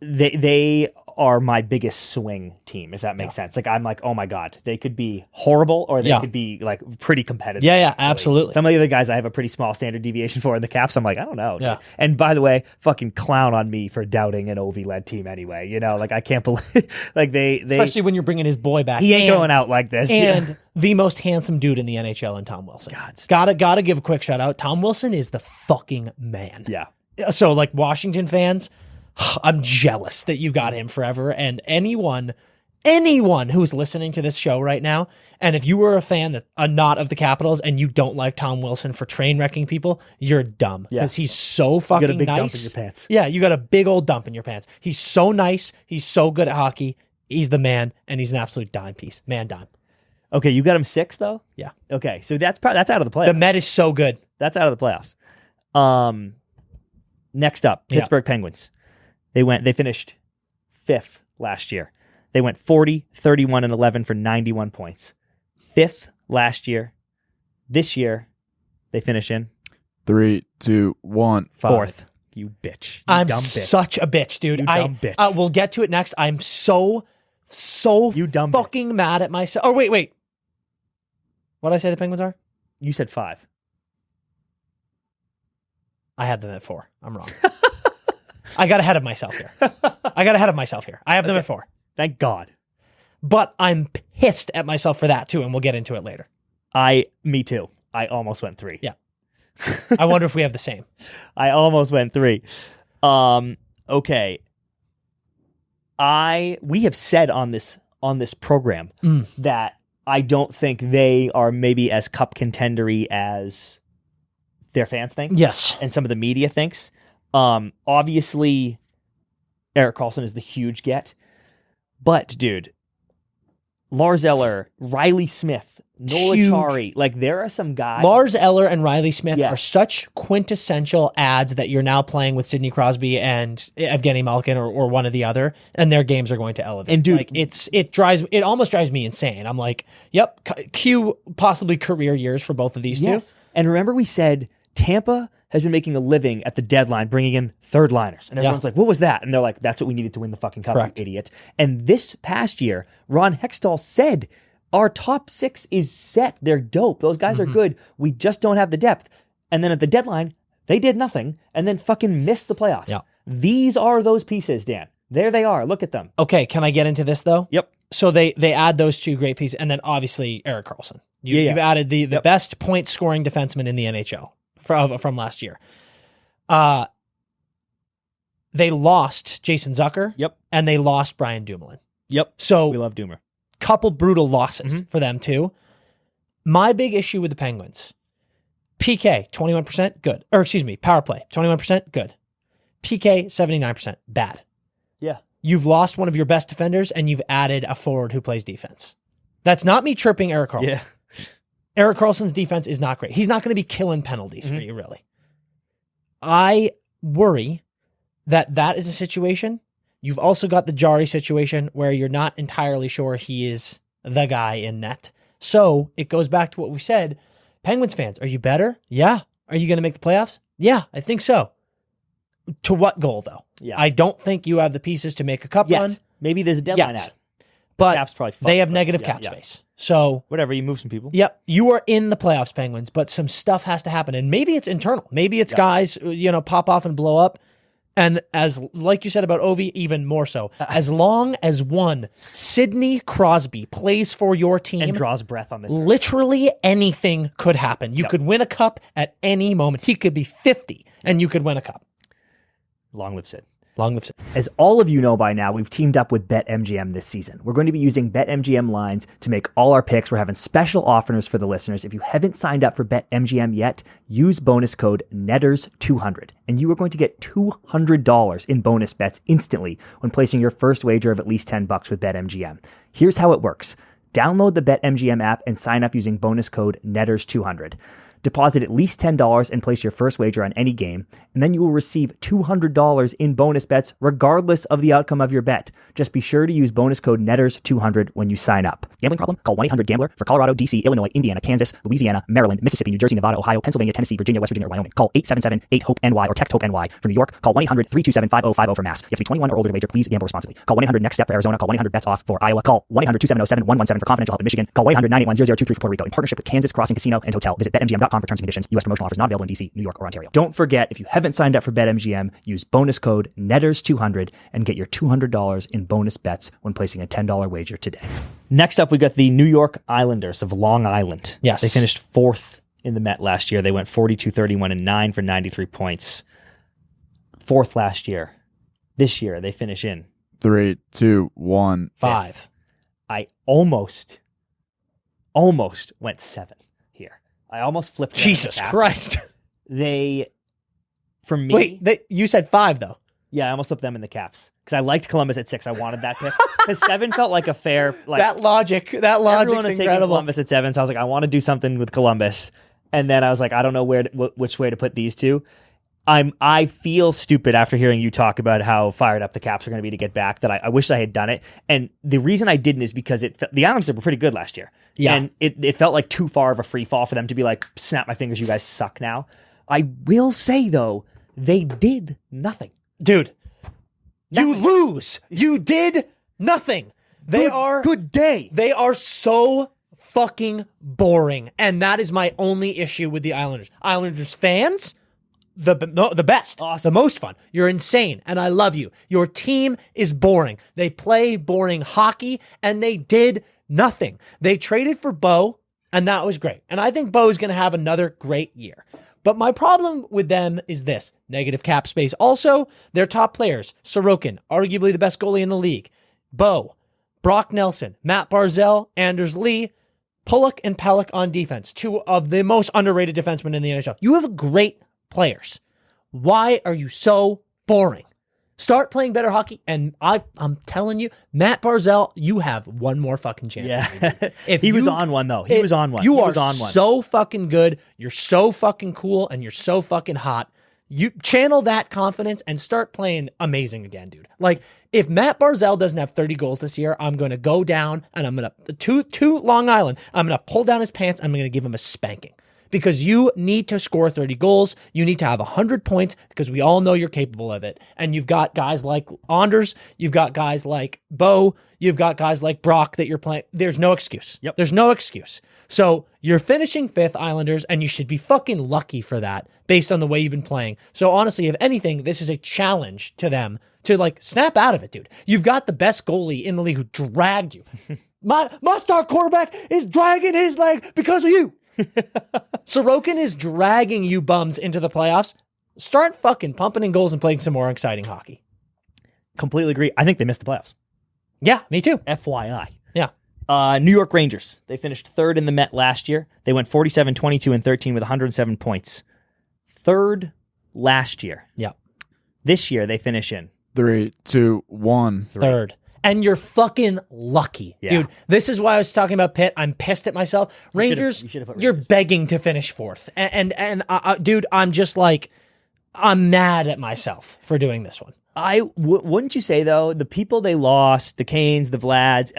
they are my biggest swing team, if that makes sense. Like, I'm like, oh my God, they could be horrible or they could be like pretty competitive. Yeah, actually. absolutely. Some of the other guys I have a pretty small standard deviation for in the Caps. I'm like, I don't know. Yeah. Dude. And by the way, fucking clown on me for doubting an Ovi-led team anyway. You know, like I can't believe, like they Especially when you're bringing his boy back. he ain't going out like this. And the most handsome dude in the NHL in Tom Wilson. God, gotta give a quick shout out. Tom Wilson is the fucking man. Yeah. So like Washington fans, I'm jealous that you got him forever. And anyone who's listening to this show right now, and if you were a fan that not of the Capitals and you don't like Tom Wilson for train wrecking people, you're dumb. Because he's so fucking you got a big nice. dump in your pants. Yeah, you got a big old dump in your pants. He's so nice. He's so good at hockey. He's the man, and he's an absolute dime piece. Man dime. Okay, you got him 6 though? Yeah. Okay, so that's out of the playoffs. The Met is so good. That's out of the playoffs. Next up, Pittsburgh Penguins. They finished 5th last year. They went 40, 31, and 11 for 91 points. 5th last year. This year, they finish in 3, 2, 1. 4th. You bitch. You I'm dumb bitch. such a bitch, dude. You dumb bitch. We'll get to it next. I'm so You dumb fucking mad at myself. Oh, wait. What did I say the Penguins are? You said 5. I had them at 4. I'm wrong. I got ahead of myself here. I have them at 4. Thank God. But I'm pissed at myself for that too, and we'll get into it later. Me too. I almost went 3. Yeah. I wonder if we have the same. I almost went 3. Okay. We have said on this program that I don't think they are maybe as cup contendery as their fans think. Yes. And some of the media thinks. Obviously, Erik Karlsson is the huge get. But, dude, Lars Eller, Riley Smith, Nola Chari, like there are some guys. Lars Eller and Riley Smith are such quintessential ads that you're now playing with Sidney Crosby and Evgeny Malkin or one or the other, and their games are going to elevate. And dude, like it almost drives me insane. I'm like, yep, cue possibly career years for both of these two. And remember we said Tampa has been making a living at the deadline, bringing in third liners. And everyone's like, what was that? And they're like, that's what we needed to win the fucking cup, you idiot. And this past year, Ron Hextall said, our top 6 is set. They're dope. Those guys are good. We just don't have the depth. And then at the deadline, they did nothing and then fucking missed the playoffs. Yeah. These are those pieces, Dan. There they are. Look at them. Okay, can I get into this though? Yep. So they add those 2 great pieces, and then obviously Erik Karlsson. You've added the best point scoring defenseman in the NHL from last year. They lost Jason Zucker. Yep. And they lost Brian Dumoulin. Yep. So we love Doomer. Couple brutal losses for them too. My big issue with the Penguins, PK 21% good, or excuse me, power play 21% good, PK 79% bad. Yeah. You've lost one of your best defenders and you've added a forward who plays defense. That's not me chirping Erik Karlsson. Yeah. Erik Karlsson's defense is not great. He's not going to be killing penalties for you, really. I worry that is a situation. You've also got the Jari situation where you're not entirely sure he is the guy in net. So it goes back to what we said. Penguins fans, are you better? Yeah. Are you going to make the playoffs? Yeah, I think so. To what goal, though? Yeah. I don't think you have the pieces to make a cup run. Maybe there's a deadline at. But Cap's probably they have negative cap space. So whatever, you move some people. Yep. You are in the playoffs, Penguins, but some stuff has to happen. And maybe it's internal. Maybe it's guys, pop off and blow up. And as like you said about Ovi, even more so. As long as one Sidney Crosby plays for your team and draws breath on this, literally anything could happen. You could win a cup at any moment. He could be 50 and you could win a cup. Long live Sid. Long live Sid. As all of you know by now, we've teamed up with BetMGM this season. We're going to be using BetMGM lines to make all our picks. We're having special offers for the listeners. If you haven't signed up for BetMGM yet, use bonus code NETTERS200, and you are going to get $200 in bonus bets instantly when placing your first wager of at least $10 with BetMGM. Here's how it works. Download the BetMGM app and sign up using bonus code NETTERS200. Deposit at least $10 and place your first wager on any game, and then you will receive $200 in bonus bets regardless of the outcome of your bet. Just be sure to use bonus code NETTERS200 when you sign up. Gambling problem? Call 1-800-GAMBLER for Colorado, D.C., Illinois, Indiana, Kansas, Louisiana, Maryland, Mississippi, New Jersey, Nevada, Ohio, Pennsylvania, Tennessee, Virginia, West Virginia, or Wyoming. Call 877-8-HOPE-NY or text HOPE-NY. For New York, call 1-800-327-5050 for Mass. You have to be 21 or older to wager. Please gamble responsibly. Call 1-800-NEXT-STEP for Arizona. Call 1-800-BETS-OFF for Iowa. Call 1-800-270-7117 for Confidential Help in Michigan. Call 1-800-981-0023 for Puerto Rico in partnership with Kansas Crossing Casino and Hotel. Visit BetMGM.com for terms and conditions. U.S. promotional offers not available in D.C., New York, or Ontario. Don't forget, if you haven't signed up for BetMGM, use bonus code NETTERS200 and get your $200 in bonus bets when placing a $10 wager today. Next up, we got the New York Islanders of Long Island. Yes. They finished fourth in the Met last year. They went 42-31-9 for 93 points. Fourth last year. This year, they finish in 3, 2, 1. 5. I almost went 7 here. I almost flipped. Jesus Christ. For me. Wait, you said 5 though. Yeah, I almost flipped them in the caps because I liked Columbus at 6. I wanted that pick because 7 felt like a fair. Like that logic. Everyone was taking Incredible. Columbus at 7, so I was like, I want to do something with Columbus, and then I was like, I don't know which way to put these two. I feel stupid after hearing you talk about how fired up the Caps are going to be to get back that I wish I had done it. And the reason I didn't is because the Islanders were pretty good last year. Yeah. And it felt like too far of a free fall for them to be like, snap my fingers, you guys suck now. I will say, though, they did nothing. Dude, you lose. You did nothing. Good day. They are so fucking boring. And that is my only issue with the Islanders. Islanders fans, the best, Awesome. the most fun. You're insane, and I love you. Your team is boring. They play boring hockey, and they did nothing. They traded for Bo, and that was great. And I think Bo is going to have another great year. But my problem with them is this: negative cap space. Also, their top players, Sorokin, arguably the best goalie in the league, Bo, Brock Nelson, Matt Barzal, Anders Lee, Pulock, and Pelech on defense, 2 of the most underrated defensemen in the NHL. You have great players. Why are you so boring? Start playing better hockey, and I'm telling you, Matt Barzal, you have one more fucking chance. Yeah. He was on one, though. He was on one. You He are was on one. so fucking good. You're so fucking cool, and you're so fucking hot. You channel that confidence and start playing amazing again, dude. Like, if Matt Barzal doesn't have 30 goals this year, I'm going to go down, and I'm going to Long Island, I'm going to pull down his pants, I'm going to give him a spanking. Because you need to score 30 goals. You need to have 100 points because we all know you're capable of it. And you've got guys like Anders. You've got guys like Bo. You've got guys like Brock that you're playing. There's no excuse. Yep. There's no excuse. So you're finishing 5th, Islanders, and you should be fucking lucky for that based on the way you've been playing. So honestly, if anything, this is a challenge to them to like snap out of it, dude. You've got the best goalie in the league who dragged you. My star quarterback is dragging his leg because of you. Sorokin is dragging you bums into the playoffs. Start fucking pumping in goals and playing some more exciting hockey. Completely agree. I think they missed the playoffs. Yeah, me too. FYI. Yeah. New York Rangers. They finished 3rd in the Met last year. They went 47-22-13 with 107 points. 3rd last year. Yeah. This year they finish in 3, 2, 1. 3rd. And you're fucking lucky. Yeah. Dude, this is why I was talking about Pitt. I'm pissed at myself. Rangers, you should've put you're Rangers. begging to finish 4th. And dude, I'm just like, I'm mad at myself for doing this one. Wouldn't you say, though, the people they lost, the Canes, the Vlads,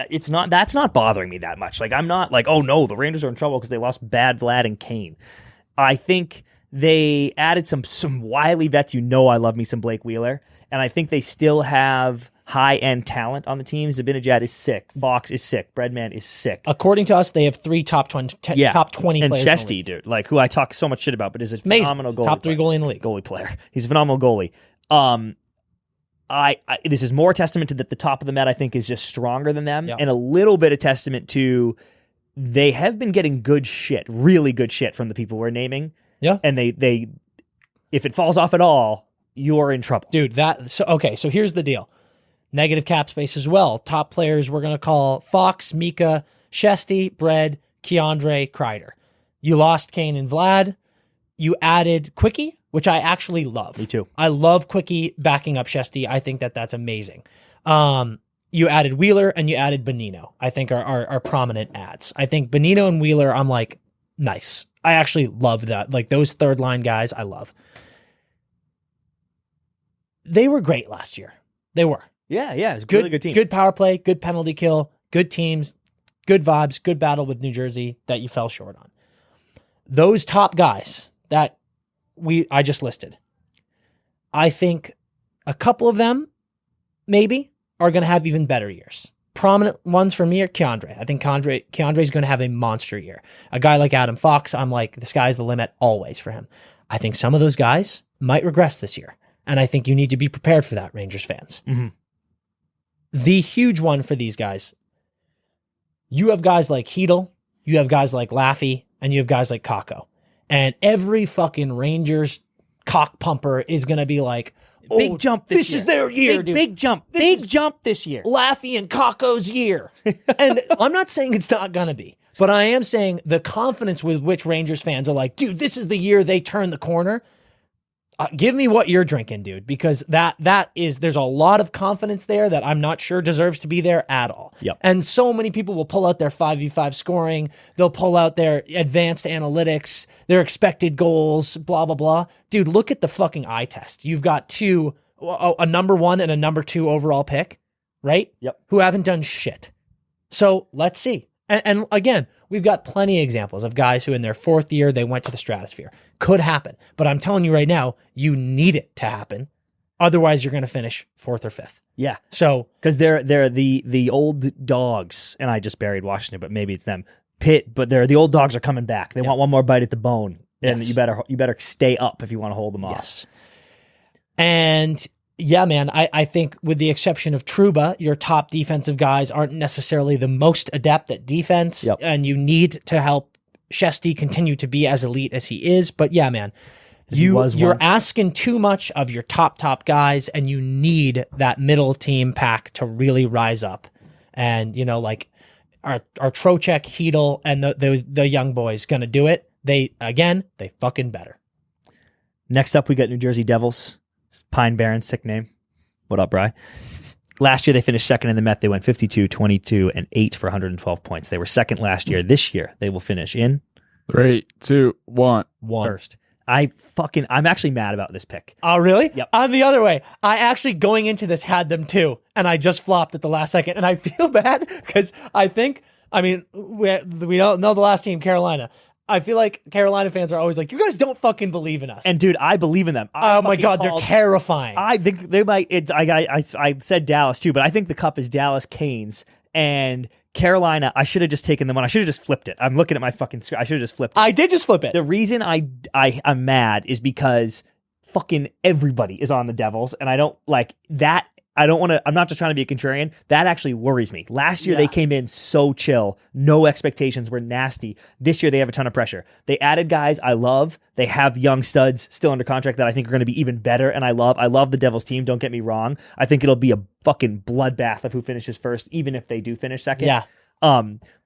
that's not bothering me that much. Like, I'm not like, oh no, the Rangers are in trouble because they lost bad Vlad and Kane. I think they added some wily vets. I love me some Blake Wheeler. And I think they still have high-end talent on the team. Zibanejad is sick. Fox is sick. Breadman is sick. According to us, they have 3 top 20 and players. Chesty, dude, like who I talk so much shit about, but is a Amazing. phenomenal goalie. Top 3 goalie in the league. Goalie player. He's a phenomenal goalie. This is more testament to that the top of the Met, I think, is just stronger than them, and a little bit of testament to they have been getting good shit, really good shit from the people we're naming. Yeah. And they if it falls off at all, you're in trouble. Dude, so here's the deal. Negative cap space as well. Top players we're going to call Fox, Mika, Shesty, Bread, Keandre, Kreider. You lost Kane and Vlad. You added Quickie, which I actually love. Me too. I love Quickie backing up Shesty. I think that's amazing. You added Wheeler and you added Bonino. I think are prominent ads. I think Bonino and Wheeler, I'm like, nice. I actually love that. Like those third line guys, I love. They were great last year. They were. Yeah, it's a Good, really good team. Good power play, good penalty kill, good teams, good vibes, good battle with New Jersey that you fell short on. Those top guys that I just listed, I think a couple of them maybe are going to have even better years. Prominent ones for me are Keandre. I think Keandre is going to have a monster year. A guy like Adam Fox, I'm like, the sky's the limit always for him. I think some of those guys might regress this year. And I think you need to be prepared for that, Rangers fans. Mm-hmm. The huge one for these guys, you have guys like Hedel, you have guys like Laffy, and you have guys like Kakko. And every fucking Rangers cock pumper is going to be like, big jump this year. This is their year, dude. Big jump. Big jump this year. Laffy and Kakko's year. And I'm not saying it's not going to be, but I am saying the confidence with which Rangers fans are like, dude, this is the year they turn the corner. Give me what you're drinking, dude, because there's a lot of confidence there that I'm not sure deserves to be there at all. Yep. And so many people will pull out their 5v5 scoring. They'll pull out their advanced analytics, their expected goals, blah, blah, blah. Dude, look at the fucking eye test. You've got a number 1 and a number 2 overall pick, right? Yep. Who haven't done shit. So let's see. And again, we've got plenty of examples of guys who in their 4th year, they went to the stratosphere. Could happen. But I'm telling you right now, you need it to happen. Otherwise, you're going to finish 4th or 5th. Yeah. So, because they're the old dogs, and I just buried Washington, but maybe it's them. But the old dogs are coming back. They want one more bite at the bone. And Yes. you better stay up if you want to hold them off. yes. And yeah, man, I think with the exception of Trouba, your top defensive guys aren't necessarily the most adept at defense. Yep. And you need to help Shesty continue to be as elite as he is. But yeah, man, you're asking too much of your top guys, and you need that middle team pack to really rise up. And, like our Trocheck, Hedel, and the young boys going to do it. They fucking better. Next up, we got New Jersey Devils. Pine Barren, sick name. What up, Bri? Last year, they finished second in the Met. They went 52, 22, and 8 for 112 points. They were second last year. This year, they will finish in 3, 2, 1. first. I'm actually mad about this pick. Oh, really? Yep. I'm the other way. I actually, going into this, had them too, and I just flopped at the last second, and I feel bad because we don't know the last team, Carolina. I feel like Carolina fans are always like, you guys don't fucking believe in us. And dude, I believe in them. Oh my God, they're terrifying. I think they might. I said Dallas too, but I think the cup is Dallas Canes and Carolina. I should have just taken them on. I should have just flipped it. I'm looking at my fucking screen. I should have just flipped it. I did just flip it. The reason I'm mad is because fucking everybody is on the Devils, and I don't like that. I don't want to, I'm not just trying to be a contrarian. That actually worries me. Last year, they came in so chill. No expectations, were nasty. This year, they have a ton of pressure. They added guys I love. They have young studs still under contract that I think are going to be even better, and I love the Devils team. Don't get me wrong. I think it'll be a fucking bloodbath of who finishes first, even if they do finish second. Yeah.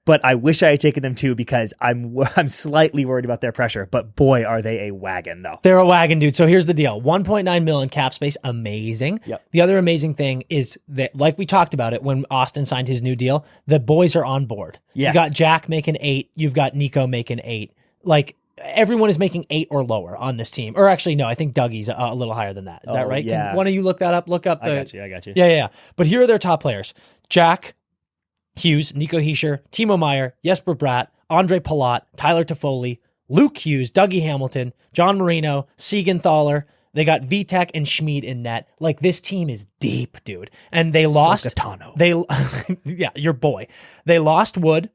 But I wish I had taken them too because I'm slightly worried about their pressure. But boy, are they a wagon though. They're a wagon, dude. So here's the deal. 1.9 million cap space. Amazing. Yep. The other amazing thing is that, like we talked about it when Austin signed his new deal, the boys are on board. Yes. You got Jack making 8. You've got Nico making 8. Like, everyone is making 8 or lower on this team. Or actually, no, I think Dougie's a little higher than that. Is that right? Yeah. Can one of you look that up? Look up the... I got you. Yeah. But here are their top players. Jack Hughes, Nico Hischier, Timo Meier, Jesper Bratt, Andre Palat, Tyler Toffoli, Luke Hughes, Dougie Hamilton, John Marino, Siegenthaler. They got Vitek and Schmid in net. Like, this team is deep, dude. And they lost... yeah, your boy. They lost Wood,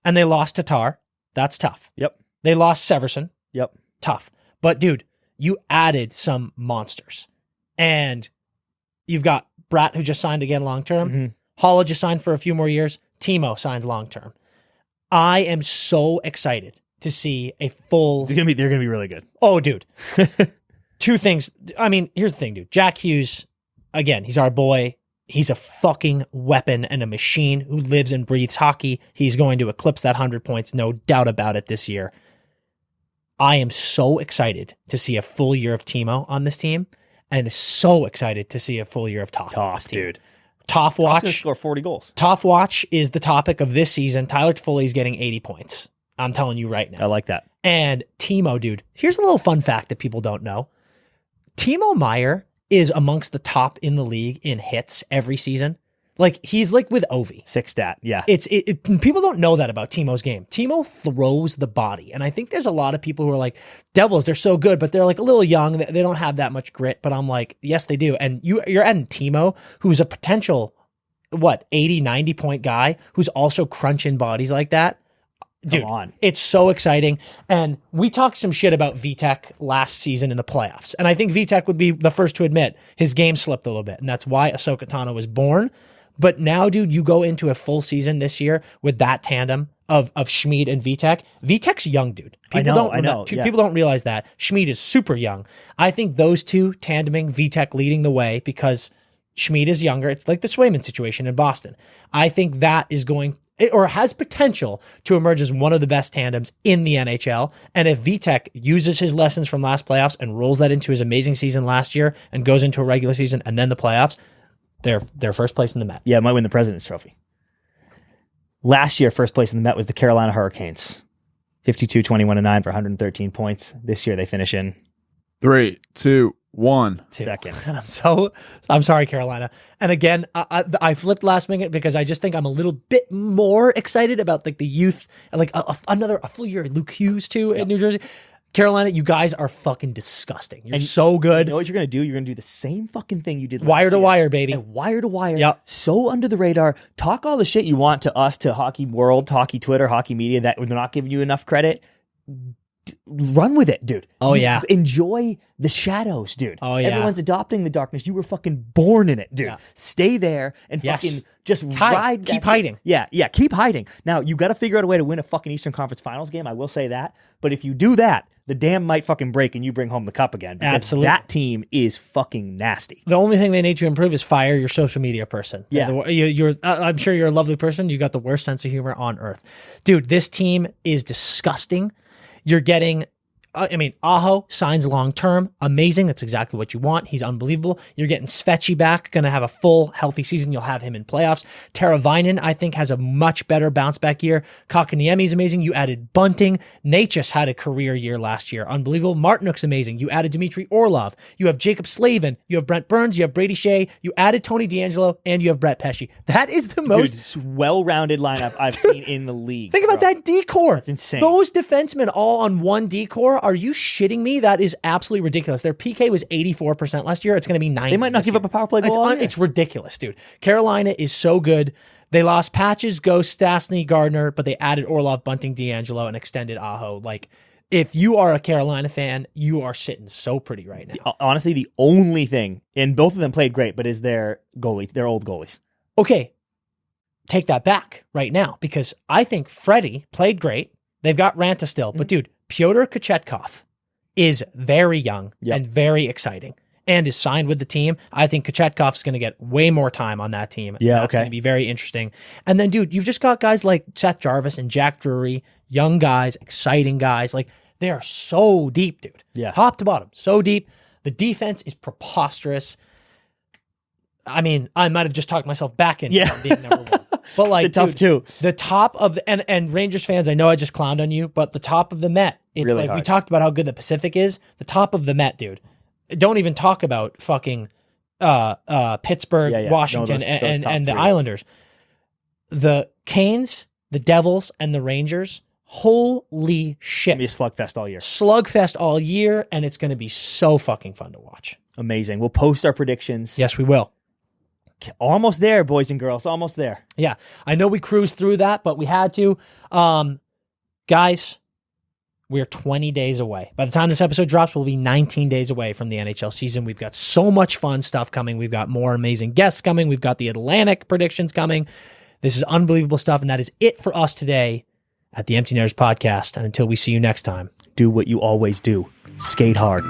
and they lost Tatar. That's tough. Yep. They lost Severson. Yep. Tough. But, dude, you added some monsters. And you've got Bratt, who just signed again long-term. Mm-hmm. Holla just signed for a few more years. Timo signs long-term. I am so excited to see a full... They're gonna be really good. Oh, dude. Two things. I mean, here's the thing, dude. Jack Hughes, again, he's our boy. He's a fucking weapon and a machine who lives and breathes hockey. He's going to eclipse that 100 points, no doubt about it, this year. I am so excited to see a full year of Timo on this team, and so excited to see a full year of Toff on this team. Dude. Toff watch. Score 40 goals. Toff watch is the topic of this season. Tyler Toffoli is getting 80 points. I'm telling you right now. I like that. And Timo, dude, here's a little fun fact that people don't know. Timo Meier is amongst the top in the league in hits every season. Like, he's like with Ovi. 6 stat, yeah. People don't know that about Timo's game. Timo throws the body. And I think there's a lot of people who are like, Devils, they're so good, but they're like a little young. They don't have that much grit. But I'm like, yes, they do. And you're adding Timo, who's a potential, 80, 90 point guy, who's also crunching bodies like that. Dude, Come on. It's so exciting. And we talked some shit about Vitek last season in the playoffs. And I think Vitek would be the first to admit his game slipped a little bit. And that's why Ahsoka Tano was born. But now, dude, you go into a full season this year with that tandem of Schmid and Vitek. Vitek's young, dude. I know. People don't realize that. Schmid is super young. I think those two tandeming, Vitek leading the way because Schmid is younger. It's like the Swayman situation in Boston. I think that is going, or has potential to emerge as one of the best tandems in the NHL. And if Vitek uses his lessons from last playoffs and rolls that into his amazing season last year and goes into a regular season and then the playoffs, they're first place in the Met. Yeah, might win the President's Trophy. Last year, first place in the Met was the Carolina Hurricanes. 52-21-9 for 113 points. This year, they finish in 3, 2, 1. second. And I'm sorry, Carolina. And again, I flipped last minute because I just think I'm a little bit more excited about like the youth, like a full year of Luke Hughes too in New Jersey. Carolina, you guys are fucking disgusting. You're so good. You know what you're going to do? You're going to do the same fucking thing you did last Wire to year. wire, baby. And wire to wire. Yep. So under the radar. Talk all the shit you want to us, to hockey world, to hockey Twitter, hockey media, that they're not giving you enough credit. Run with it, dude. Oh, yeah. Enjoy the shadows, dude. Oh, yeah. Everyone's adopting the darkness. You were fucking born in it, dude. Yeah. Stay there and fucking just ride. Keep hiding. Yeah, keep hiding. Now, you got to figure out a way to win a fucking Eastern Conference Finals game. I will say that. But if you do that, the dam might fucking break and you bring home the cup again. Because Absolutely. that team is fucking nasty. The only thing they need to improve is fire your social media person. Yeah. I'm sure you're a lovely person. You got the worst sense of humor on earth. Dude, this team is disgusting. You're getting... Aho signs long-term. Amazing. That's exactly what you want. He's unbelievable. You're getting Svechny back. Going to have a full, healthy season. You'll have him in playoffs. Teravainen, I think, has a much better bounce-back year. Kakaniemi's amazing. You added Bunting. Nate just had a career year last year. Unbelievable. Martinuk's amazing. You added Dmitry Orlov. You have Jacob Slavin. You have Brent Burns. You have Brady Shea. You added Tony DeAngelo. And you have Brett Pesce. That is the most... well-rounded lineup I've seen in the league. Think about that D-core. It's insane. Those defensemen all on one D-core. Are you shitting me? That is absolutely ridiculous. Their PK was 84% last year. It's going to be 90%. They might not give up a power play goal all year. It's ridiculous, dude. Carolina is so good. They lost Patches, Ghost, Stastny, Gardner, but they added Orlov, Bunting, DeAngelo, and extended Aho. Like, if you are a Carolina fan, you are sitting so pretty right now. Honestly, the only thing, and both of them played great, but is their goalie, their old goalies. Okay, take that back right now because I think Freddie played great. They've got Ranta still, but dude, Pyotr Kochetkov is very young and very exciting and is signed with the team. I think Kochetkov's going to get way more time on that team. Yeah, That's going to be very interesting. And then, dude, you've just got guys like Seth Jarvis and Jack Drury, young guys, exciting guys. Like, they are so deep, dude. Yeah. Top to bottom, so deep. The defense is preposterous. I mean, I might have just talked myself back into being number one. But like, tough too. The top of the, and Rangers fans, I know I just clowned on you, but the top of the Met, it's really like hard. We talked about how good the Pacific is. The top of the Met, dude. Don't even talk about fucking Pittsburgh, Washington, those and the three. Islanders. The Canes, the Devils, and the Rangers. Holy shit! It's gonna be a slugfest all year. Slugfest all year, and it's going to be so fucking fun to watch. Amazing. We'll post our predictions. Yes, we will. Almost there, boys and girls. Almost there. Yeah, I know we cruised through that, but we had to. Guys, we're 20 days away. By the time this episode drops, we'll be 19 days away from the NHL season. We've got so much fun stuff coming. We've got more amazing guests coming. We've got the Atlantic predictions coming. This is unbelievable stuff, and that is it for us today at the Empty Netters Podcast. And until we see you next time, do what you always do. Skate hard.